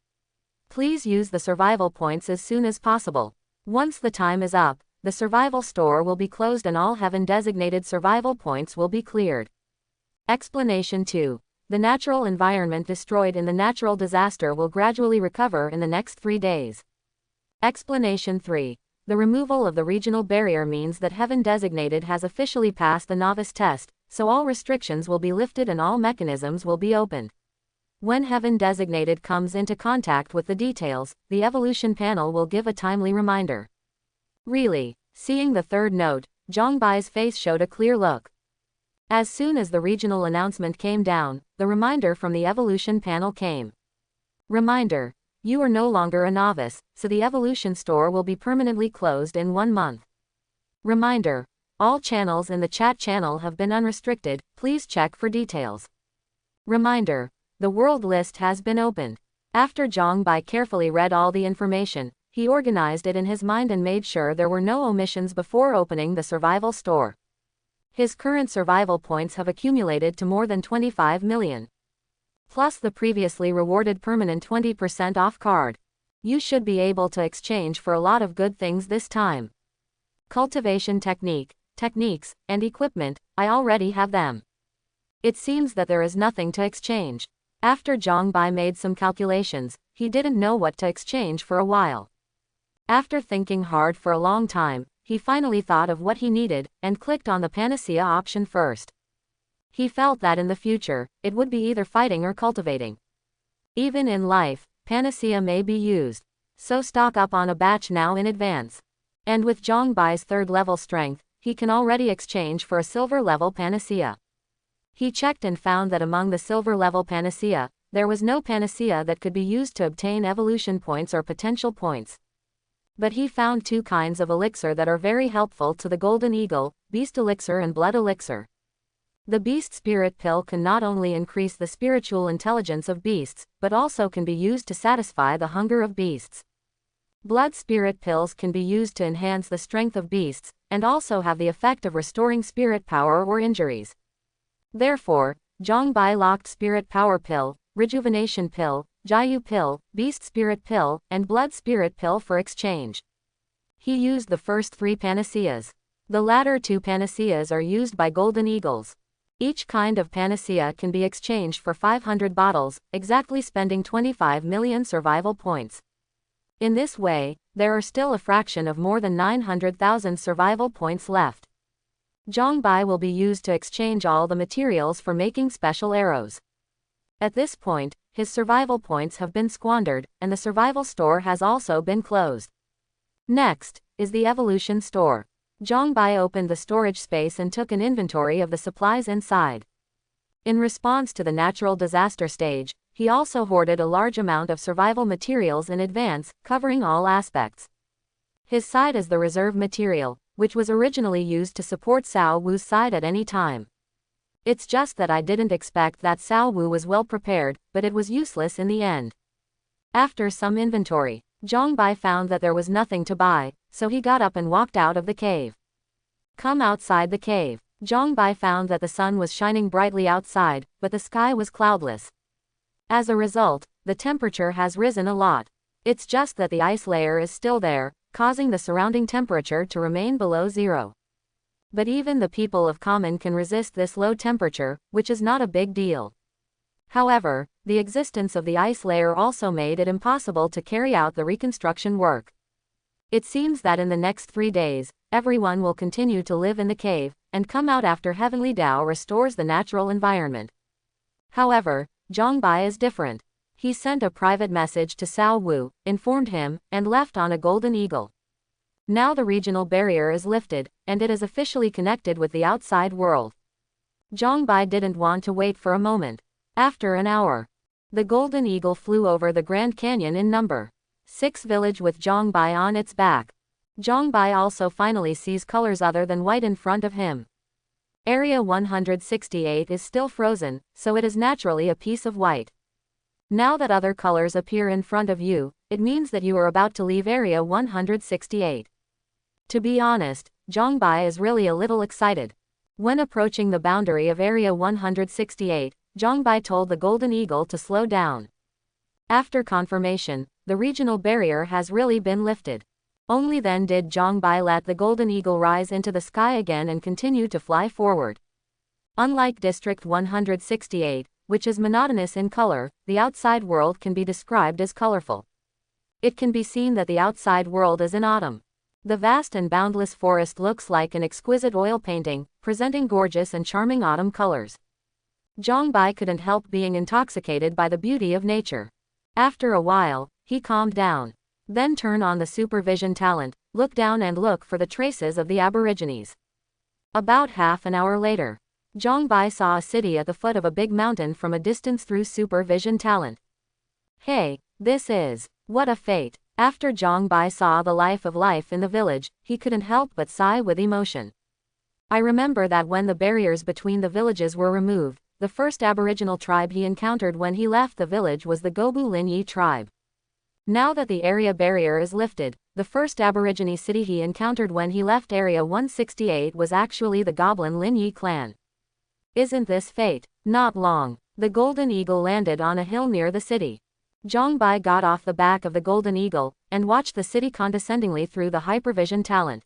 Please use the survival points as soon as possible. Once the time is up, the survival store will be closed and all heaven designated survival points will be cleared. Explanation 2. The natural environment destroyed in the natural disaster will gradually recover in the next 3 days. Explanation 3. The removal of the regional barrier means that heaven designated has officially passed the novice test, so all restrictions will be lifted and all mechanisms will be opened. When heaven designated comes into contact with the details, the evolution panel will give a timely reminder. Really? Seeing the third note, Zhang Bai's face showed a clear look. As soon as the regional announcement came down, the reminder from the evolution panel came. Reminder. You are no longer a novice, so the evolution store will be permanently closed in 1 month. Reminder. All channels in the chat channel have been unrestricted, please check for details. Reminder. The world list has been opened. After Zhang Bai carefully read all the information, he organized it in his mind and made sure there were no omissions before opening the survival store. His current survival points have accumulated to more than 25 million. Plus the previously rewarded permanent 20% off card. You should be able to exchange for a lot of good things this time. Cultivation techniques, and equipment, I already have them. It seems that there is nothing to exchange. After Zhang Bai made some calculations, he didn't know what to exchange for a while. After thinking hard for a long time, he finally thought of what he needed, and clicked on the panacea option first. He felt that in the future, it would be either fighting or cultivating. Even in life, panacea may be used. So stock up on a batch now in advance. And with Zhang Bai's 3rd level strength, he can already exchange for a silver level panacea. He checked and found that among the silver level panacea, there was no panacea that could be used to obtain evolution points or potential points. But he found two kinds of elixir that are very helpful to the Golden Eagle, Beast Elixir and Blood Elixir. The Beast Spirit Pill can not only increase the spiritual intelligence of beasts, but also can be used to satisfy the hunger of beasts. Blood Spirit Pills can be used to enhance the strength of beasts, and also have the effect of restoring spirit power or injuries. Therefore, Zhongbai locked Spirit Power Pill, Rejuvenation Pill, Jiayu Pill, Beast Spirit Pill, and Blood Spirit Pill for exchange. He used the first three panaceas. The latter two panaceas are used by Golden Eagles. Each kind of panacea can be exchanged for 500 bottles, exactly spending 25 million survival points. In this way, there are still a fraction of more than 900,000 survival points left. Zhongbai will be used to exchange all the materials for making special arrows. At this point, his survival points have been squandered, and the survival store has also been closed. Next is the evolution store. Zhongbai opened the storage space and took an inventory of the supplies inside. In response to the natural disaster stage, he also hoarded a large amount of survival materials in advance, covering all aspects. His side is the reserve material, which was originally used to support Cao Wu's side at any time. It's just that I didn't expect that Cao Wu was well prepared, but it was useless in the end. After some inventory, Zhongbai found that there was nothing to buy, so he got up and walked out of the cave. Come outside the cave. Zhongbai found that the sun was shining brightly outside, but the sky was cloudless. As a result, the temperature has risen a lot. It's just that the ice layer is still there, causing the surrounding temperature to remain below zero. But even the people of Common can resist this low temperature, which is not a big deal. However, the existence of the ice layer also made it impossible to carry out the reconstruction work. It seems that in the next 3 days, everyone will continue to live in the cave, and come out after Heavenly Tao restores the natural environment. However, Zhongbai is different. He sent a private message to Cao Wu, informed him, and left on a Golden Eagle. Now the regional barrier is lifted, and it is officially connected with the outside world. Zhongbai didn't want to wait for a moment. After an hour, the Golden Eagle flew over the Grand Canyon in number 6 village with Zhongbai on its back. Zhongbai also finally sees colors other than white in front of him. Area 168 is still frozen, so it is naturally a piece of white. Now that other colors appear in front of you, it means that you are about to leave Area 168. To be honest, Zhongbai is really a little excited. When approaching the boundary of Area 168, Zhongbai told the Golden Eagle to slow down. After confirmation, the regional barrier has really been lifted. Only then did Zhongbai let the Golden Eagle rise into the sky again and continue to fly forward. Unlike District 168, which is monotonous in color, the outside world can be described as colorful. It can be seen that the outside world is in autumn. The vast and boundless forest looks like an exquisite oil painting, presenting gorgeous and charming autumn colors. Zhongbai couldn't help being intoxicated by the beauty of nature. After a while, he calmed down. Then turn on the supervision talent, look down and look for the traces of the Aborigines. About half an hour later, Zhongbai saw a city at the foot of a big mountain from a distance through supervision talent. Hey, this is, what a fate. After Zhongbai saw the life in the village, he couldn't help but sigh with emotion. I remember that when the barriers between the villages were removed, the first Aboriginal tribe he encountered when he left the village was the Gobu Linyi tribe. Now that the area barrier is lifted, the first Aborigine city he encountered when he left Area 168 was actually the Goblin Linyi clan. Isn't this fate? Not long. The Golden Eagle landed on a hill near the city. Zhongbai got off the back of the Golden Eagle, and watched the city condescendingly through the hypervision talent.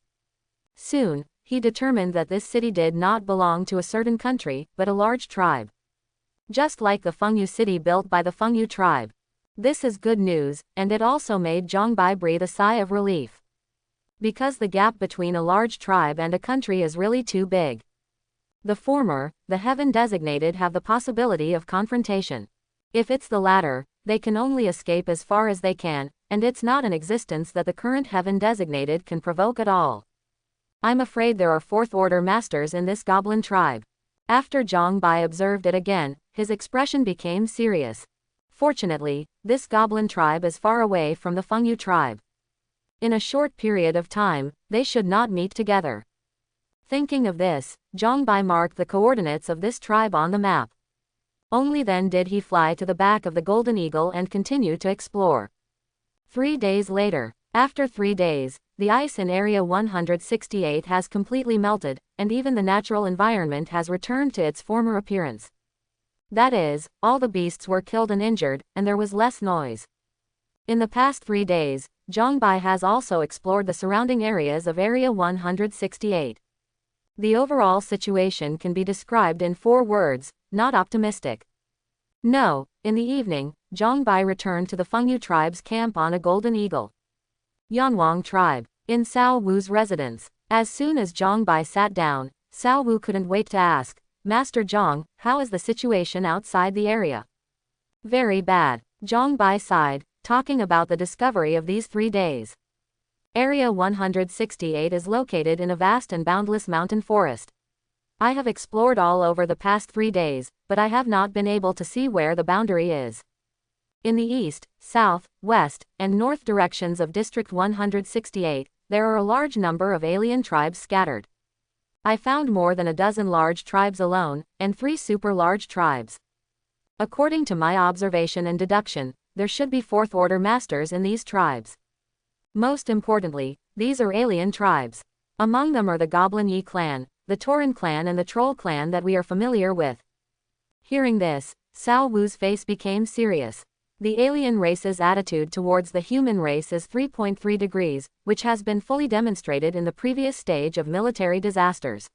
Soon, he determined that this city did not belong to a certain country, but a large tribe. Just like the Fengyu city built by the Fengyu tribe. This is good news, and it also made Zhongbai breathe a sigh of relief. Because the gap between a large tribe and a country is really too big. The former, the heaven designated, have the possibility of confrontation. If it's the latter, they can only escape as far as they can, and it's not an existence that the current heaven designated can provoke at all. I'm afraid there are fourth-order masters in this goblin tribe. After Zhongbai observed it again, his expression became serious. Fortunately, this goblin tribe is far away from the Fengyu tribe. In a short period of time, they should not meet together. Thinking of this, Zhang Bai marked the coordinates of this tribe on the map. Only then did he fly to the back of the Golden Eagle and continue to explore. 3 days later. After 3 days, the ice in Area 168 has completely melted, and even the natural environment has returned to its former appearance. That is, all the beasts were killed and injured, and there was less noise. In the past 3 days, Zhang Bai has also explored the surrounding areas of Area 168. The overall situation can be described in 4 words: not optimistic. No. In the evening, Zhang Bai returned to the Fengyu tribe's camp on a Golden Eagle. Yanwang tribe. In Cao Wu's residence. As soon as Zhang Bai sat down, Cao Wu couldn't wait to ask, "Master Zhang, how is the situation outside the area?" "Very bad." Zhang Bai sighed, talking about the discovery of these 3 days. Area 168 is located in a vast and boundless mountain forest. I have explored all over the past 3 days, but I have not been able to see where the boundary is. In the east, south, west, and north directions of District 168, there are a large number of alien tribes scattered. I found more than a dozen large tribes alone, and 3 super large tribes. According to my observation and deduction, there should be 4th-order masters in these tribes. Most importantly, these are alien tribes. Among them are the Goblin Yi clan, the Tauren clan and the Troll clan that we are familiar with. Hearing this, Cao Wu's face became serious. The alien race's attitude towards the human race is 3.3 degrees, which has been fully demonstrated in the previous stage of military disasters.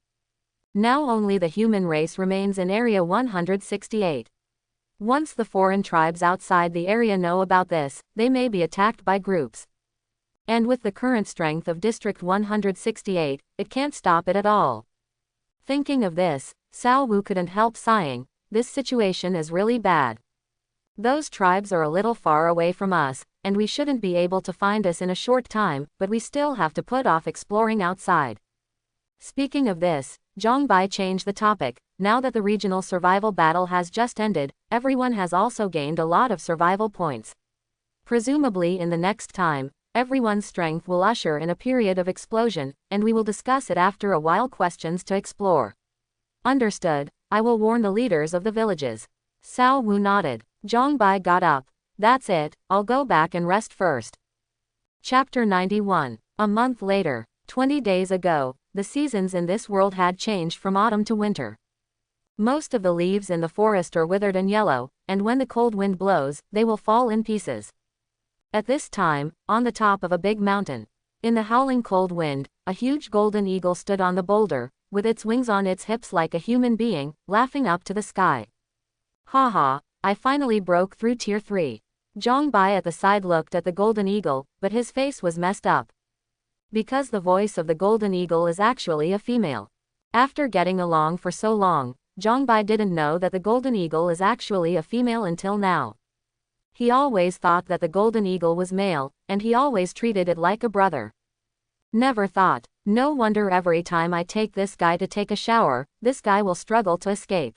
Now only the human race remains in Area 168. Once the foreign tribes outside the area know about this, they may be attacked by groups. And with the current strength of District 168, it can't stop it at all. Thinking of this, Cao Wu couldn't help sighing. This situation is really bad. Those tribes are a little far away from us, and we shouldn't be able to find us in a short time, but we still have to put off exploring outside. Speaking of this, Zhang Bai changed the topic. Now that the regional survival battle has just ended, everyone has also gained a lot of survival points. Presumably in the next time, everyone's strength will usher in a period of explosion, and we will discuss it after a while. Questions to explore. Understood. I will warn the leaders of the villages. Cao Wu nodded. Zhang Bai got up. That's it, I'll go back and rest first. Chapter 91. A month later. 20 days ago, the seasons in this world had changed from autumn to winter. Most of the leaves in the forest are withered and yellow, and when the cold wind blows, they will fall in pieces. At this time, on the top of a big mountain, in the howling cold wind, a huge golden eagle stood on the boulder, with its wings on its hips like a human being, laughing up to the sky. Ha ha, I finally broke through Tier 3. Zhang Bai at the side looked at the golden eagle, but his face was messed up. Because the voice of the golden eagle is actually a female. After getting along for so long, Zhang Bai didn't know that the golden eagle is actually a female until now. He always thought that the golden eagle was male, and he always treated it like a brother. Never thought. No wonder every time I take this guy to take a shower, this guy will struggle to escape.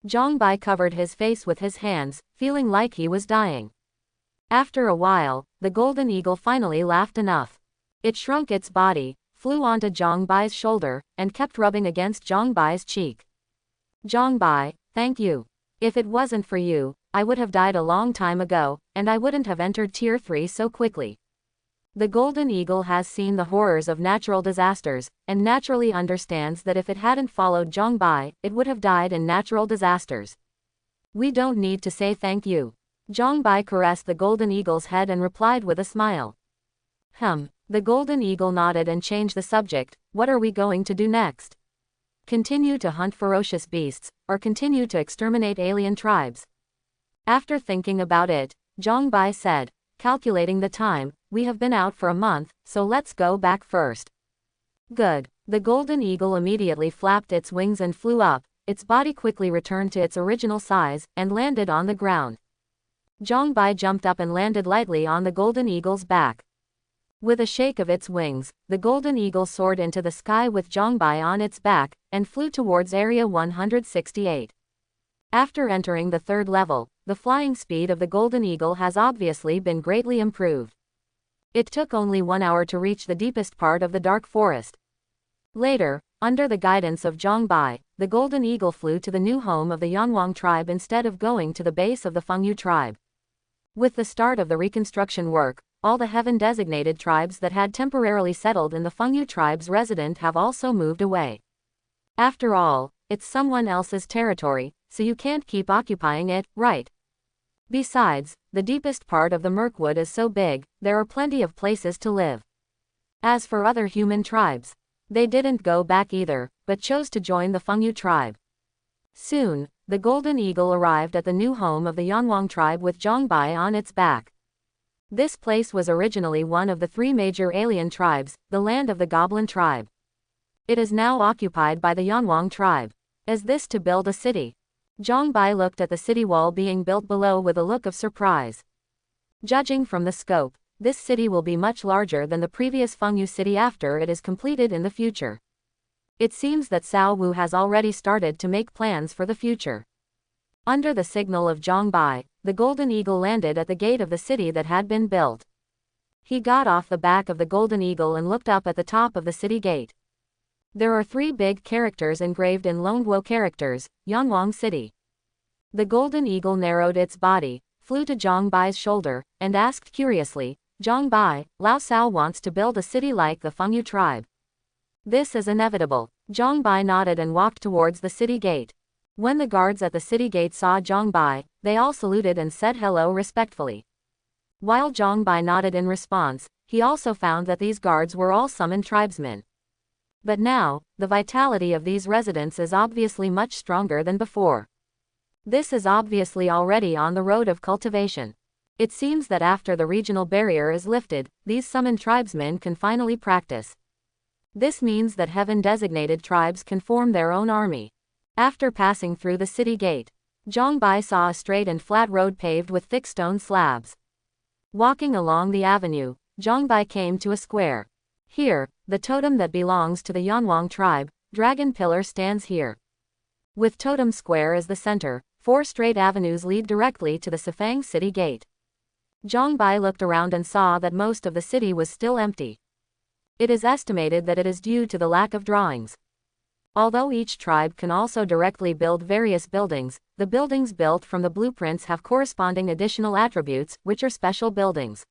Zhang Bai covered his face with his hands, feeling like he was dying. After a while, the golden eagle finally laughed enough. It shrunk its body, flew onto Zhang Bai's shoulder, and kept rubbing against Zhang Bai's cheek. Zhang Bai, thank you. If it wasn't for you, I would have died a long time ago, and I wouldn't have entered Tier 3 so quickly. The golden eagle has seen the horrors of natural disasters, and naturally understands that if it hadn't followed Zhang Bai, it would have died in natural disasters. We don't need to say thank you. Zhang Bai caressed the golden eagle's head and replied with a smile. The golden eagle nodded and changed the subject. What are we going to do next? Continue to hunt ferocious beasts, or continue to exterminate alien tribes? After thinking about it, Zhang Bai said, calculating the time, we have been out for a month, so let's go back first. Good. The golden eagle immediately flapped its wings and flew up. Its body quickly returned to its original size, and landed on the ground. Zhang Bai jumped up and landed lightly on the golden eagle's back. With a shake of its wings, the golden eagle soared into the sky with Zhang Bai on its back, and flew towards Area 168. After entering the 3rd level, the flying speed of the Golden Eagle has obviously been greatly improved. It took only 1 hour to reach the deepest part of the dark forest. Later, under the guidance of Zhang Bai, the Golden Eagle flew to the new home of the Yanwang tribe instead of going to the base of the Fengyu tribe. With the start of the reconstruction work, all the heaven-designated tribes that had temporarily settled in the Fengyu tribe's residence have also moved away. After all, it's someone else's territory, so you can't keep occupying it, right? Besides, the deepest part of the Mirkwood is so big, there are plenty of places to live. As for other human tribes, they didn't go back either, but chose to join the Fengyu tribe. Soon, the Golden Eagle arrived at the new home of the Yanwang tribe with Zhang Bai on its back. This place was originally one of the 3 major alien tribes, the land of the Goblin tribe. It is now occupied by the Yanwang tribe. Is this to build a city? Zhang Bai looked at the city wall being built below with a look of surprise. Judging from the scope, this city will be much larger than the previous Fengyu city after it is completed in the future. It seems that Cao Wu has already started to make plans for the future. Under the signal of Zhang Bai, the Golden Eagle landed at the gate of the city that had been built. He got off the back of the Golden Eagle and looked up at the top of the city gate. There are 3 big characters engraved in Longguo characters, Yanwang City. The Golden Eagle narrowed its body, flew to Zhang Bai's shoulder, and asked curiously, Zhang Bai, Lao Cao wants to build a city like the Fengyu tribe. This is inevitable. Zhang Bai nodded and walked towards the city gate. When the guards at the city gate saw Zhang Bai, they all saluted and said hello respectfully. While Zhang Bai nodded in response, he also found that these guards were all summoned tribesmen. But now, the vitality of these residents is obviously much stronger than before. This is obviously already on the road of cultivation. It seems that after the regional barrier is lifted, these summoned tribesmen can finally practice. This means that heaven-designated tribes can form their own army. After passing through the city gate, Zhang Bai saw a straight and flat road paved with thick stone slabs. Walking along the avenue, Zhang Bai came to a square. Here, the totem that belongs to the Yanwang tribe, Dragon Pillar, stands here. With Totem Square as the center, 4 straight avenues lead directly to the Sifang city gate. Zhang Bai looked around and saw that most of the city was still empty. It is estimated that it is due to the lack of drawings. Although each tribe can also directly build various buildings, the buildings built from the blueprints have corresponding additional attributes, which are special buildings.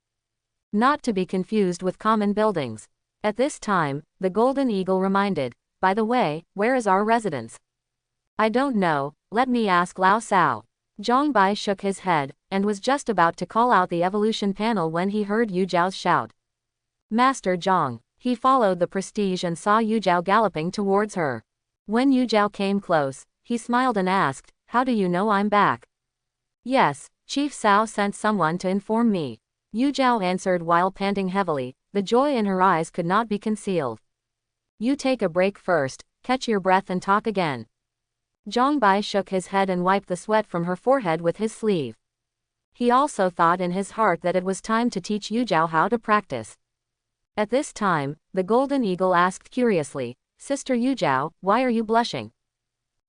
Not to be confused with common buildings. At this time, the Golden Eagle reminded, by the way, where is our residence? I don't know, let me ask Lao Cao. Zhang Bai shook his head, and was just about to call out the evolution panel when he heard Yu Zhao's shout. Master Zhang. He followed the prestige and saw Yu Zhao galloping towards her. When Yu Zhao came close, he smiled and asked, how do you know I'm back? Yes, Chief Cao sent someone to inform me. Yu Zhao answered while panting heavily. The joy in her eyes could not be concealed. You take a break first, catch your breath and talk again. Zhang Bai shook his head and wiped the sweat from her forehead with his sleeve. He also thought in his heart that it was time to teach Yu Zhao how to practice. At this time, the Golden Eagle asked curiously, Sister Yu Zhao, why are you blushing?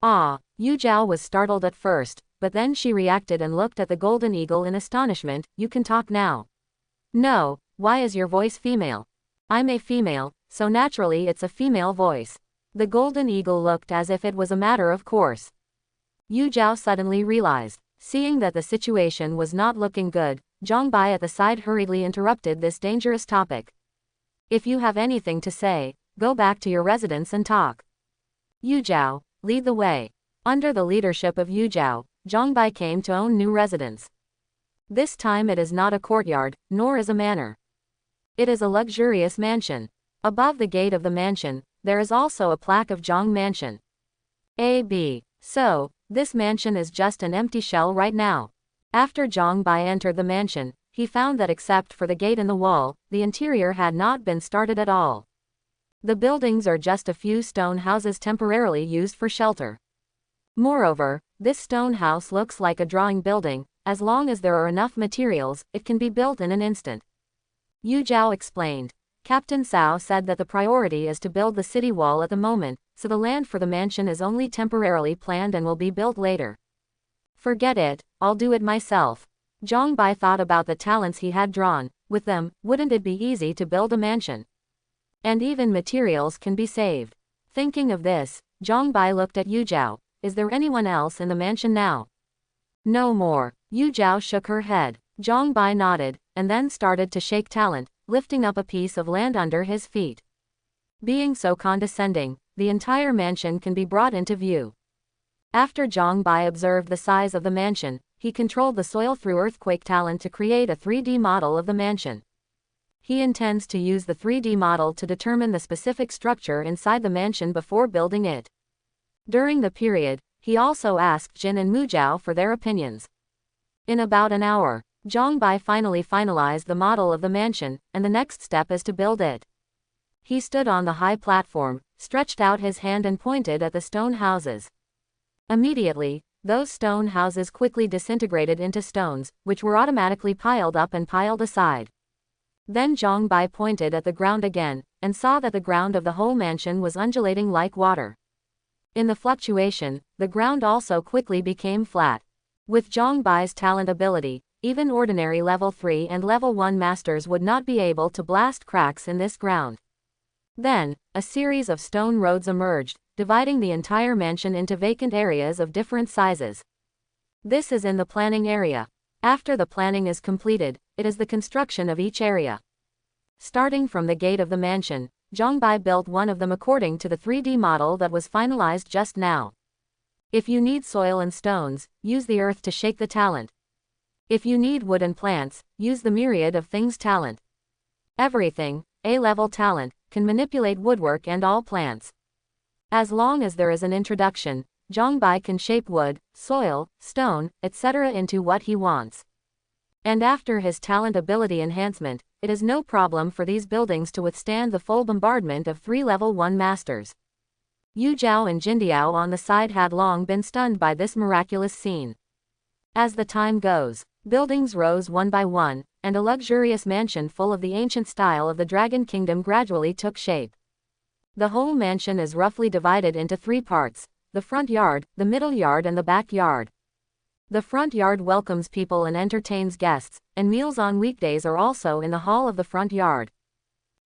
Ah, Yu Zhao was startled at first, but then she reacted and looked at the Golden Eagle in astonishment. You can talk now. No, why is your voice female? I'm a female, so naturally it's a female voice. The Golden Eagle looked as if it was a matter of course. Yu Zhao suddenly realized, seeing that the situation was not looking good, Zhang Bai at the side hurriedly interrupted this dangerous topic. If you have anything to say, go back to your residence and talk. Yu Zhao, lead the way. Under the leadership of Yu Zhao, Zhang Bai came to own new residence. This time it is not a courtyard, nor is a manor. It is a luxurious mansion. Above the gate of the mansion, there is also a plaque of Zhang Mansion. A.B. So, this mansion is just an empty shell right now. After Zhang Bai entered the mansion, he found that except for the gate in the wall, the interior had not been started at all. The buildings are just a few stone houses temporarily used for shelter. Moreover, this stone house looks like a drawing building. As long as there are enough materials, it can be built in an instant. Yu Zhao explained. Captain Cao said that the priority is to build the city wall at the moment, so the land for the mansion is only temporarily planned and will be built later. Forget it, I'll do it myself. Zhang Bai thought about the talents he had drawn. With them, wouldn't it be easy to build a mansion? And even materials can be saved. Thinking of this, Zhang Bai looked at Yu Zhao. Is there anyone else in the mansion now? No more. Yu Zhao shook her head. Zhang Bai nodded, and then started to shake talent, lifting up a piece of land under his feet. Being so condescending, the entire mansion can be brought into view. After Zhang Bai observed the size of the mansion, he controlled the soil through earthquake talent to create a 3D model of the mansion. He intends to use the 3D model to determine the specific structure inside the mansion before building it. During the period, he also asked Jin and Mu Zhao for their opinions. In about an hour, Zhang Bai finally finalized the model of the mansion, and the next step is to build it. He stood on the high platform, stretched out his hand and pointed at the stone houses. Immediately, those stone houses quickly disintegrated into stones, which were automatically piled up and piled aside. Then Zhang Bai pointed at the ground again, and saw that the ground of the whole mansion was undulating like water. In the fluctuation, the ground also quickly became flat. With Zhang Bai's talent ability, even ordinary level 3 and level 1 masters would not be able to blast cracks in this ground. Then, a series of stone roads emerged, dividing the entire mansion into vacant areas of different sizes. This is in the planning area. After the planning is completed, it is the construction of each area. Starting from the gate of the mansion, Zhang Bai built one of them according to the 3D model that was finalized just now. If you need soil and stones, use the earth to shake the talent. If you need wood and plants, use the myriad of things talent. Everything, A-level talent, can manipulate woodwork and all plants. As long as there is an introduction, Zhang Bai can shape wood, soil, stone, etc. into what he wants. And after his talent ability enhancement, it is no problem for these buildings to withstand the full bombardment of 3 level 1 masters. Yu Zhao and Jindiao on the side had long been stunned by this miraculous scene. As the time goes, buildings rose one by one, and a luxurious mansion full of the ancient style of the Dragon Kingdom gradually took shape. The whole mansion is roughly divided into 3 parts: the front yard, the middle yard and the back yard. The front yard welcomes people and entertains guests, and meals on weekdays are also in the hall of the front yard.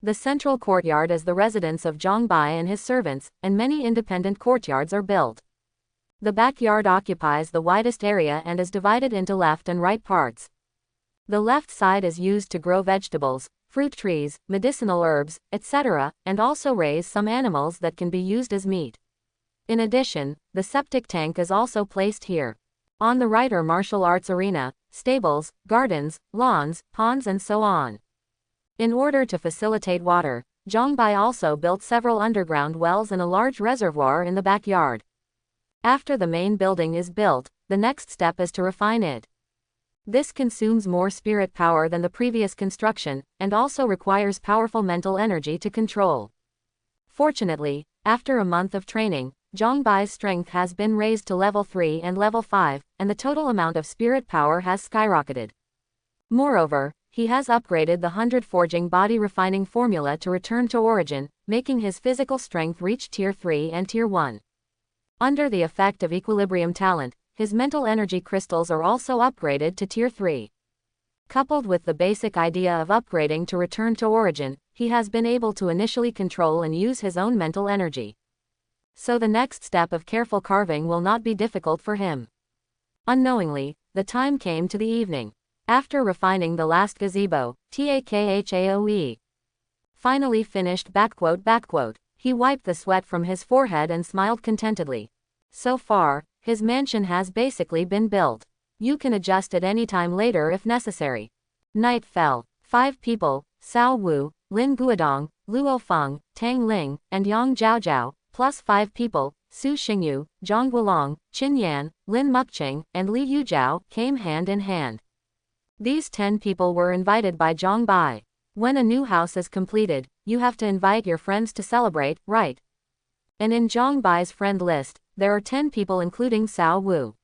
The central courtyard is the residence of Zhang Bai and his servants, and many independent courtyards are built. The backyard occupies the widest area and is divided into left and right parts. The left side is used to grow vegetables, fruit trees, medicinal herbs, etc., and also raise some animals that can be used as meat. In addition, the septic tank is also placed here. On the right are martial arts arena, stables, gardens, lawns, ponds and so on. In order to facilitate water, Zhang Bai also built several underground wells and a large reservoir in the backyard. After the main building is built, the next step is to refine it. This consumes more spirit power than the previous construction, and also requires powerful mental energy to control. Fortunately, after a month of training, Zhang Bai's strength has been raised to level 3 and level 5, and the total amount of spirit power has skyrocketed. Moreover, he has upgraded the 100 forging body refining formula to return to origin, making his physical strength reach tier 3 and tier 1. Under the effect of equilibrium talent, his mental energy crystals are also upgraded to tier 3. Coupled with the basic idea of upgrading to return to origin, he has been able to initially control and use his own mental energy. So the next step of careful carving will not be difficult for him. Unknowingly, the time came to the evening. After refining the last gazebo, TAKHAOE finally finished ... He wiped the sweat from his forehead and smiled contentedly. So far, his mansion has basically been built. You can adjust at any time later if necessary. Night fell. 5 people, Cao Wu, Lin Guodong, Luo Feng, Tang Ling, and Yang Zhaozhao, plus 5 people, Su Xingyu, Zhang Guolong, Qin Yan, Lin Mukching, and Li Yuzhao, came hand in hand. These 10 people were invited by Zhang Bai. When a new house is completed, you have to invite your friends to celebrate, right? And in Zhang Bai's friend list, there are 10 people including Cao Wu.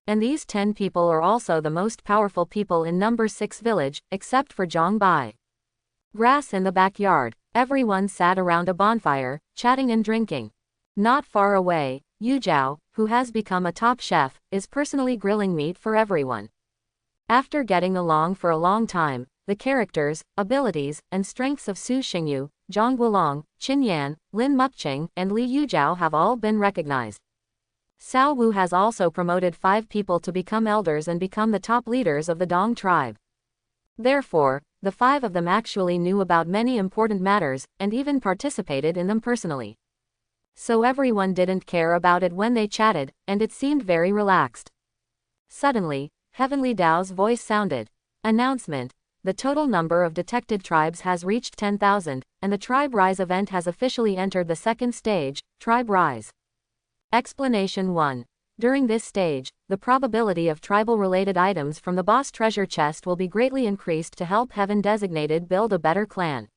And these 10 people are also the most powerful people in number 6 village, except for Zhang Bai. Grass in the backyard. Everyone sat around a bonfire, chatting and drinking. Not far away, Yu Zhao, who has become a top chef, is personally grilling meat for everyone. After getting along for a long time, the characters, abilities, and strengths of Su Xingyu, Zhang Guolong, Qin Yan, Lin Mukching, and Li Yujiao have all been recognized. Cao Wu has also promoted 5 people to become elders and become the top leaders of the Dong tribe. Therefore, the 5 of them actually knew about many important matters, and even participated in them personally. So everyone didn't care about it when they chatted, and it seemed very relaxed. Suddenly, Heavenly Dao's voice sounded. Announcement. The total number of detected tribes has reached 10,000, and the Tribe Rise event has officially entered the second stage, Tribe Rise. Explanation 1. During this stage, the probability of tribal-related items from the boss treasure chest will be greatly increased to help Heaven Designated build a better clan.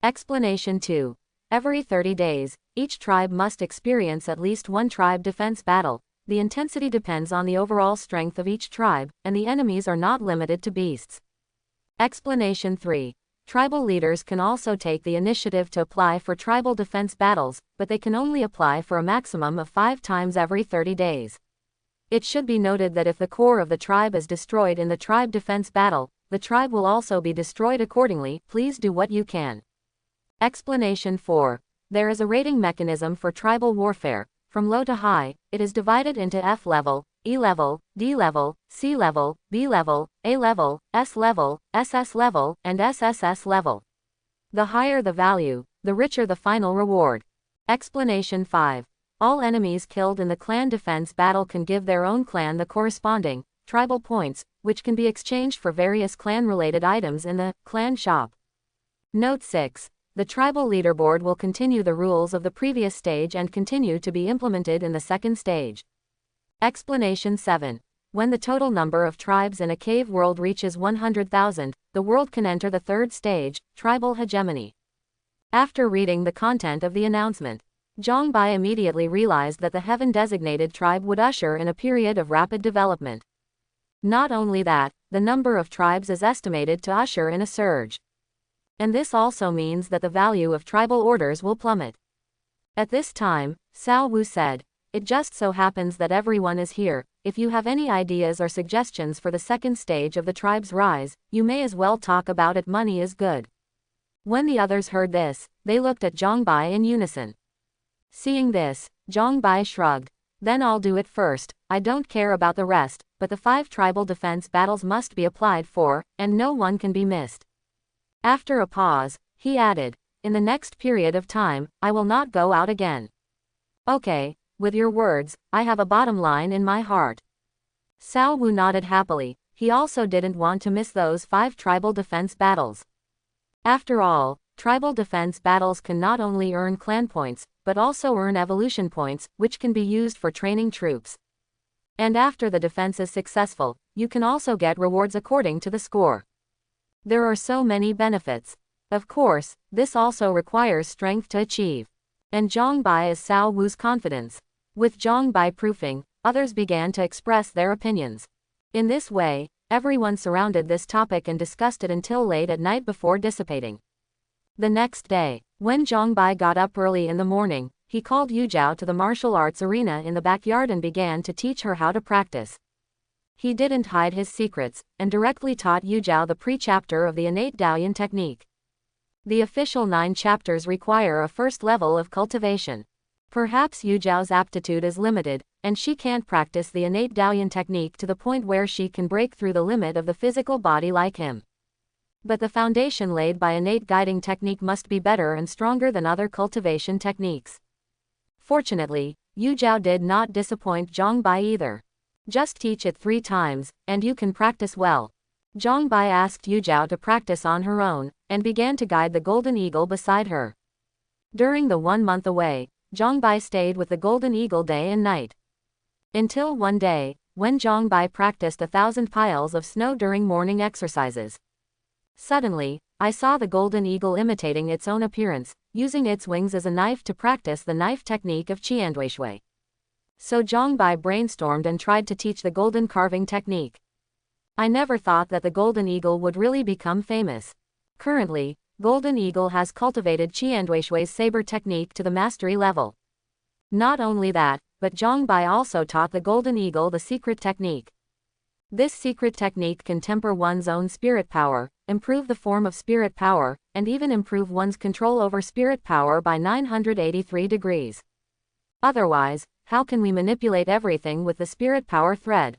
Explanation 2. Every 30 days, each tribe must experience at least one tribe defense battle. The intensity depends on the overall strength of each tribe, and the enemies are not limited to beasts. Explanation 3. Tribal leaders can also take the initiative to apply for tribal defense battles, but they can only apply for a maximum of 5 times every 30 days. It should be noted that if the core of the tribe is destroyed in the tribe defense battle, the tribe will also be destroyed accordingly. Please do what you can. Explanation 4. There is a rating mechanism for tribal warfare. From low to high, it is divided into F level, E level, D level, C level, B level, A level, S level, SS level, and SSS level. The higher the value, the richer the final reward. Explanation 5. All enemies killed in the clan defense battle can give their own clan the corresponding tribal points, which can be exchanged for various clan-related items in the clan shop. Note 6. The tribal leaderboard will continue the rules of the previous stage and continue to be implemented in the second stage. Explanation 7. When the total number of tribes in a cave world reaches 100,000, the world can enter the third stage, tribal hegemony. After reading the content of the announcement, Zhang Bai immediately realized that the heaven-designated tribe would usher in a period of rapid development. Not only that, the number of tribes is estimated to usher in a surge. And this also means that the value of tribal orders will plummet. At this time, Cao Wu said, "It just so happens that everyone is here. If you have any ideas or suggestions for the second stage of the tribe's rise, you may as well talk about it. Money is good." When the others heard this, they looked at Zhang Bai in unison. Seeing this, Zhang Bai shrugged. "Then I'll do it first. I don't care about the rest, but the 5 tribal defense battles must be applied for, and no one can be missed." After a pause, he added, "In the next period of time, I will not go out again." "Okay, with your words, I have a bottom line in my heart." Cao Wu nodded happily. He also didn't want to miss those 5 tribal defense battles. After all, tribal defense battles can not only earn clan points, but also earn evolution points, which can be used for training troops. And after the defense is successful, you can also get rewards according to the score. There are so many benefits. Of course, this also requires strength to achieve. And Zhang Bai is Cao Wu's confidence. With Zhang Bai proofing, others began to express their opinions. In this way, everyone surrounded this topic and discussed it until late at night before dissipating. The next day, when Zhang Bai got up early in the morning, he called Yujiao to the martial arts arena in the backyard and began to teach her how to practice. He didn't hide his secrets, and directly taught Yujiao the pre-chapter of the innate Daoyan technique. The official 9 chapters require a first level of cultivation. Perhaps Yujiao's aptitude is limited, and she can't practice the innate Daoyan technique to the point where she can break through the limit of the physical body like him. But the foundation laid by innate guiding technique must be better and stronger than other cultivation techniques. Fortunately, Yujiao did not disappoint Zhang Bai either. "Just teach it 3 times, and you can practice well." Zhang Bai asked Yujiao to practice on her own, and began to guide the golden eagle beside her. During the 1 month away, Zhang Bai stayed with the golden eagle day and night. Until one day, when Zhang Bai practiced 1,000 piles of snow during morning exercises. Suddenly, I saw the golden eagle imitating its own appearance, using its wings as a knife to practice the knife technique of Qianduishui. So Zhang Bai brainstormed and tried to teach the golden carving technique. I never thought that the golden eagle would really become famous. Currently, Golden Eagle has cultivated Qianduishui's saber technique to the mastery level. Not only that, but Zhang Bai also taught the Golden Eagle the secret technique. This secret technique can temper one's own spirit power, improve the form of spirit power, and even improve one's control over spirit power by 983 degrees. Otherwise, how can we manipulate everything with the spirit power thread?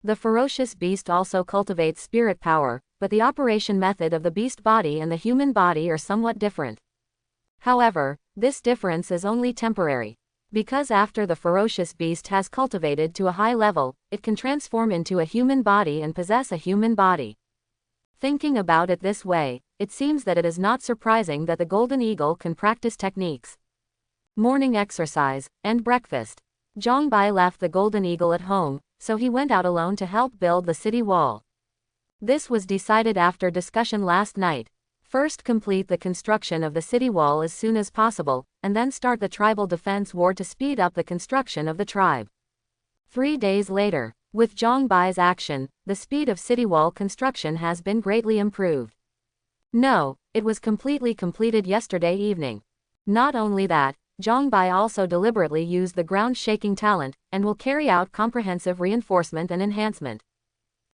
The ferocious beast also cultivates spirit power, but the operation method of the beast body and the human body are somewhat different. However, this difference is only temporary. Because after the ferocious beast has cultivated to a high level, it can transform into a human body and possess a human body. Thinking about it this way, it seems that it is not surprising that the Golden Eagle can practice techniques. Morning exercise, and breakfast. Zhang Bai left the Golden Eagle at home, so he went out alone to help build the city wall. This was decided after discussion last night. First complete the construction of the city wall as soon as possible, and then start the tribal defense war to speed up the construction of the tribe. 3 days later, with Zhang Bai's action, the speed of city wall construction has been greatly improved. No, it was completely completed yesterday evening. Not only that, Zhang Bai also deliberately used the ground-shaking talent, and will carry out comprehensive reinforcement and enhancement.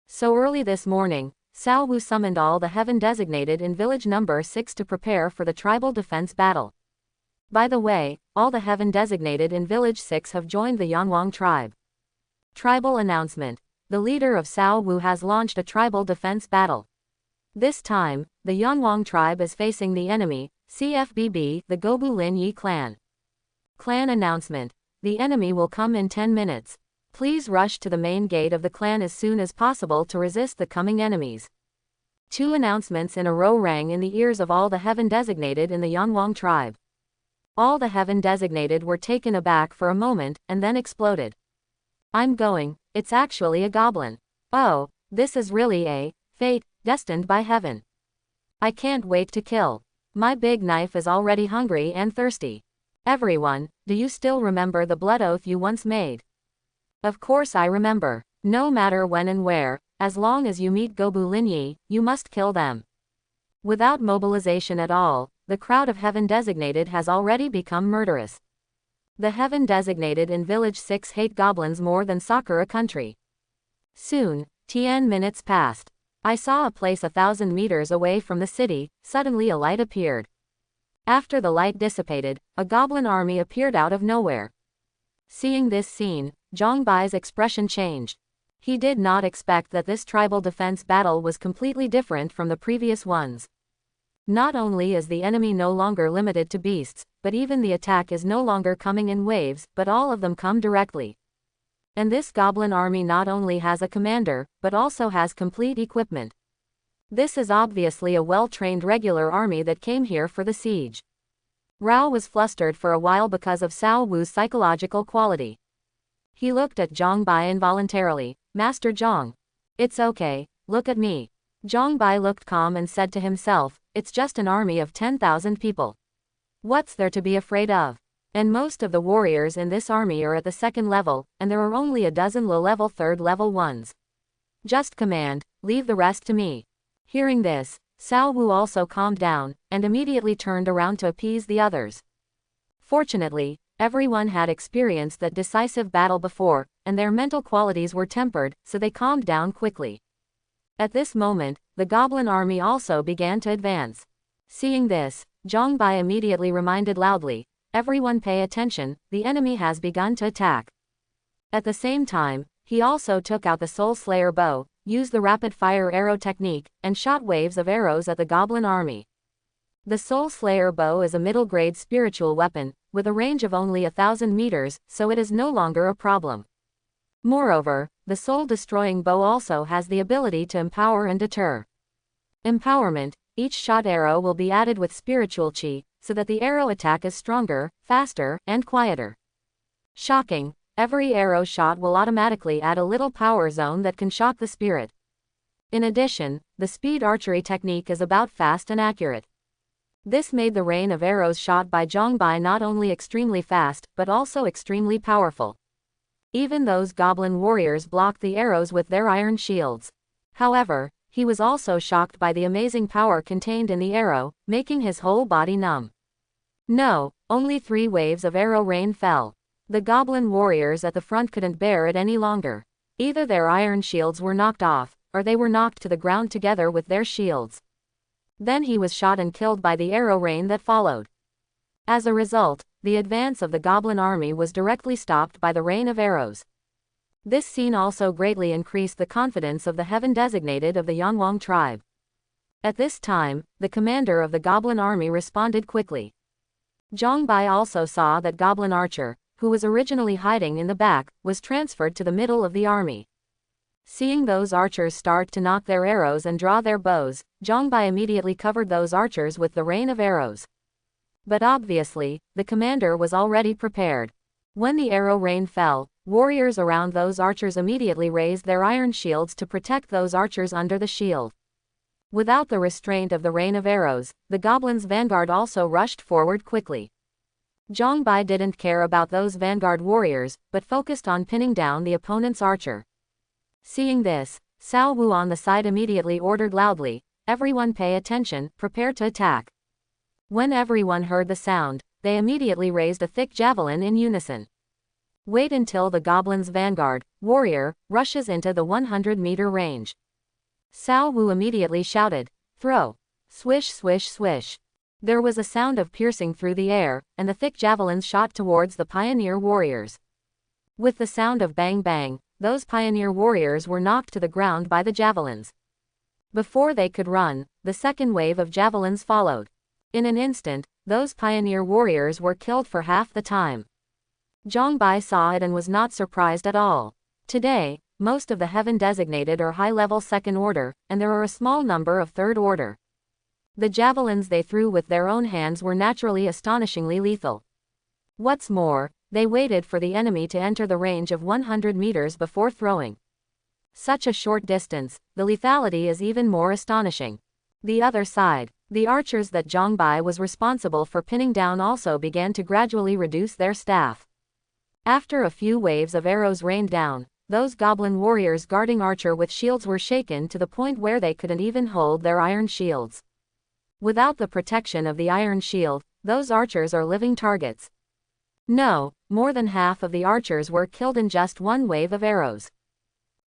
So early this morning, Cao Wu summoned all the heaven designated in village number 6 to prepare for the tribal defense battle. By the way, all the heaven designated in village 6 have joined the Yanwang tribe. Tribal announcement. The leader of Cao Wu has launched a tribal defense battle. This time, the Yanwang tribe is facing the enemy, CFBB, the Gobu Lin Yi clan. Clan announcement. The enemy will come in 10 minutes. Please rush to the main gate of the clan as soon as possible to resist the coming enemies. 2 announcements in a row rang in the ears of all the heaven designated in the Yanwang tribe. All the heaven designated were taken aback for a moment, and then exploded. I'm going, it's actually a goblin. Oh, this is really a fate destined by heaven. I can't wait to kill. My big knife is already hungry and thirsty. Everyone, do you still remember the blood oath you once made? Of course I remember. No matter when and where, as long as you meet Gobu Linyi, you must kill them. Without mobilization at all, the crowd of heaven designated has already become murderous. The heaven designated in village 6 hate goblins more than Sakura country. Soon, 10 minutes passed. I saw a place 1,000 meters away from the city. Suddenly a light appeared. After the light dissipated, a goblin army appeared out of nowhere. Seeing this scene, Zhang Bai's expression changed. He did not expect that this tribal defense battle was completely different from the previous ones. Not only is the enemy no longer limited to beasts, but even the attack is no longer coming in waves, but all of them come directly. And this goblin army not only has a commander, but also has complete equipment. This is obviously a well-trained regular army that came here for the siege. Rao was flustered for a while because of Cao Wu's psychological quality. He looked at Zhang Bai involuntarily. Master Zhang. It's okay, look at me. Zhang Bai looked calm and said to himself, it's just an army of 10,000 people. What's there to be afraid of? And most of the warriors in this army are at the 2nd level, and there are only a dozen low-level 3rd level ones. Just command, leave the rest to me. Hearing this, Cao Wu also calmed down, and immediately turned around to appease the others. Fortunately, everyone had experienced that decisive battle before, and their mental qualities were tempered, so they calmed down quickly. At this moment, the goblin army also began to advance. Seeing this, Zhang Bai immediately reminded loudly, everyone pay attention, the enemy has begun to attack. At the same time, he also took out the Soul Slayer bow, used the rapid-fire arrow technique, and shot waves of arrows at the goblin army. The Soul Slayer bow is a middle-grade spiritual weapon, with a range of only 1,000 meters, so it is no longer a problem. Moreover, the soul-destroying bow also has the ability to empower and deter. Empowerment. Each shot arrow will be added with spiritual chi, so that the arrow attack is stronger, faster, and quieter. Shocking. Every arrow shot will automatically add a little power zone that can shock the spirit. In addition, the speed archery technique is about fast and accurate. This made the rain of arrows shot by Zhang Bai not only extremely fast, but also extremely powerful. Even those goblin warriors blocked the arrows with their iron shields. However, he was also shocked by the amazing power contained in the arrow, making his whole body numb. No, only 3 waves of arrow rain fell. The goblin warriors at the front couldn't bear it any longer. Either their iron shields were knocked off, or they were knocked to the ground together with their shields. Then he was shot and killed by the arrow rain that followed. As a result, the advance of the goblin army was directly stopped by the rain of arrows. This scene also greatly increased the confidence of the heaven designated of the Yanwang tribe. At this time, the commander of the goblin army responded quickly. Zhang Bai also saw that goblin archer, who was originally hiding in the back, was transferred to the middle of the army. Seeing those archers start to knock their arrows and draw their bows, Zhang Bai immediately covered those archers with the rain of arrows. But obviously, the commander was already prepared. When the arrow rain fell, warriors around those archers immediately raised their iron shields to protect those archers under the shield. Without the restraint of the rain of arrows, the goblins' vanguard also rushed forward quickly. Zhang Bai didn't care about those vanguard warriors, but focused on pinning down the opponent's archer. Seeing this, Cao Wu on the side immediately ordered loudly, "Everyone pay attention, prepare to attack." When everyone heard the sound, they immediately raised a thick javelin in unison. Wait until the goblin's vanguard, warrior, rushes into the 100-meter range. Cao Wu immediately shouted, "Throw!" Swish, swish, swish. There was a sound of piercing through the air, and the thick javelins shot towards the pioneer warriors. With the sound of bang bang, those pioneer warriors were knocked to the ground by the javelins. Before they could run, the second wave of javelins followed. In an instant, those pioneer warriors were killed for half the time. Zhang Bai saw it and was not surprised at all. Today, most of the heaven designated are high-level second order, and there are a small number of third order. The javelins they threw with their own hands were naturally astonishingly lethal. What's more, they waited for the enemy to enter the range of 100 meters before throwing. Such a short distance, the lethality is even more astonishing. The other side, the archers that Zhang Bai was responsible for pinning down also began to gradually reduce their staff. After a few waves of arrows rained down, those goblin warriors guarding archer with shields were shaken to the point where they couldn't even hold their iron shields. Without the protection of the iron shield, those archers are living targets. No, more than half of the archers were killed in just one wave of arrows.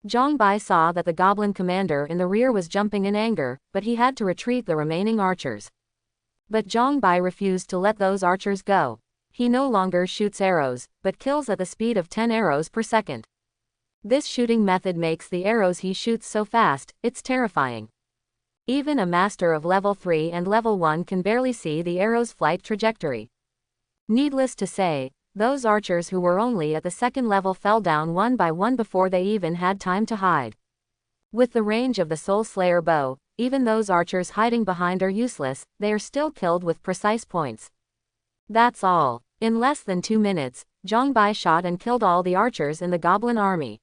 Zhang Bai saw that the goblin commander in the rear was jumping in anger, but he had to retreat the remaining archers. But Zhang Bai refused to let those archers go. He no longer shoots arrows, but kills at the speed of 10 arrows per second. This shooting method makes the arrows he shoots so fast, it's terrifying. Even a master of level 3 and level 1 can barely see the arrow's flight trajectory. Needless to say, those archers who were only at the second level fell down one by one before they even had time to hide. With the range of the Soul Slayer bow, even those archers hiding behind are useless, they are still killed with precise points. That's all. In less than 2 minutes, Zhang Bai shot and killed all the archers in the goblin army.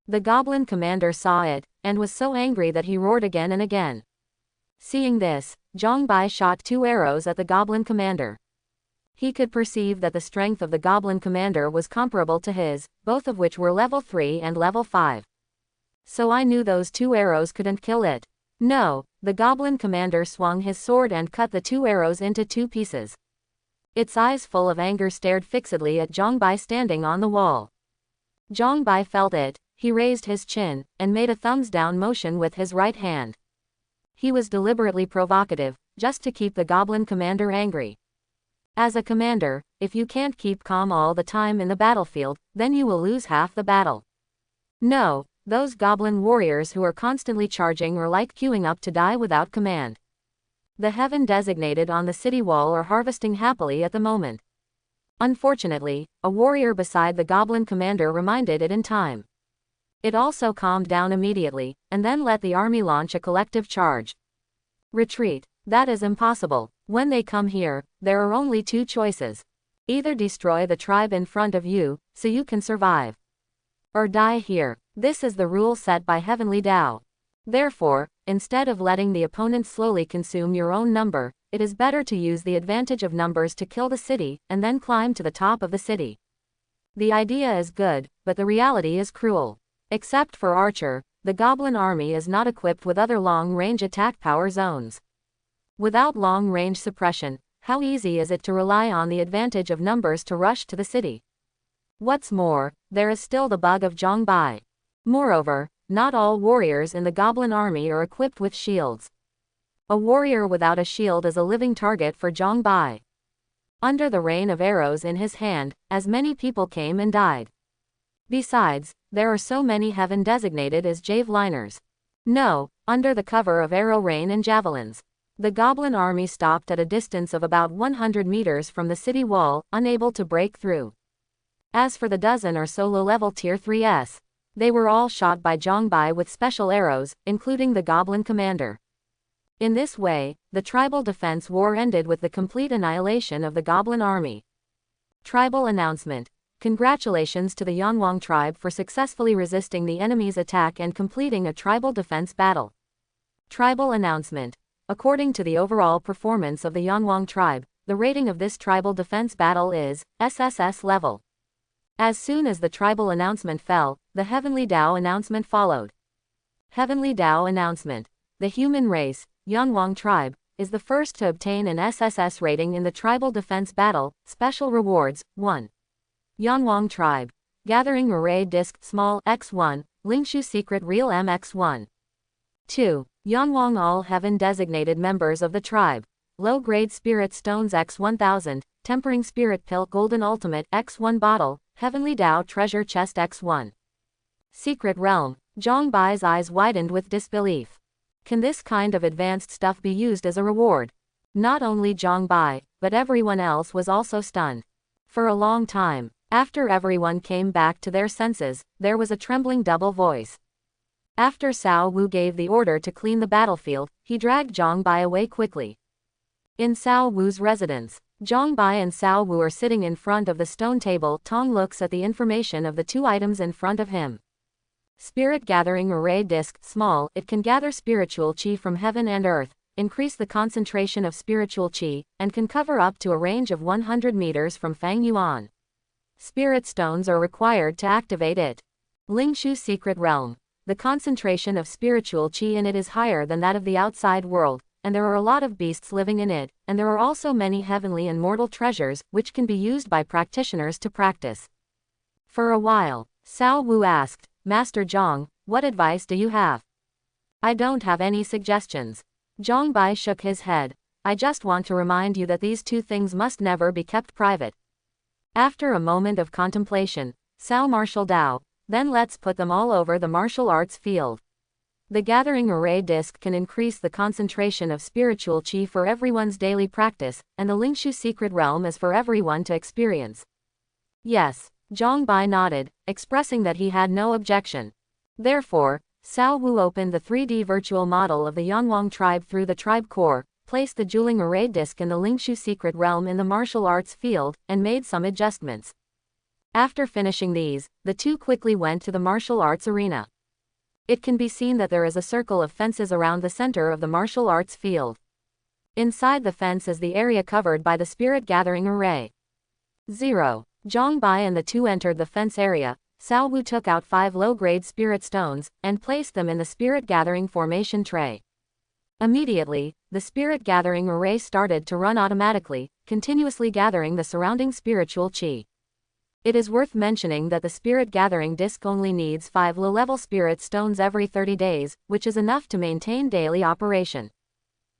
The goblin commander saw it, and was so angry that he roared again and again. Seeing this, Zhang Bai shot 2 arrows at the goblin commander. He could perceive that the strength of the goblin commander was comparable to his, both of which were level 3 and level 5. So I knew those 2 arrows couldn't kill it. No, the goblin commander swung his sword and cut the 2 arrows into 2 pieces. Its eyes full of anger stared fixedly at Zhang Bai standing on the wall. Zhang Bai felt it, he raised his chin, and made a thumbs-down motion with his right hand. He was deliberately provocative, just to keep the goblin commander angry. As a commander, if you can't keep calm all the time in the battlefield, then you will lose half the battle. No, those goblin warriors who are constantly charging are like queuing up to die without command. The heaven designated on the city wall are harvesting happily at the moment. Unfortunately, a warrior beside the goblin commander reminded it in time. It also calmed down immediately, and then let the army launch a collective charge. Retreat. That is impossible. When they come here, there are only 2 choices. Either destroy the tribe in front of you, so you can survive. Or die here. This is the rule set by Heavenly Tao. Therefore, instead of letting the opponent slowly consume your own number, it is better to use the advantage of numbers to kill the city, and then climb to the top of the city. The idea is good, but the reality is cruel. Except for Archer, the goblin army is not equipped with other long-range attack power zones. Without long-range suppression, how easy is it to rely on the advantage of numbers to rush to the city? What's more, there is still the bug of Zhongbai. Moreover, not all warriors in the goblin army are equipped with shields. A warrior without a shield is a living target for Zhongbai. Under the rain of arrows in his hand, as many people came and died. Besides, there are so many heaven designated as javeliners. No, under the cover of arrow rain and javelins. The goblin army stopped at a distance of about 100 meters from the city wall, unable to break through. As for the dozen or so low-level Tier 3s, they were all shot by Zhongbai with special arrows, including the goblin commander. In this way, the tribal defense war ended with the complete annihilation of the goblin army. Tribal announcement. Congratulations to the Yanwang tribe for successfully resisting the enemy's attack and completing a tribal defense battle. Tribal announcement. According to the overall performance of the Yanwang tribe, the rating of this tribal defense battle is SSS level. As soon as the tribal announcement fell, the Heavenly Dao announcement followed. Heavenly Dao announcement. The human race, Yanwang tribe, is the first to obtain an SSS rating in the tribal defense battle. Special rewards. 1. Yanwang tribe. Gathering Array Disc Small X1, Lingshu Secret Real MX1. 2. Yanwang All Heaven Designated Members of the tribe. Low-grade Spirit Stones X1000, Tempering Spirit Pill Golden Ultimate X1 Bottle, Heavenly Dao Treasure Chest X1. Secret Realm. Zhongbai's eyes widened with disbelief. Can this kind of advanced stuff be used as a reward? Not only Zhongbai, but everyone else was also stunned. For a long time, after everyone came back to their senses, there was a trembling double voice. After Cao Wu gave the order to clean the battlefield, he dragged Zhongbai away quickly. In Cao Wu's residence, Zhongbai and Cao Wu are sitting in front of the stone table. Tong looks at the information of the two items in front of him. Spirit Gathering Array Disc Small. It can gather spiritual qi from heaven and earth, increase the concentration of spiritual qi, and can cover up to a range of 100 meters from Fang Yuan. Spirit stones are required to activate it. Lingshu Secret Realm. The concentration of spiritual qi in it is higher than that of the outside world, and there are a lot of beasts living in it, and there are also many heavenly and mortal treasures, which can be used by practitioners to practice. For a while, Cao Wu asked, Master Zhong, what advice do you have? I don't have any suggestions. Zhongbai shook his head. I just want to remind you that these two things must never be kept private. After a moment of contemplation, Cao Martial Dao, then let's put them all over the martial arts field. The Gathering Array Disc can increase the concentration of spiritual qi for everyone's daily practice, and the Lingshu Secret Realm is for everyone to experience. Yes, Zhongbai nodded, expressing that he had no objection. Therefore, Cao Wu opened the 3D virtual model of the Yanwang tribe through the tribe core, placed the Dueling Array Disc in the Lingshu Secret Realm in the martial arts field, and made some adjustments. After finishing these, the two quickly went to the martial arts arena. It can be seen that there is a circle of fences around the center of the martial arts field. Inside the fence is the area covered by the Spirit Gathering Array. 0. Zhongbai and the two entered the fence area. Cao Wu took out 5 low-grade spirit stones, and placed them in the Spirit Gathering formation tray. Immediately, the Spirit Gathering Array started to run automatically, continuously gathering the surrounding spiritual qi. It is worth mentioning that the Spirit Gathering Disc only needs 5 low-level spirit stones every 30 days, which is enough to maintain daily operation.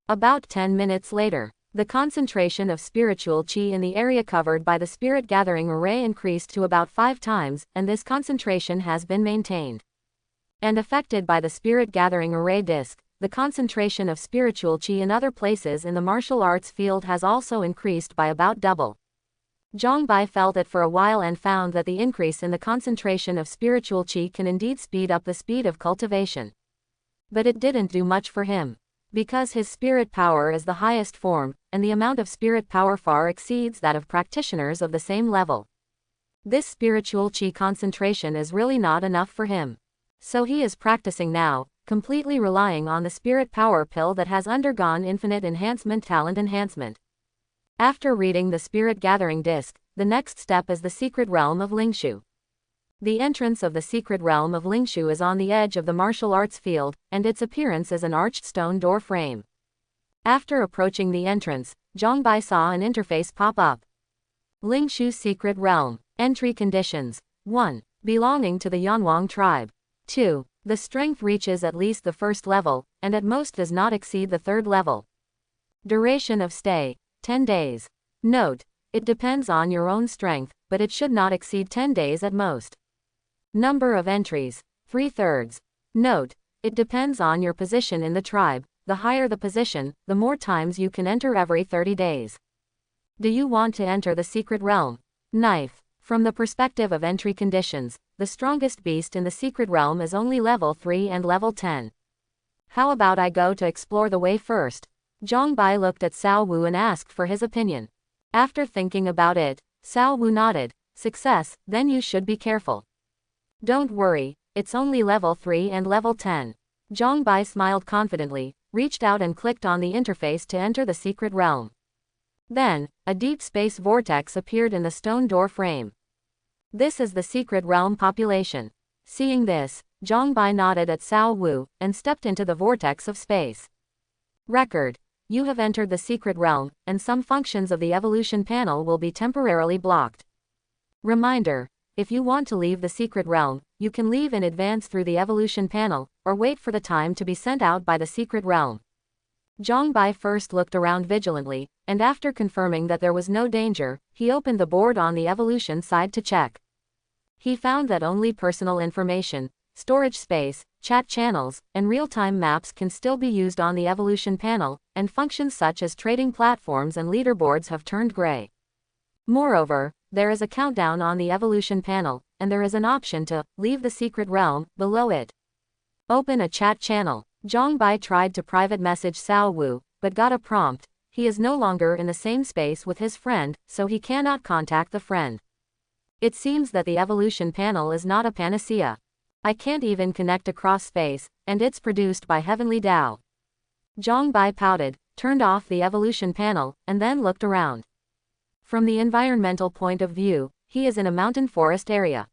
About 10 minutes later, the concentration of spiritual qi in the area covered by the Spirit Gathering Array increased to about 5 times, and this concentration has been maintained. And affected by the Spirit Gathering Array Disc, the concentration of spiritual qi in other places in the martial arts field has also increased by about double. Zhongbai felt it for a while and found that the increase in the concentration of spiritual qi can indeed speed up the speed of cultivation. But it didn't do much for him. Because his spirit power is the highest form, and the amount of spirit power far exceeds that of practitioners of the same level. This spiritual qi concentration is really not enough for him. So he is practicing now, completely relying on the spirit power pill that has undergone infinite enhancement talent enhancement. After reading the Spirit Gathering Disc, the next step is the Secret Realm of Lingshu. The entrance of the Secret Realm of Lingshu is on the edge of the martial arts field, and its appearance is an arched stone door frame. After approaching the entrance, Zhongbai saw an interface pop up. Lingshu Secret Realm. Entry conditions. 1. Belonging to the Yanwang tribe. 2. The strength reaches at least the first level, and at most does not exceed the third level. Duration of stay, 10 days. Note, it depends on your own strength, but it should not exceed 10 days at most. Number of entries, 3/3. Note, it depends on your position in the tribe. The higher the position, the more times you can enter every 30 days. Do you want to enter the secret realm? Knife. From the perspective of entry conditions, the strongest beast in the secret realm is only level 3 and level 10. How about I go to explore the way first? Zhang Bai looked at Cao Wu and asked for his opinion. After thinking about it, Cao Wu nodded. Success, then you should be careful. Don't worry, it's only level 3 and level 10. Zhang Bai smiled confidently, reached out and clicked on the interface to enter the secret realm. Then, a deep space vortex appeared in the stone door frame. This is the secret realm population. Seeing this, Zhang Bai nodded at Cao Wu, and stepped into the vortex of space. Record. You have entered the secret realm, and some functions of the evolution panel will be temporarily blocked. Reminder. If you want to leave the secret realm, you can leave in advance through the evolution panel, or wait for the time to be sent out by the secret realm. Zhang Bai first looked around vigilantly, and after confirming that there was no danger, he opened the board on the evolution side to check. He found that only personal information, storage space, chat channels, and real-time maps can still be used on the evolution panel, and functions such as trading platforms and leaderboards have turned gray. Moreover, there is a countdown on the evolution panel, and there is an option to leave the secret realm below it. Open a chat channel. Zhang Bai tried to private message Cao Wu, but got a prompt. He is no longer in the same space with his friend, so he cannot contact the friend. It seems that the evolution panel is not a panacea. I can't even connect across space, and it's produced by Heavenly Tao. Zhang Bai pouted, turned off the evolution panel, and then looked around. From the environmental point of view, he is in a mountain forest area.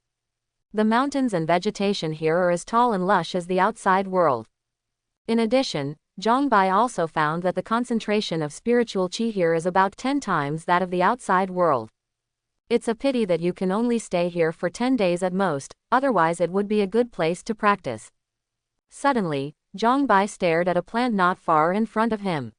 The mountains and vegetation here are as tall and lush as the outside world. In addition, Zhang Bai also found that the concentration of spiritual qi here is about 10 times that of the outside world. It's a pity that you can only stay here for 10 days at most, otherwise it would be a good place to practice. Suddenly, Zhang Bai stared at a plant not far in front of him.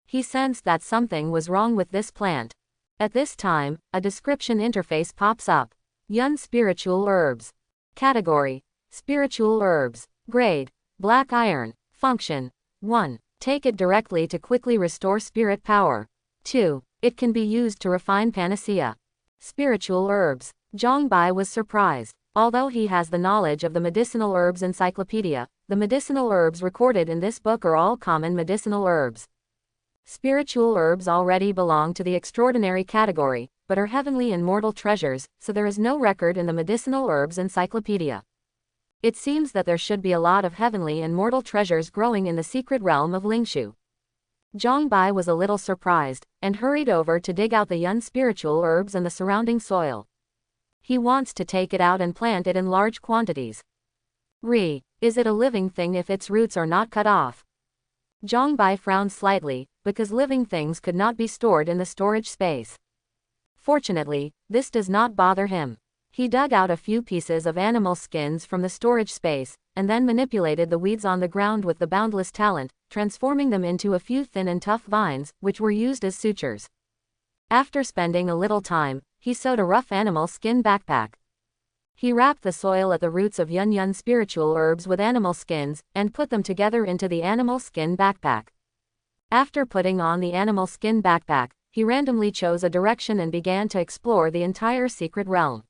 He sensed that something was wrong with this plant. At this time, a description interface pops up. Yun Spiritual Herbs. Category: Spiritual Herbs. Grade: Black Iron. Function: 1. Take it directly to quickly restore spirit power. 2. It can be used to refine panacea. Spiritual Herbs. Zhang Bai was surprised. Although he has the knowledge of the Medicinal Herbs Encyclopedia, the medicinal herbs recorded in this book are all common medicinal herbs. Spiritual herbs already belong to the extraordinary category, but are heavenly and mortal treasures, so there is no record in the Medicinal Herbs Encyclopedia. It seems that there should be a lot of heavenly and mortal treasures growing in the secret realm of Lingshu. Zhang Bai was a little surprised, and hurried over to dig out the Yun spiritual herbs and the surrounding soil. He wants to take it out and plant it in large quantities. Is it a living thing if its roots are not cut off? Zhang Bai frowned slightly, because living things could not be stored in the storage space. Fortunately, this does not bother him. He dug out a few pieces of animal skins from the storage space, and then manipulated the weeds on the ground with the boundless talent, transforming them into a few thin and tough vines, which were used as sutures. After spending a little time, he sewed a rough animal skin backpack. He wrapped the soil at the roots of Yun spiritual herbs with animal skins, and put them together into the animal skin backpack. After putting on the animal skin backpack, he randomly chose a direction and began to explore the entire secret realm.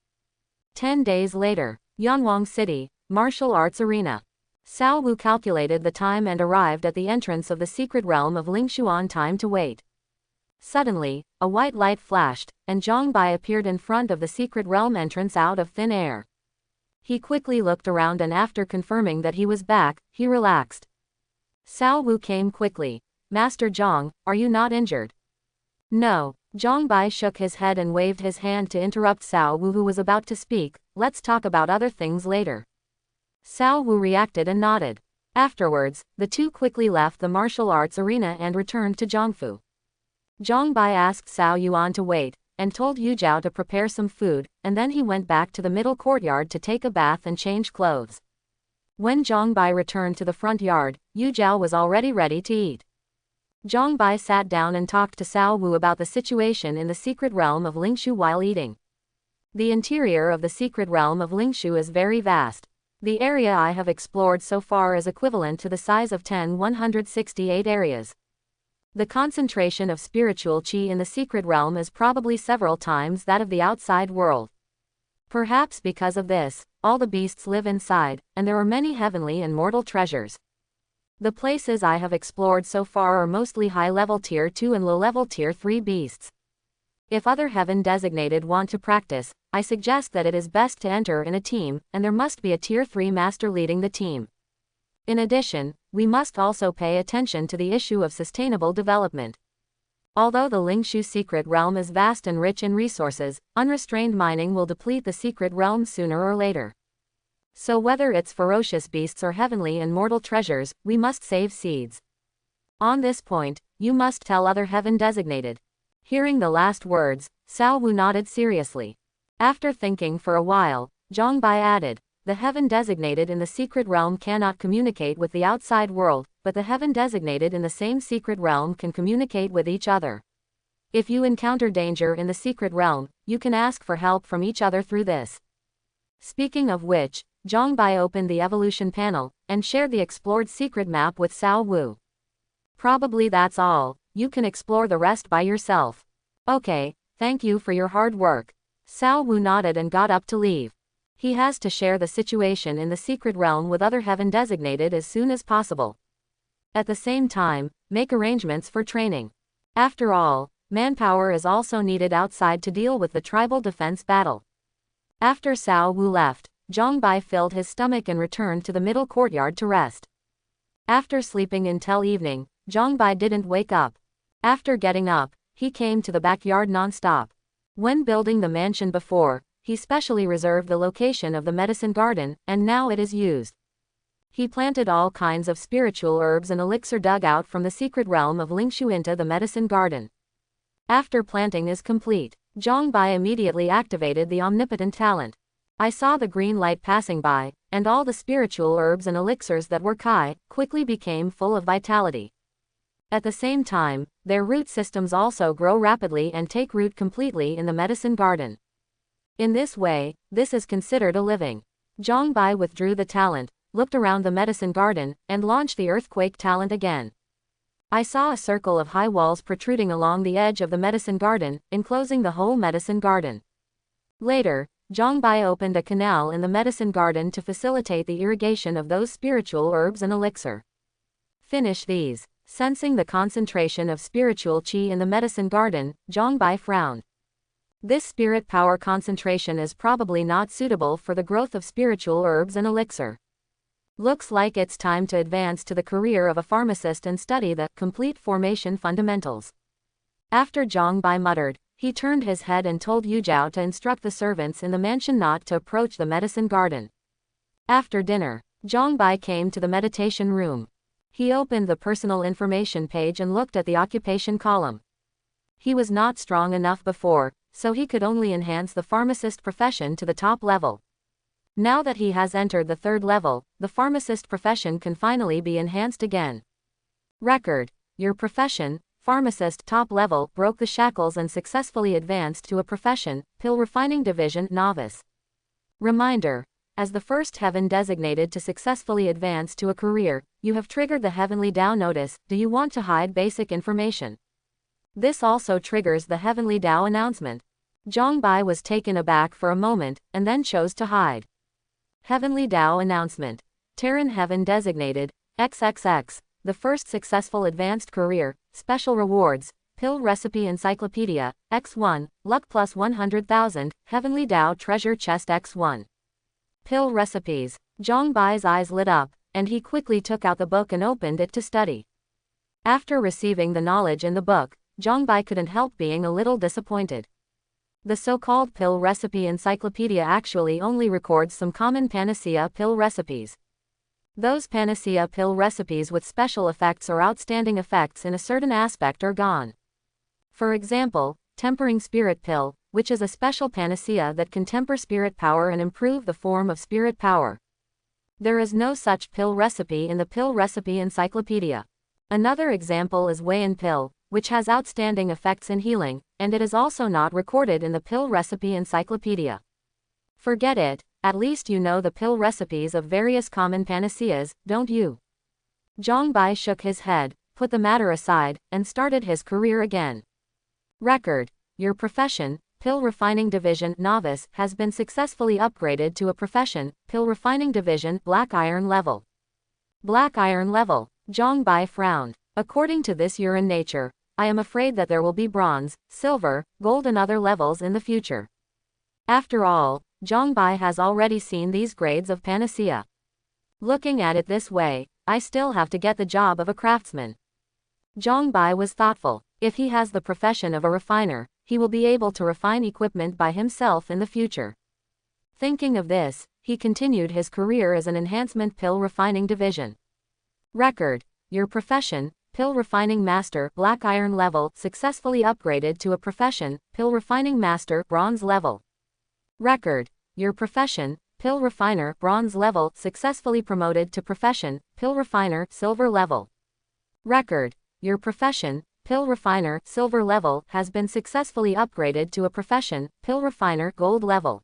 10 days later, Yanwang City, Martial Arts Arena. Cao Wu calculated the time and arrived at the entrance of the secret realm of Lingshu on time to wait. Suddenly, a white light flashed, and Zhang Bai appeared in front of the secret realm entrance out of thin air. He quickly looked around and after confirming that he was back, he relaxed. Cao Wu came quickly. Master Zhang, are you not injured? No. Zhang Bai shook his head and waved his hand to interrupt Cao Wu, who was about to speak. Let's talk about other things later. Cao Wu reacted and nodded. Afterwards, the two quickly left the martial arts arena and returned to Zhongfu. Zhang Bai asked Cao Yuan to wait, and told Yu Zhao to prepare some food, and then he went back to the middle courtyard to take a bath and change clothes. When Zhang Bai returned to the front yard, Yu Zhao was already ready to eat. Zhang Bai sat down and talked to Cao Wu about the situation in the secret realm of Lingshu while eating. The interior of the secret realm of Lingshu is very vast. The area I have explored so far is equivalent to the size of 168 areas. The concentration of spiritual qi in the secret realm is probably several times that of the outside world. Perhaps because of this, all the beasts live inside, and there are many heavenly and mortal treasures. The places I have explored so far are mostly high-level Tier 2 and low-level Tier 3 beasts. If other heaven-designated want to practice, I suggest that it is best to enter in a team, and there must be a Tier 3 master leading the team. In addition, we must also pay attention to the issue of sustainable development. Although the Lingshu secret realm is vast and rich in resources, unrestrained mining will deplete the secret realm sooner or later. So whether it's ferocious beasts or heavenly and mortal treasures, we must save seeds. On this point, you must tell other heaven-designated. Hearing the last words, Cao Wu nodded seriously. After thinking for a while, Zhang Bai added, the heaven-designated in the secret realm cannot communicate with the outside world, but the heaven-designated in the same secret realm can communicate with each other. If you encounter danger in the secret realm, you can ask for help from each other through this. Speaking of which, Zhang Bai opened the evolution panel, and shared the explored secret map with Cao Wu. Probably that's all, you can explore the rest by yourself. Okay, thank you for your hard work. Cao Wu nodded and got up to leave. He has to share the situation in the secret realm with other heaven-designated as soon as possible. At the same time, make arrangements for training. After all, manpower is also needed outside to deal with the tribal defense battle. After Cao Wu left, Zhang Bai filled his stomach and returned to the middle courtyard to rest. After sleeping until evening, Zhang Bai didn't wake up. After getting up, he came to the backyard non-stop. When building the mansion before, he specially reserved the location of the medicine garden, and now it is used. He planted all kinds of spiritual herbs and elixir dug out from the secret realm of Lingshu into the medicine garden. After planting is complete, Zhang Bai immediately activated the omnipotent talent. I saw the green light passing by, and all the spiritual herbs and elixirs that were Kai quickly became full of vitality. At the same time, their root systems also grow rapidly and take root completely in the medicine garden. In this way, this is considered a living. Zhang Bai withdrew the talent, looked around the medicine garden, and launched the earthquake talent again. I saw a circle of high walls protruding along the edge of the medicine garden, enclosing the whole medicine garden. Later, Zhang Bai opened a canal in the medicine garden to facilitate the irrigation of those spiritual herbs and elixir. Finish these. Sensing the concentration of spiritual qi in the medicine garden, Zhang Bai frowned. This spirit power concentration is probably not suitable for the growth of spiritual herbs and elixir. Looks like it's time to advance to the career of a pharmacist and study the complete formation fundamentals. After Zhang Bai muttered, he turned his head and told Yu Zhao to instruct the servants in the mansion not to approach the medicine garden. After dinner, Zhang Bai came to the meditation room. He opened the personal information page and looked at the occupation column. He was not strong enough before, so he could only enhance the pharmacist profession to the top level. Now that he has entered the third level, the pharmacist profession can finally be enhanced again. Record: your profession, pharmacist top level, broke the shackles and successfully advanced to a profession, pill refining division, novice. Reminder: as the first heaven designated to successfully advance to a career, you have triggered the Heavenly Tao notice. Do you want to hide basic information? This also triggers the Heavenly Tao announcement. Zhang Bai was taken aback for a moment, and then chose to hide. Heavenly Tao announcement. Terran Heaven designated, XXX, the first successful advanced career, special rewards, pill recipe encyclopedia, X1, luck plus 100,000, Heavenly Tao treasure chest X1. Pill recipes. Zhang Bai's eyes lit up, and he quickly took out the book and opened it to study. After receiving the knowledge in the book, Zhang Bai couldn't help being a little disappointed. The so-called pill recipe encyclopedia actually only records some common panacea pill recipes. Those panacea pill recipes with special effects or outstanding effects in a certain aspect are gone. For example, Tempering Spirit Pill, which is a special panacea that can temper spirit power and improve the form of spirit power. There is no such pill recipe in the Pill Recipe Encyclopedia. Another example is Wayan Pill, which has outstanding effects in healing, and it is also not recorded in the Pill Recipe Encyclopedia. Forget it, at least you know the pill recipes of various common panaceas, don't you? Zhang Bai shook his head, put the matter aside, and started his career again. Record. Your profession, Pill Refining Division Novice, has been successfully upgraded to a profession, Pill Refining Division Black Iron Level. Black Iron Level. Zhang Bai frowned. According to this urine nature, I am afraid that there will be bronze, silver, gold and other levels in the future. After all, Zhang Bai has already seen these grades of panacea. Looking at it this way, I still have to get the job of a craftsman. Zhang Bai was thoughtful. If he has the profession of a refiner, he will be able to refine equipment by himself in the future. Thinking of this, he continued his career as an enhancement Pill Refining Division. Record. Your profession, Pill Refining Master Black Iron Level, successfully upgraded to a profession, Pill Refining Master Bronze Level. Record. Your profession, Pill Refiner Bronze Level, successfully promoted to profession, Pill Refiner Silver Level. Record. Your profession, Pill Refiner Silver Level, has been successfully upgraded to a profession, Pill Refiner Gold Level.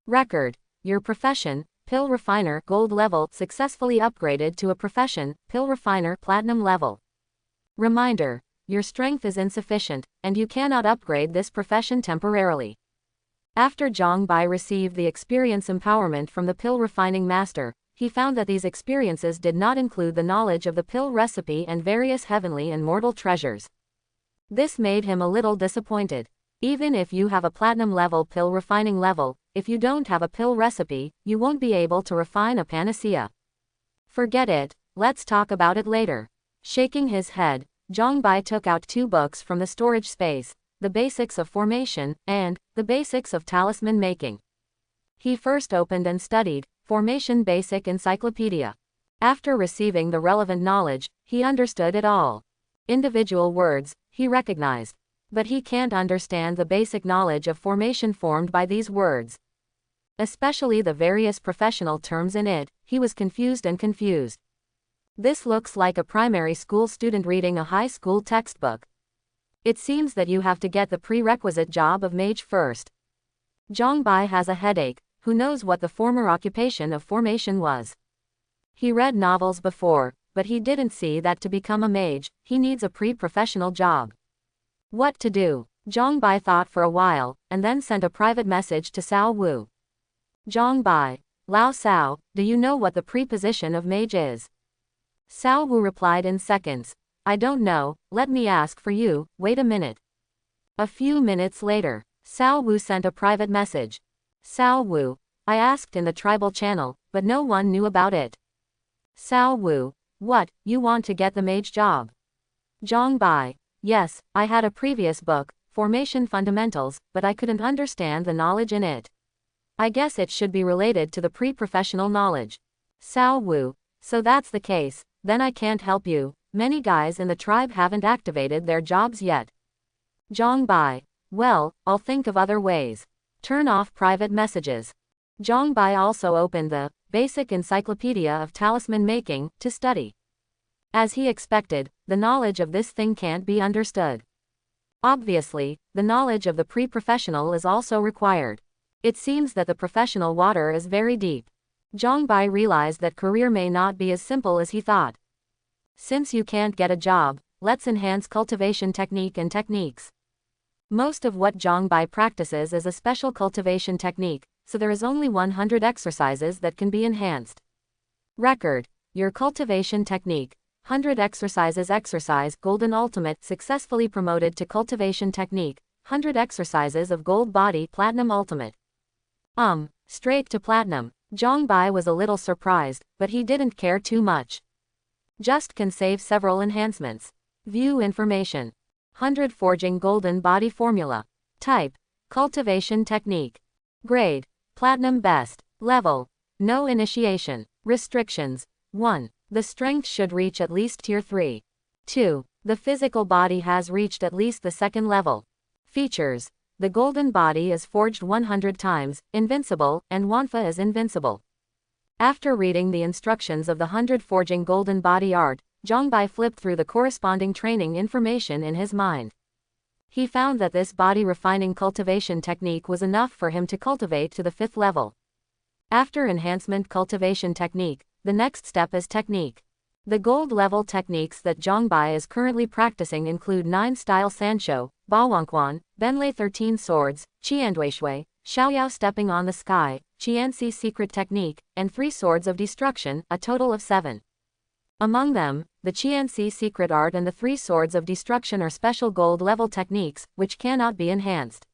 Record. Your profession, Pill Refiner Gold Level, successfully upgraded to a profession, Pill Refiner Platinum Level. Reminder. Your strength is insufficient, and you cannot upgrade this profession temporarily. After Zhang Bai received the experience empowerment from the Pill Refining Master, he found that these experiences did not include the knowledge of the pill recipe and various heavenly and mortal treasures. This made him a little disappointed. Even if you have a platinum level pill refining level, if you don't have a pill recipe, you won't be able to refine a panacea. Forget it, let's talk about it later. Shaking his head, Zhang Bai took out 2 books from the storage space, The Basics of Formation, and The Basics of Talisman Making. He first opened and studied Formation Basic Encyclopedia. After receiving the relevant knowledge, he understood it all. Individual words, he recognized. But he can't understand the basic knowledge of formation formed by these words. Especially the various professional terms in it, he was confused. This looks like a primary school student reading a high school textbook. It seems that you have to get the prerequisite job of mage first. Zhang Bai has a headache. Who knows what the former occupation of formation was? He read novels before, but he didn't see that to become a mage, he needs a pre-professional job. What to do? Zhang Bai thought for a while, and then sent a private message to Cao Wu. Zhang Bai. Lao Cao, do you know what the preposition of mage is? Cao Wu replied in seconds. I don't know, let me ask for you, wait a minute. A few minutes later, Cao Wu sent a private message. Cao Wu. I asked in the tribal channel, but no one knew about it. Cao Wu. What, you want to get the mage job? Zhang Bai. Yes, I had a previous book, Formation Fundamentals, but I couldn't understand the knowledge in it. I guess it should be related to the pre-professional knowledge. Cao Wu. So that's the case, then I can't help you, many guys in the tribe haven't activated their jobs yet. Zhang Bai. Well, I'll think of other ways. Turn off private messages. Zhang Bai also opened the Basic Encyclopedia of Talisman Making to study. As he expected, the knowledge of this thing can't be understood. Obviously, the knowledge of the pre-professional is also required. It seems that the professional water is very deep. Zhang Bai realized that career may not be as simple as he thought. Since you can't get a job, let's enhance cultivation technique and techniques. Most of what Zhang Bai practices is a special cultivation technique, so there is only 100 exercises that can be enhanced. Record. Your cultivation technique. 100 exercises. Exercise Golden Ultimate successfully promoted to cultivation technique. 100 exercises of Gold Body Platinum Ultimate. Straight to Platinum. Zhang Bai was a little surprised, but he didn't care too much. Just can save several enhancements. View information. 100 Forging Golden Body Formula. Type. Cultivation Technique. Grade. Platinum Best. Level. No initiation. Restrictions. 1. The strength should reach at least Tier 3. 2. The physical body has reached at least the 2nd level. Features: the golden body is forged 100 times, invincible, and Wanfa is invincible. After reading the instructions of the 100 forging golden body art, Zhongbai flipped through the corresponding training information in his mind. He found that this body refining cultivation technique was enough for him to cultivate to the 5th level. After enhancement cultivation technique, the next step is technique. The gold level techniques that Zhongbai is currently practicing include 9 style Sanshou, Bawangquan, Benlei 13 swords, Qianduishui, Xiaoyao stepping on the sky, Qianxi secret technique, and 3 swords of destruction, a total of 7. Among them, the Qianxi secret art and the 3 swords of destruction are special gold level techniques, which cannot be enhanced.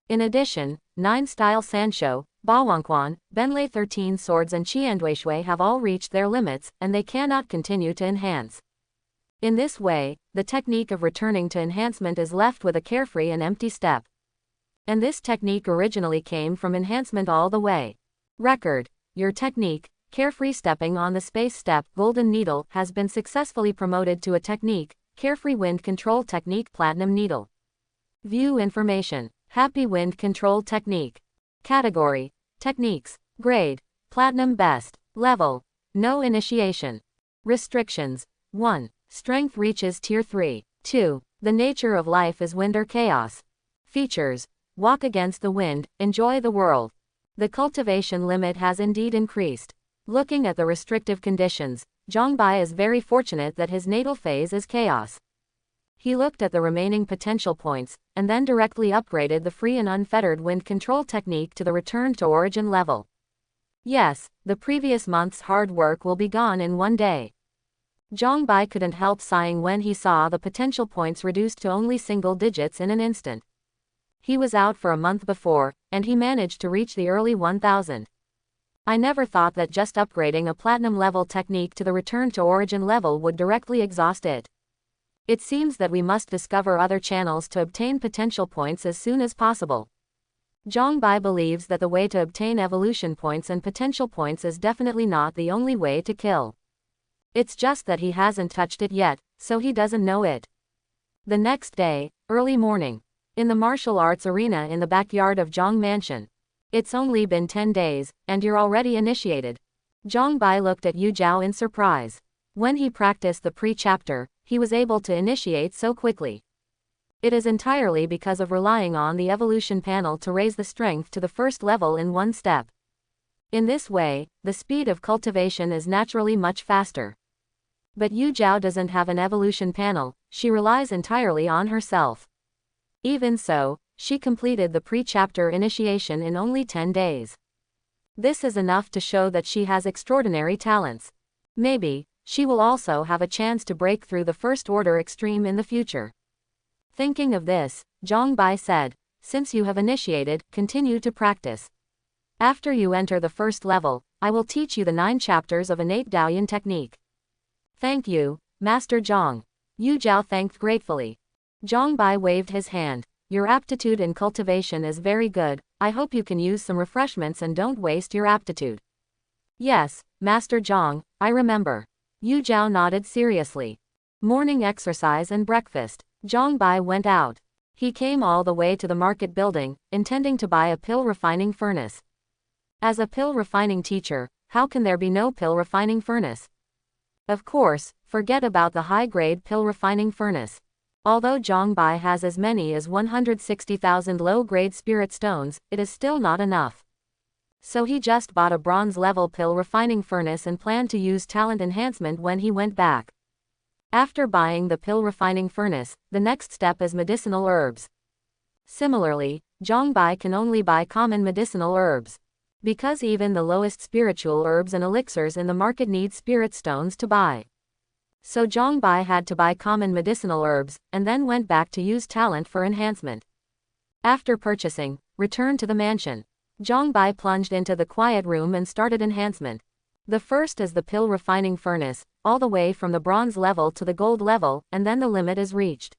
In addition, 9 style Sanshou, Bawangquan, Benlei 13 swords and Qianduishui have all reached their limits, and they cannot continue to enhance. In this way, the technique of returning to enhancement is left with a carefree and empty step. And this technique originally came from enhancement all the way. Record: your technique, carefree stepping on the space step, golden needle, has been successfully promoted to a technique, carefree wind control technique, platinum needle. View information: happy wind control technique. Category: techniques. Grade: platinum best. Level: no initiation. Restrictions: 1. Strength reaches tier 3. 2. The nature of life is wind or chaos. Features: walk against the wind, enjoy the world. The cultivation limit has indeed increased. Looking at the restrictive conditions, Zhongbai is very fortunate that his natal phase is chaos. He looked at the remaining potential points, and then directly upgraded the free and unfettered wind control technique to the return to origin level. Yes, the previous month's hard work will be gone in one day. Zhongbai couldn't help sighing when he saw the potential points reduced to only single digits in an instant. He was out for a month before, and he managed to reach the early 1000. I never thought that just upgrading a platinum level technique to the return to origin level would directly exhaust it. It seems that we must discover other channels to obtain potential points as soon as possible. Zhongbai believes that the way to obtain evolution points and potential points is definitely not the only way to kill. It's just that he hasn't touched it yet, so he doesn't know it. The next day, early morning, in the martial arts arena in the backyard of Zhong Mansion. It's only been 10 days, and you're already initiated. Zhongbai looked at Yu Zhao in surprise. When he practiced the pre-chapter, he was able to initiate so quickly. It is entirely because of relying on the evolution panel to raise the strength to the 1st level in one step. In this way, the speed of cultivation is naturally much faster. But Yu Zhao doesn't have an evolution panel, she relies entirely on herself. Even so, she completed the pre-chapter initiation in only 10 days. This is enough to show that she has extraordinary talents. Maybe, she will also have a chance to break through the 1st order extreme in the future. Thinking of this, Zhongbai said, since you have initiated, continue to practice. After you enter the 1st level, I will teach you the 9 chapters of innate Daoyan technique. Thank you, Master Zhong. Yu Zhao thanked gratefully. Zhongbai waved his hand. Your aptitude in cultivation is very good, I hope you can use some refreshments and don't waste your aptitude. Yes, Master Zhong, I remember. Yu Zhao nodded seriously. Morning exercise and breakfast. Zhongbai went out. He came all the way to the market building, intending to buy a pill refining furnace. As a pill refining teacher, how can there be no pill refining furnace? Of course, forget about the high-grade pill refining furnace. Although Zhongbai has as many as 160,000 low-grade spirit stones, it is still not enough. So he just bought a bronze-level pill refining furnace and planned to use talent enhancement when he went back. After buying the pill refining furnace, the next step is medicinal herbs. Similarly, Zhongbai can only buy common medicinal herbs. Because even the lowest spiritual herbs and elixirs in the market need spirit stones to buy. So Zhongbai had to buy common medicinal herbs, and then went back to use talent for enhancement. After purchasing, returned to the mansion. Zhongbai plunged into the quiet room and started enhancement. The first is the pill refining furnace, all the way from the bronze level to the gold level, and then the limit is reached.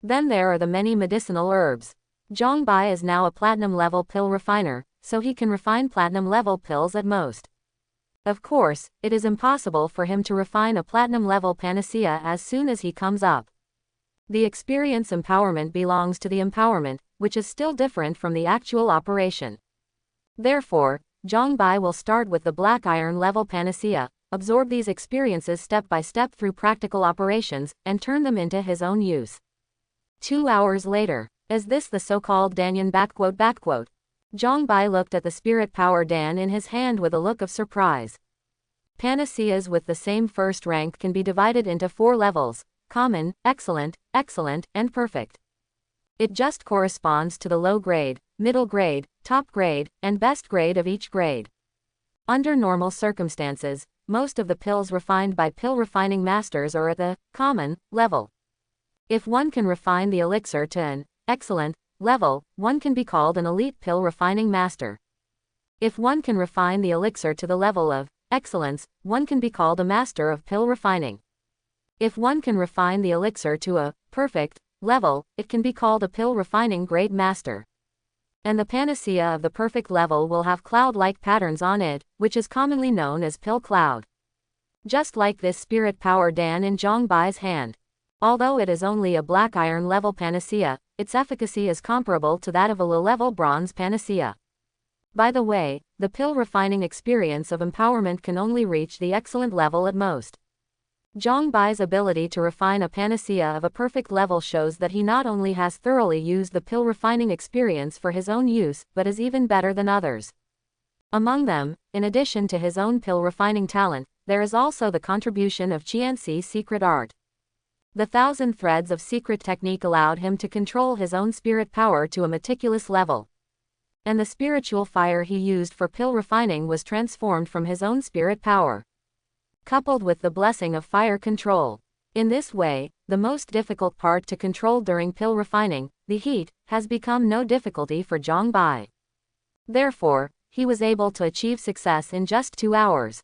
Then there are the many medicinal herbs. Zhongbai is now a platinum level pill refiner, so he can refine platinum level pills at most. Of course, it is impossible for him to refine a platinum level panacea as soon as he comes up. The experience empowerment belongs to the empowerment, which is still different from the actual operation. Therefore, Zhongbai will start with the black iron level panacea, absorb these experiences step by step through practical operations, and turn them into his own use. 2 hours later. Is this the so-called Danyan backquote? Zhongbai looked at the spirit power Dan in his hand with a look of surprise. Panaceas with the same first rank can be divided into 4 levels: common, excellent, excellent, and perfect. It just corresponds to the low grade, middle grade, top grade, and best grade of each grade. Under normal circumstances, most of the pills refined by pill refining masters are at the common level. If one can refine the elixir to an excellent level, one can be called an elite pill refining master. If one can refine the elixir to the level of excellence, one can be called a master of pill refining. If one can refine the elixir to a perfect level, it can be called a pill refining grade master. And the panacea of the perfect level will have cloud-like patterns on it, which is commonly known as pill cloud. Just like this spirit power Dan in Zhongbai's hand. Although it is only a black iron level panacea, its efficacy is comparable to that of a low-level bronze panacea. By the way, the pill refining experience of empowerment can only reach the excellent level at most. Zhongbai's ability to refine a panacea of a perfect level shows that he not only has thoroughly used the pill refining experience for his own use, but is even better than others. Among them, in addition to his own pill refining talent, there is also the contribution of Qianxi's secret art. The 1,000 threads of secret technique allowed him to control his own spirit power to a meticulous level. And the spiritual fire he used for pill refining was transformed from his own spirit power, coupled with the blessing of fire control. In this way, the most difficult part to control during pill refining, the heat, has become no difficulty for Zhongbai. Therefore, he was able to achieve success in just 2 hours.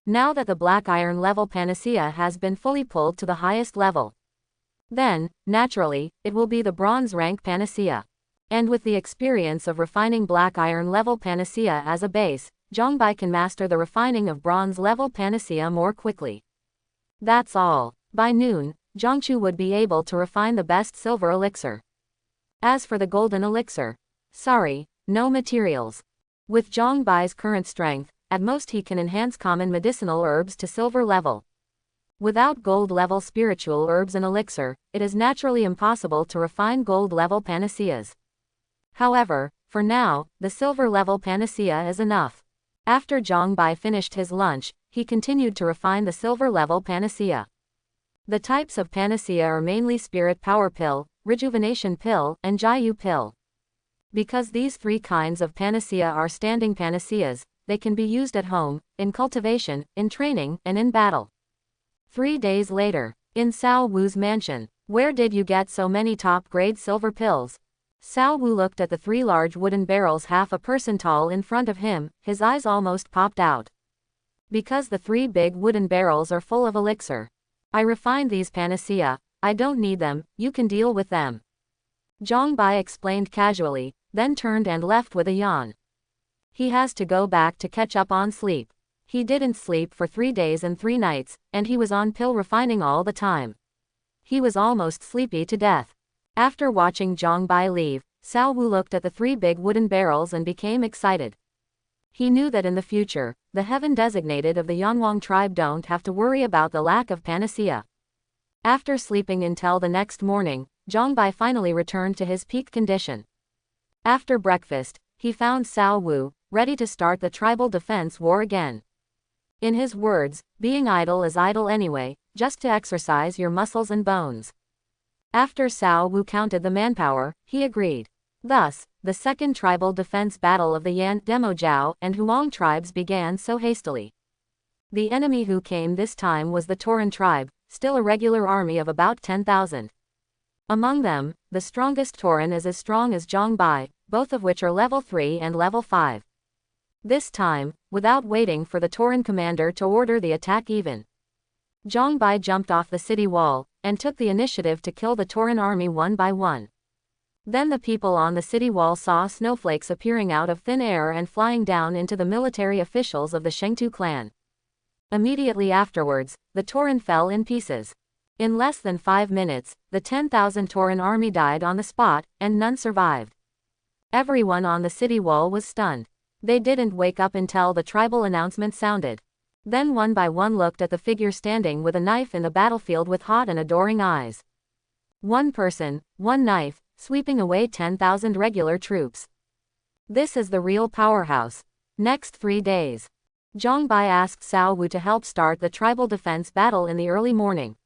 Now that the black iron level panacea has been fully pulled to the highest level, then, naturally, it will be the bronze rank panacea. And with the experience of refining black iron level panacea as a base, Zhongbai can master the refining of bronze level panacea more quickly. That's all. By noon, Zhongchu would be able to refine the best silver elixir. As for the golden elixir, sorry, no materials. With Zhongbai's current strength, at most he can enhance common medicinal herbs to silver level. Without gold level spiritual herbs and elixir, it is naturally impossible to refine gold level panaceas. However, for now, the silver level panacea is enough. After Zhongbai finished his lunch, he continued to refine the silver level panacea. The types of panacea are mainly spirit power pill, rejuvenation pill, and Jiayu pill. Because these 3 kinds of panacea are standing panaceas, they can be used at home, in cultivation, in training, and in battle. 3 days later, in Cao Wu's mansion. Where did you get so many top-grade silver pills? Cao Wu looked at the 3 large wooden barrels half a person tall in front of him, his eyes almost popped out. Because the 3 big wooden barrels are full of elixir. I refined these panacea, I don't need them, you can deal with them. Zhongbai explained casually, then turned and left with a yawn. He has to go back to catch up on sleep. He didn't sleep for 3 days and 3 nights, and he was on pill refining all the time. He was almost sleepy to death. After watching Zhongbai leave, Cao Wu looked at the 3 big wooden barrels and became excited. He knew that in the future, the heaven designated of the Yanwang tribe don't have to worry about the lack of panacea. After sleeping until the next morning, Zhongbai finally returned to his peak condition. After breakfast, he found Cao Wu, ready to start the tribal defense war again. In his words, being idle is idle anyway, just to exercise your muscles and bones. After Cao Wu counted the manpower, he agreed. Thus, the second tribal defense battle of the Yan, Demojiao, and Huang tribes began so hastily. The enemy who came this time was the Tauran tribe, still a regular army of about 10,000. Among them, the strongest Tauran is as strong as Zhongbai, both of which are level 3 and level 5. This time, without waiting for the Tauran commander to order the attack even, Zhongbai jumped off the city wall, and took the initiative to kill the Tauran army one by one. Then the people on the city wall saw snowflakes appearing out of thin air and flying down into the military officials of the Shengtu clan. Immediately afterwards, the Tauran fell in pieces. In less than 5 minutes, the 10,000 Tauran army died on the spot, and none survived. Everyone on the city wall was stunned. They didn't wake up until the tribal announcement sounded. Then one by one looked at the figure standing with a knife in the battlefield with hot and adoring eyes. One person, one knife, sweeping away 10,000 regular troops. This is the real powerhouse. Next 3 days. Zhang Bai asked Cao Wu to help start the tribal defense battle in the early morning.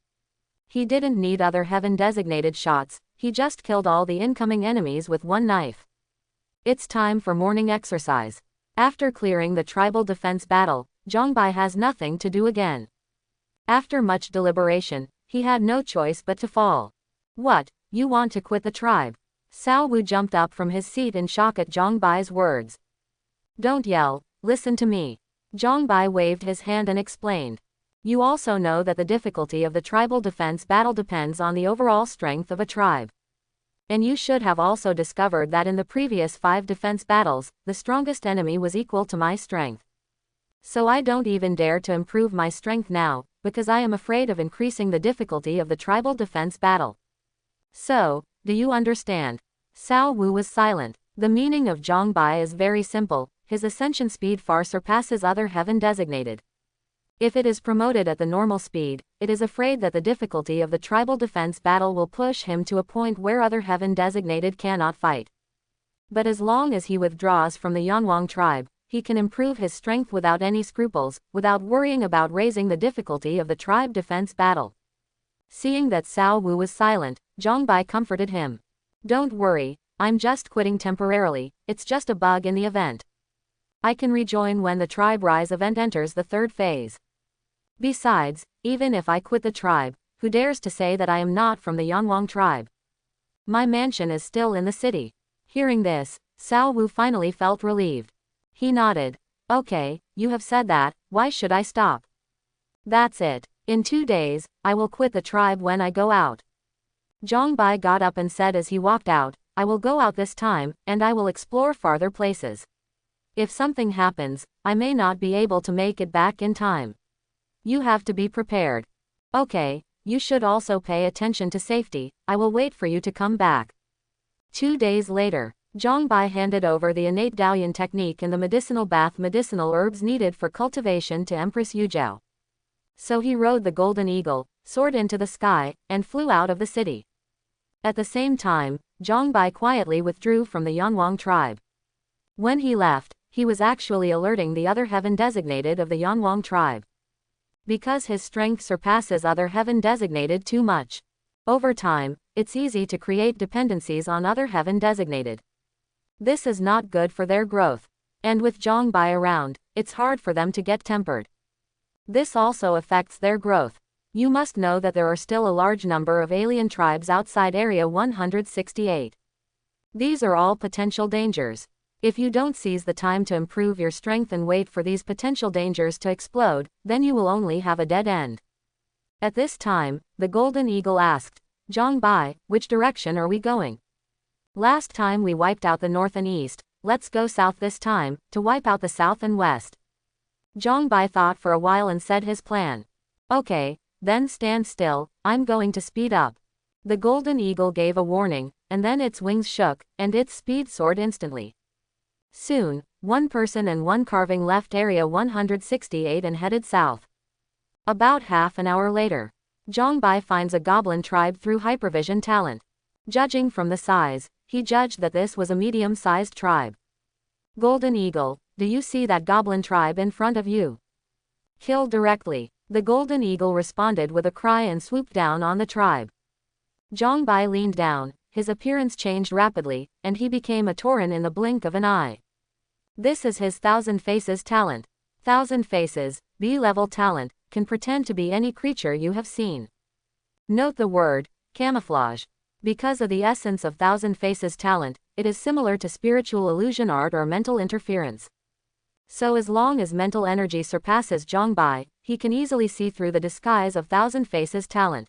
He didn't need other heaven-designated shots, he just killed all the incoming enemies with one knife. It's time for morning exercise. After clearing the tribal defense battle, Zhang Bai has nothing to do again. After much deliberation, he had no choice but to fall. What, you want to quit the tribe? Cao Wu jumped up from his seat in shock at Zhang Bai's words. Don't yell, listen to me. Zhang Bai waved his hand and explained. You also know that the difficulty of the tribal defense battle depends on the overall strength of a tribe. And you should have also discovered that in the previous 5 defense battles, the strongest enemy was equal to my strength. So I don't even dare to improve my strength now, because I am afraid of increasing the difficulty of the tribal defense battle. So, do you understand? Cao Wu was silent. The meaning of Zhang Bai is very simple, his ascension speed far surpasses other heaven-designated. If it is promoted at the normal speed, it is afraid that the difficulty of the tribal defense battle will push him to a point where other heaven-designated cannot fight. But as long as he withdraws from the Yanwang tribe, he can improve his strength without any scruples, without worrying about raising the difficulty of the tribe defense battle. Seeing that Cao Wu was silent, Zhang Bai comforted him. Don't worry, I'm just quitting temporarily, it's just a bug in the event. I can rejoin when the tribe rise event enters the 3rd phase. Besides, even if I quit the tribe, who dares to say that I am not from the Yanwang tribe? My mansion is still in the city. Hearing this, Cao Wu finally felt relieved. He nodded. Okay, you have said that, why should I stop? That's it. In 2 days, I will quit the tribe when I go out. Zhang Bai got up and said as he walked out, I will go out this time, and I will explore farther places. If something happens, I may not be able to make it back in time. You have to be prepared. Okay, you should also pay attention to safety, I will wait for you to come back. 2 days later, Zhang Bai handed over the innate Daoyan technique in the medicinal bath medicinal herbs needed for cultivation to Empress Yuzhou. So he rode the golden eagle, soared into the sky, and flew out of the city. At the same time, Zhang Bai quietly withdrew from the Yanwang tribe. When he left, he was actually alerting the other heaven-designated of the Yanwang tribe. Because his strength surpasses other heaven-designated too much. Over time, it's easy to create dependencies on other heaven-designated. This is not good for their growth. And with Zhang Bai around, it's hard for them to get tempered. This also affects their growth. You must know that there are still a large number of alien tribes outside Area 168. These are all potential dangers. If you don't seize the time to improve your strength and wait for these potential dangers to explode, then you will only have a dead end. At this time, the Golden Eagle asked, Zhang Bai, which direction are we going? Last time we wiped out the north and east, let's go south this time, to wipe out the south and west. Zhang Bai thought for a while and said his plan. Okay, then stand still, I'm going to speed up. The Golden Eagle gave a warning, and then its wings shook, and its speed soared instantly. Soon, one person and one carving left Area 168 and headed south. About half an hour later, Zhang Bai finds a goblin tribe through hypervision talent. Judging from the size, he judged that this was a medium-sized tribe. Golden Eagle, do you see that goblin tribe in front of you? Kill directly. The Golden Eagle responded with a cry and swooped down on the tribe. Zhang Bai leaned down, his appearance changed rapidly, and he became a Tauran in the blink of an eye. This is his Thousand Faces talent. Thousand Faces, B-level talent, can pretend to be any creature you have seen. Note the word, camouflage. Because of the essence of Thousand Faces talent, it is similar to spiritual illusion art or mental interference. So as long as mental energy surpasses Zhang Bai, he can easily see through the disguise of Thousand Faces talent.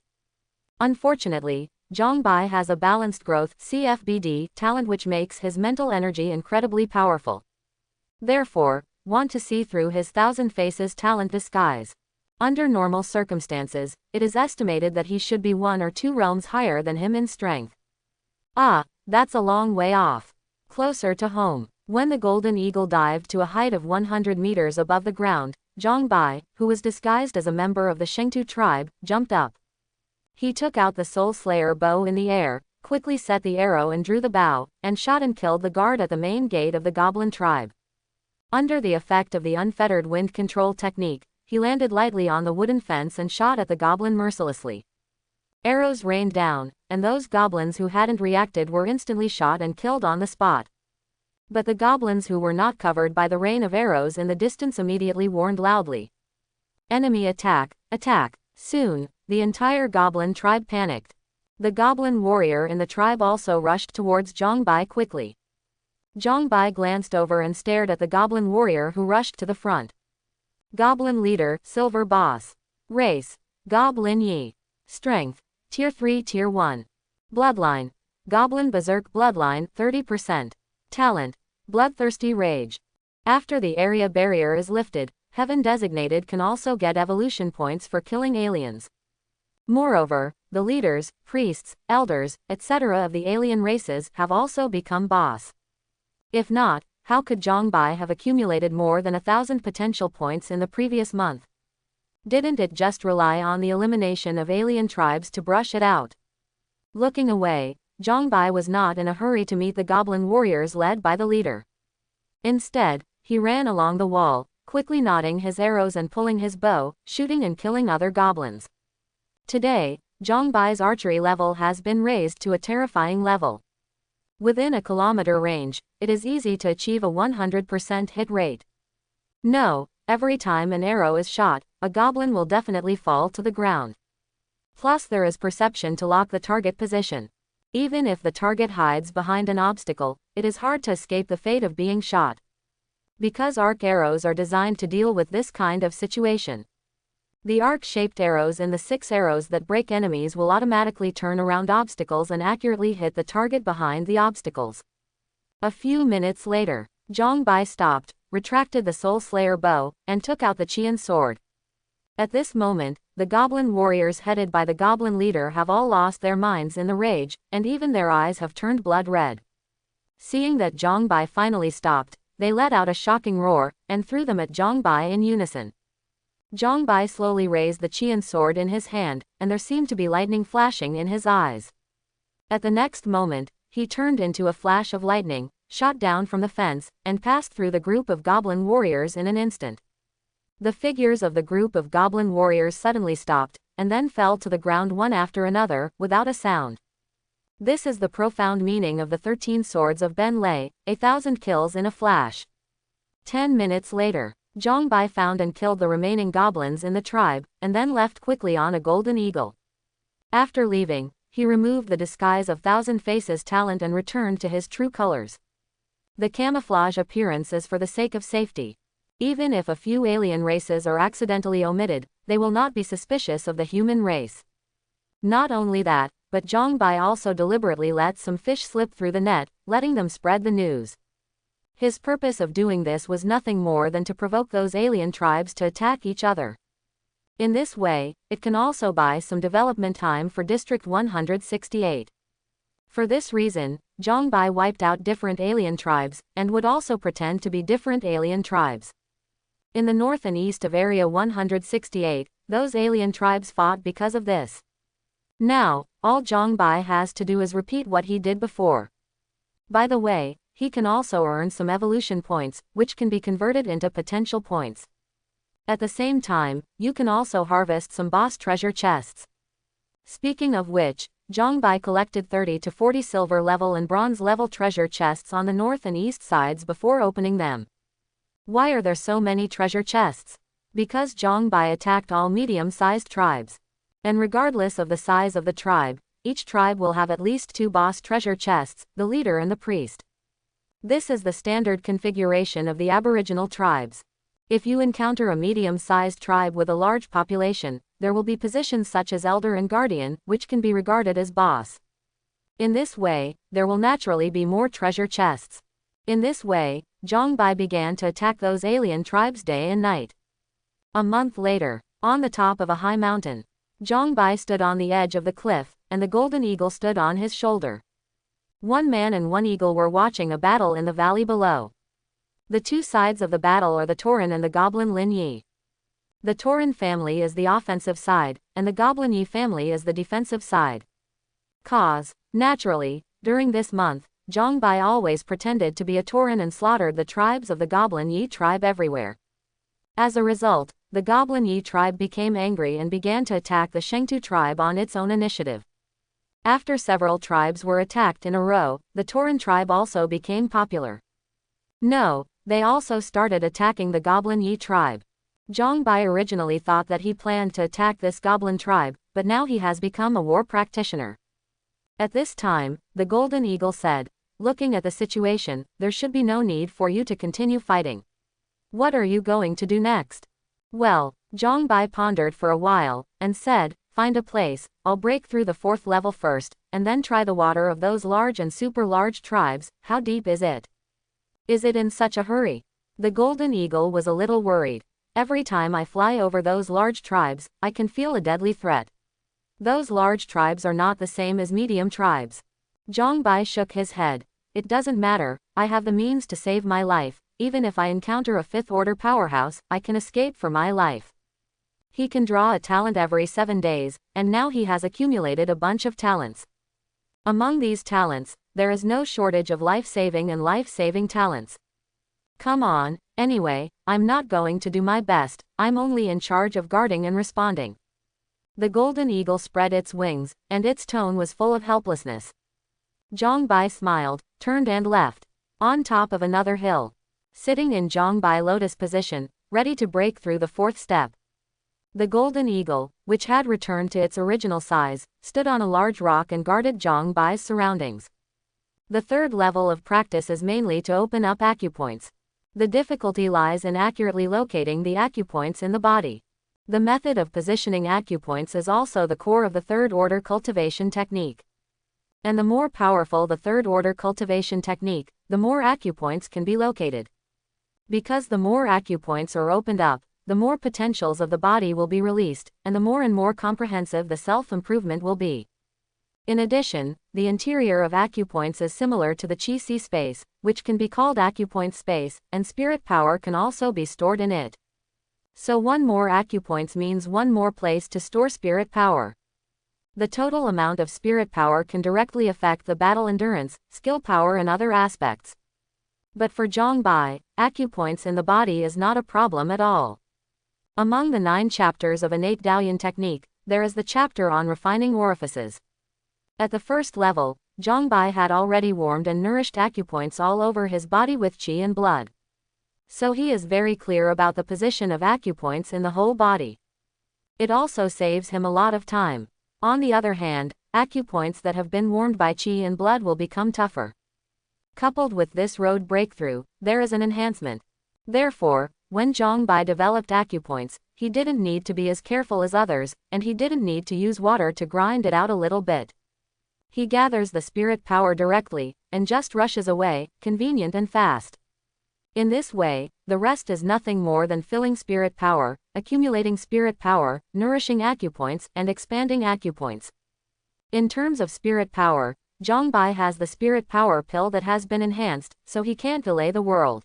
Unfortunately, Zhang Bai has a balanced growth CFBD talent which makes his mental energy incredibly powerful. Therefore, want to see through his Thousand Faces talent disguise. Under normal circumstances, it is estimated that he should be 1 or 2 realms higher than him in strength. Ah, that's a long way off. Closer to home. When the golden eagle dived to a height of 100 meters above the ground, Zhang Bai, who was disguised as a member of the Shengtu tribe, jumped up. He took out the Soul Slayer bow in the air, quickly set the arrow and drew the bow, and shot and killed the guard at the main gate of the goblin tribe. Under the effect of the unfettered wind control technique, he landed lightly on the wooden fence and shot at the goblin mercilessly. Arrows rained down, and those goblins who hadn't reacted were instantly shot and killed on the spot. But the goblins who were not covered by the rain of arrows in the distance immediately warned loudly. Enemy attack, attack! Soon, the entire goblin tribe panicked. The goblin warrior in the tribe also rushed towards Zhang Bai quickly. Zhang Bai glanced over and stared at the goblin warrior who rushed to the front. Goblin leader, Silver Boss. Race, Goblin Yi. Strength, Tier 3 Tier 1. Bloodline, Goblin Berserk Bloodline 30%. Talent, Bloodthirsty Rage. After the area barrier is lifted, Heaven Designated can also get evolution points for killing aliens. Moreover, the leaders, priests, elders, etc. of the alien races have also become boss. If not, how could Zhang Bai have accumulated more than 1,000 potential points in the previous month? Didn't it just rely on the elimination of alien tribes to brush it out? Looking away, Zhang Bai was not in a hurry to meet the goblin warriors led by the leader. Instead, he ran along the wall, quickly nodding his arrows and pulling his bow, shooting and killing other goblins. Today, Zhang Bai's archery level has been raised to a terrifying level. Within a kilometer range, it is easy to achieve a 100% hit rate. No, every time an arrow is shot, a goblin will definitely fall to the ground. Plus there is perception to lock the target position. Even if the target hides behind an obstacle, it is hard to escape the fate of being shot. Because arc arrows are designed to deal with this kind of situation. The arc-shaped arrows in the 6 arrows that break enemies will automatically turn around obstacles and accurately hit the target behind the obstacles. A few minutes later, Zhang Bai stopped, retracted the Soul Slayer bow, and took out the Qian sword. At this moment, the goblin warriors headed by the goblin leader have all lost their minds in the rage, and even their eyes have turned blood red. Seeing that Zhang Bai finally stopped, they let out a shocking roar, and threw them at Zhang Bai in unison. Zhang Bai slowly raised the Qian sword in his hand, and there seemed to be lightning flashing in his eyes. At the next moment, he turned into a flash of lightning, shot down from the fence, and passed through the group of goblin warriors in an instant. The figures of the group of goblin warriors suddenly stopped, and then fell to the ground one after another, without a sound. This is the profound meaning of the 13 swords of Ben Lei, 1,000 kills in a flash. 10 minutes later, Zhang Bai found and killed the remaining goblins in the tribe, and then left quickly on a golden eagle. After leaving, he removed the disguise of Thousand Faces talent and returned to his true colors. The camouflage appearance is for the sake of safety. Even if a few alien races are accidentally omitted, they will not be suspicious of the human race. Not only that, but Zhang Bai also deliberately let some fish slip through the net, letting them spread the news. His purpose of doing this was nothing more than to provoke those alien tribes to attack each other. In this way, it can also buy some development time for District 168. For this reason, Zhang Bai wiped out different alien tribes, and would also pretend to be different alien tribes. In the north and east of Area 168, those alien tribes fought because of this. Now, all Zhang Bai has to do is repeat what he did before. By the way, he can also earn some evolution points, which can be converted into potential points. At the same time, you can also harvest some boss treasure chests. Speaking of which, Zhang Bai collected 30 to 40 silver level and bronze level treasure chests on the north and east sides before opening them. Why are there so many treasure chests? Because Zhang Bai attacked all medium-sized tribes. And regardless of the size of the tribe, each tribe will have at least 2 boss treasure chests, the leader and the priest. This is the standard configuration of the aboriginal tribes. If you encounter a medium-sized tribe with a large population, there will be positions such as Elder and Guardian, which can be regarded as boss. In this way, there will naturally be more treasure chests. In this way, Zhang Bai began to attack those alien tribes day and night. A month later, On the top of a high mountain, Zhongbai stood on the edge of the cliff, and the golden eagle stood on his shoulder. One man and one eagle were watching a battle in the valley below. The two sides of the battle are the Tauren and the Goblin Lin Yi. The Tauren family is the offensive side, and the Goblin Yi family is the defensive side. Naturally, during this month, Zhongbai always pretended to be a Tauren and slaughtered the tribes of the Goblin Yi tribe everywhere. As a result, the Goblin Yi tribe became angry and began to attack the Shengtu tribe on its own initiative. After several tribes were attacked in a row, the Tauren tribe also became popular. No, they also started attacking the Goblin Yi tribe. Zhongbai originally thought that he planned to attack this goblin tribe, but now he has become a war practitioner. At this time, the Golden Eagle said, "Looking at the situation, there should be no need for you to continue fighting. What are you going to do next?" Well, Zhongbai pondered for a while, and said, "Find a place, I'll break through the 4th level first, and then try the water of those large and super large tribes. How deep is it? Is it in such a hurry?" The Golden Eagle was a little worried. "Every time I fly over those large tribes, I can feel a deadly threat. Those large tribes are not the same as medium tribes." Zhongbai shook his head. "It doesn't matter, I have the means to save my life. Even if I encounter a 5th order powerhouse, I can escape for my life." He can draw a talent every 7 days, and now he has accumulated a bunch of talents. Among these talents, there is no shortage of life-saving and life-saving talents. "Come on, anyway, I'm not going to do my best, I'm only in charge of guarding and responding." The Golden Eagle spread its wings, and its tone was full of helplessness. Zhongbai smiled, turned and left. On top of another hill, sitting in Zhongbai lotus position, ready to break through the 4th step, the Golden Eagle, which had returned to its original size, stood on a large rock and guarded Zhongbai's surroundings. The 3rd level of practice is mainly to open up acupoints. The difficulty lies in accurately locating the acupoints in the body. The method of positioning acupoints is also the core of the 3rd order cultivation technique. And the more powerful the 3rd order cultivation technique, the more acupoints can be located. Because the more acupoints are opened up, the more potentials of the body will be released, and the more comprehensive the self-improvement will be. In addition, the interior of acupoints is similar to the Qi space, which can be called acupoint space, and spirit power can also be stored in it. So one more acupoints means one more place to store spirit power. The total amount of spirit power can directly affect the battle endurance, skill power and other aspects. But for Zhongbai, acupoints in the body is not a problem at all. Among the 9 chapters of innate Daoyan technique, there is the chapter on refining orifices. At the 1st level, Zhongbai had already warmed and nourished acupoints all over his body with qi and blood. So he is very clear about the position of acupoints in the whole body. It also saves him a lot of time. On the other hand, acupoints that have been warmed by qi and blood will become tougher. Coupled with this road breakthrough, there is an enhancement. Therefore, when Zhongbai developed acupoints, he didn't need to be as careful as others, and he didn't need to use water to grind it out a little bit. He gathers the spirit power directly, and just rushes away, convenient and fast. In this way, the rest is nothing more than filling spirit power, accumulating spirit power, nourishing acupoints, and expanding acupoints. In terms of spirit power, Zhongbai has the spirit power pill that has been enhanced, so he can't delay the world.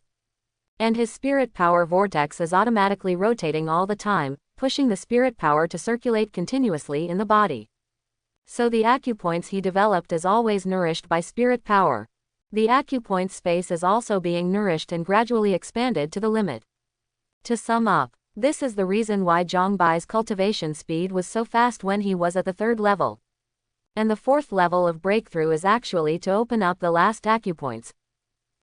And his spirit power vortex is automatically rotating all the time, pushing the spirit power to circulate continuously in the body. So the acupoints he developed is always nourished by spirit power. The acupoint space is also being nourished and gradually expanded to the limit. To sum up, this is the reason why Zhongbai's cultivation speed was so fast when he was at the 3rd level. And the 4th level of breakthrough is actually to open up the last acupoints.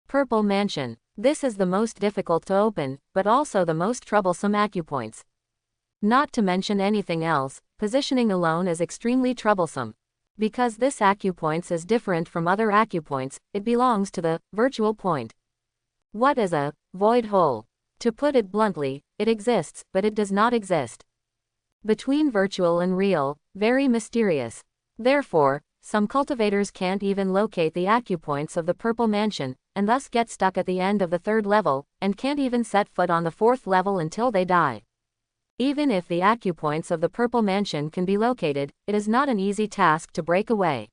Purple Mansion. This is the most difficult to open, but also the most troublesome acupoints. Not to mention anything else, positioning alone is extremely troublesome. Because this acupoints is different from other acupoints, it belongs to the virtual point. What is a void hole? To put it bluntly, it exists, but it does not exist. Between virtual and real, very mysterious. Therefore, some cultivators can't even locate the acupoints of the Purple Mansion, and thus get stuck at the end of the 3rd level, and can't even set foot on the 4th level until they die. Even if the acupoints of the Purple Mansion can be located, it is not an easy task to break away.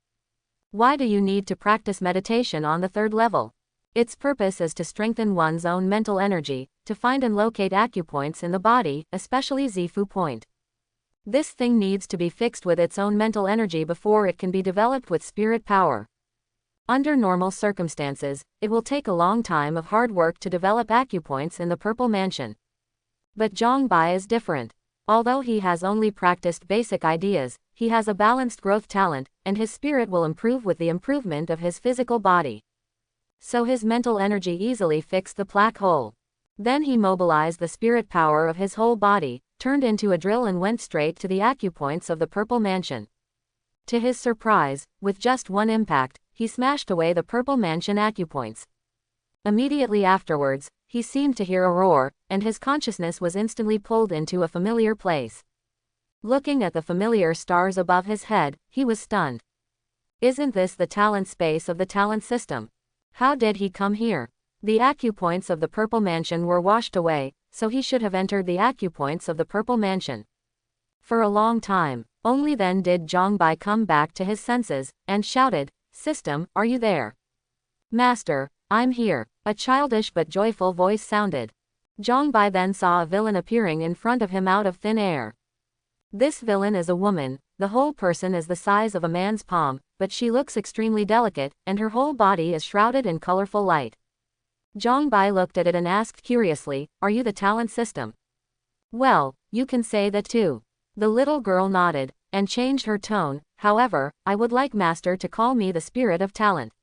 Why do you need to practice meditation on the third level? Its purpose is to strengthen one's own mental energy, to find and locate acupoints in the body, especially Zifu point. This thing needs to be fixed with its own mental energy before it can be developed with spirit power. Under normal circumstances, it will take a long time of hard work to develop acupoints in the Purple Mansion. But Zhang Bai is different. Although he has only practiced basic ideas, he has a balanced growth talent, and his spirit will improve with the improvement of his physical body. So his mental energy easily fixed the black hole. Then he mobilized the spirit power of his whole body, turned into a drill and went straight to the acupoints of the Purple Mansion. To his surprise, with just one impact, he smashed away the Purple Mansion acupoints. Immediately afterwards, he seemed to hear a roar, and his consciousness was instantly pulled into a familiar place. Looking at the familiar stars above his head, he was stunned. Isn't this the talent space of the talent system? How did he come here? The acupoints of the Purple Mansion were washed away, so he should have entered the acupoints of the Purple Mansion. For a long time, only then did Zhang Bai come back to his senses, and shouted, "System, are you there?" "Master, I'm here," a childish but joyful voice sounded. Zhang Bai then saw a villain appearing in front of him out of thin air. This villain is a woman. The whole person is the size of a man's palm, but she looks extremely delicate, and her whole body is shrouded in colorful light. Zhang Bai looked at it and asked curiously, "Are you the talent system?" "Well, you can say that too." The little girl nodded, and changed her tone. "However, I would like Master to call me the Spirit of Talent."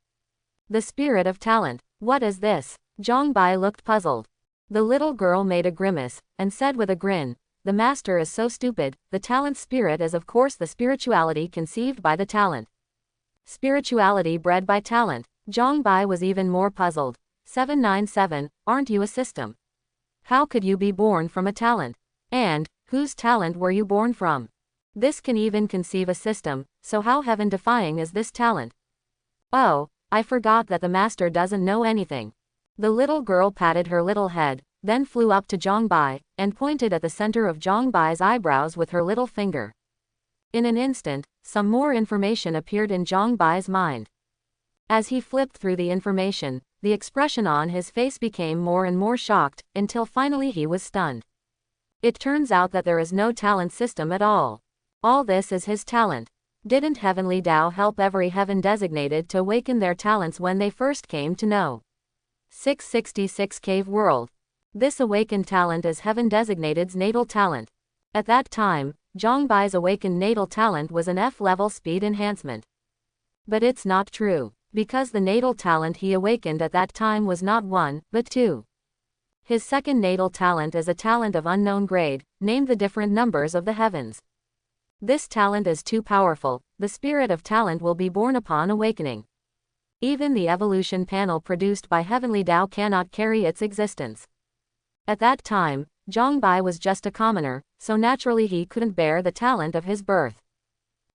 The Spirit of Talent? What is this? Zhang Bai looked puzzled. The little girl made a grimace, and said with a grin, "The Master is so stupid. The talent spirit is of course the spirituality conceived by the talent." Spirituality bred by talent? Zhang Bai was even more puzzled. 797, aren't you a system? How could you be born from a talent? And, whose talent were you born from? This can even conceive a system, so how heaven-defying is this talent? Oh, I forgot that the Master doesn't know anything. The little girl patted her little head, then flew up to Zhang Bai, and pointed at the center of Zhang Bai's eyebrows with her little finger. In an instant, some more information appeared in Zhang Bai's mind. As he flipped through the information, the expression on his face became more and more shocked, until finally he was stunned. It turns out that there is no talent system at all. All this is his talent. Didn't Heavenly Tao help every heaven designated to awaken their talents when they first came to know? 666 Cave World. This awakened talent is Heaven Designated's natal talent. At that time, Zhang Bai's awakened natal talent was an F-level speed enhancement. But it's not true, because the natal talent he awakened at that time was not 1, but 2. His second natal talent is a talent of unknown grade, named the different numbers of the heavens. This talent is too powerful. The spirit of talent will be born upon awakening. Even the evolution panel produced by Heavenly Tao cannot carry its existence. At that time, Zhang Bai was just a commoner, so naturally he couldn't bear the talent of his birth.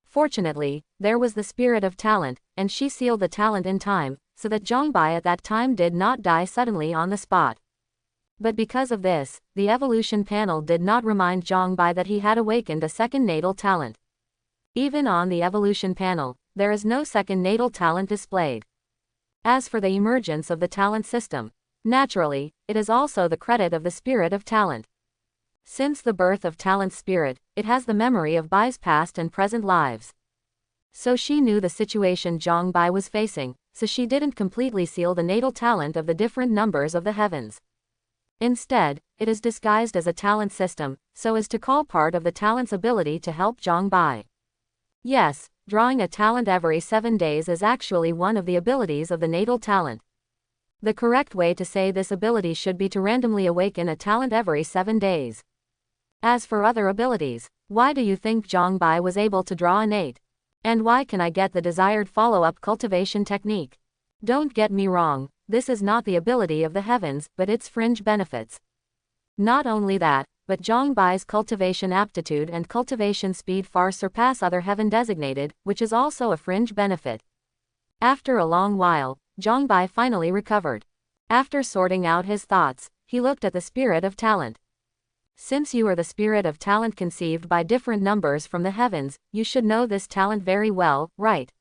Fortunately, there was the spirit of talent, and she sealed the talent in time, so that Zhang Bai at that time did not die suddenly on the spot. But because of this, the evolution panel did not remind Zhang Bai that he had awakened a second natal talent. Even on the evolution panel, there is no second natal talent displayed. As for the emergence of the talent system, naturally, it is also the credit of the spirit of talent. Since the birth of talent spirit, it has the memory of Bai's past and present lives. So she knew the situation Zhang Bai was facing, so she didn't completely seal the natal talent of the different numbers of the heavens. Instead, it is disguised as a talent system, so as to call part of the talent's ability to help Zhang Bai. Yes, drawing a talent every 7 days is actually one of the abilities of the natal talent. The correct way to say this ability should be to randomly awaken a talent every 7 days. As for other abilities, why do you think Zhang Bai was able to draw an 8? And why can I get the desired follow-up cultivation technique? Don't get me wrong, this is not the ability of the heavens, but its fringe benefits. Not only that, but Zhang Bai's cultivation aptitude and cultivation speed far surpass other heaven designated, which is also a fringe benefit. After a long while, Zhang Bai finally recovered. After sorting out his thoughts, he looked at the spirit of talent. Since you are the spirit of talent conceived by different numbers from the heavens, you should know this talent very well, right?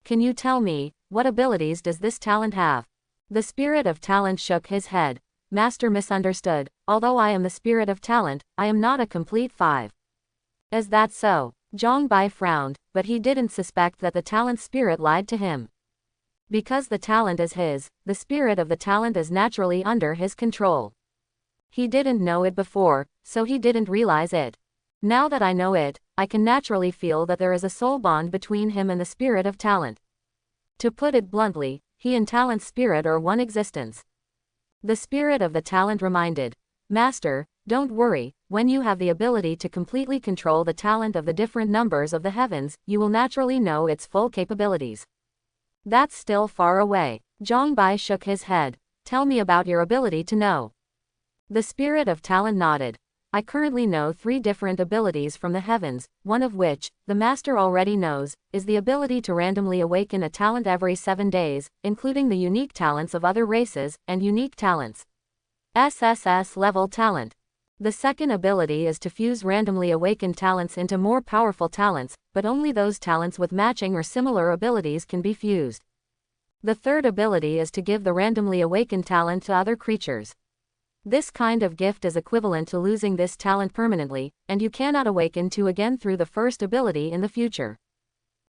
Can you tell me, what abilities does this talent have? The spirit of talent shook his head. Master misunderstood. Although I am the spirit of talent, I am not a complete 5. Is that so? Zhongbai frowned, but he didn't suspect that the talent spirit lied to him. Because the talent is his, the spirit of the talent is naturally under his control. He didn't know it before, so he didn't realize it. Now that I know it, I can naturally feel that there is a soul bond between him and the spirit of talent. To put it bluntly, he and talent spirit are one existence. The spirit of the talent reminded, Master, don't worry, when you have the ability to completely control the talent of the different numbers of the heavens, you will naturally know its full capabilities. That's still far away. Zhongbai shook his head. Tell me about your ability to know. The spirit of talent nodded. I currently know 3 different abilities from the heavens, one of which, the master already knows, is the ability to randomly awaken a talent every 7 days, including the unique talents of other races, and unique talents. SSS level talent. The second ability is to fuse randomly awakened talents into more powerful talents, but only those talents with matching or similar abilities can be fused. The third ability is to give the randomly awakened talent to other creatures. This kind of gift is equivalent to losing this talent permanently, and you cannot awaken 2 again through the first ability in the future.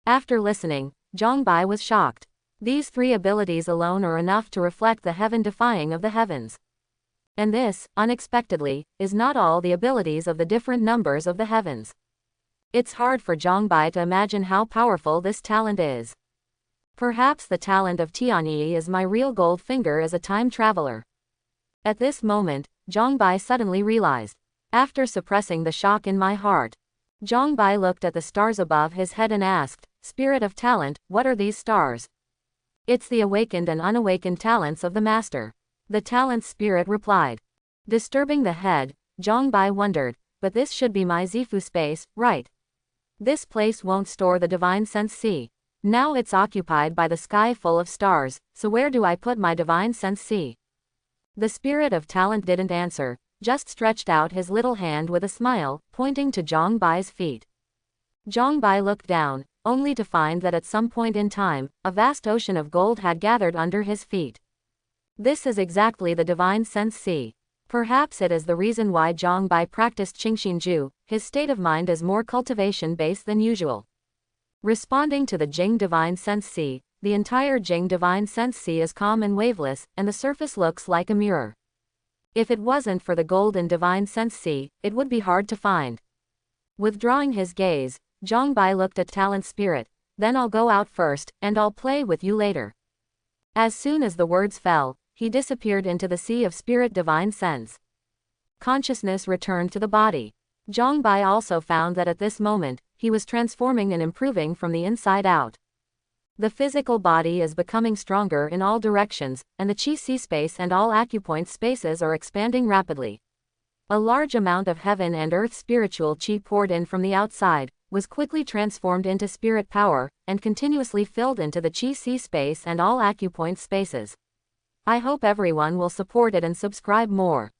After listening, Zhongbai was shocked. These 3 abilities alone are enough to reflect the heaven-defying of the heavens. And this, unexpectedly, is not all the abilities of the different numbers of the heavens. It's hard for Zhongbai to imagine how powerful this talent is. Perhaps the talent of Tianyi is my real gold finger as a time traveler. At this moment, Zhongbai suddenly realized. After suppressing the shock in my heart, Zhongbai looked at the stars above his head and asked, Spirit of talent, what are these stars? It's the awakened and unawakened talents of the master. The talent spirit replied. Disturbing the head, Zhongbai wondered, but this should be my Zifu space, right? This place won't store the divine sense C. Now it's occupied by the sky full of stars, so where do I put my divine sense C? The spirit of talent didn't answer, just stretched out his little hand with a smile, pointing to Zhongbai's feet. Zhongbai looked down, only to find that at some point in time, a vast ocean of gold had gathered under his feet. This is exactly the divine sense C. Perhaps it is the reason why Zhongbai practiced Qingxinju, his state of mind is more cultivation-based than usual. Responding to the Jing divine sense C, the entire Jing divine sense C is calm and waveless, and the surface looks like a mirror. If it wasn't for the gold in divine sense C, it would be hard to find. Withdrawing his gaze, Zhongbai looked at talent spirit, then I'll go out first, and I'll play with you later. As soon as the words fell, he disappeared into the sea of spirit divine sense. Consciousness returned to the body. Zhongbai also found that at this moment, he was transforming and improving from the inside out. The physical body is becoming stronger in all directions, and the Qi-Si space and all acupoint spaces are expanding rapidly. A large amount of heaven and earth spiritual Qi poured in from the outside, was quickly transformed into spirit power, and continuously filled into the Qi-Si space and all acupoint spaces. I hope everyone will support it and subscribe more.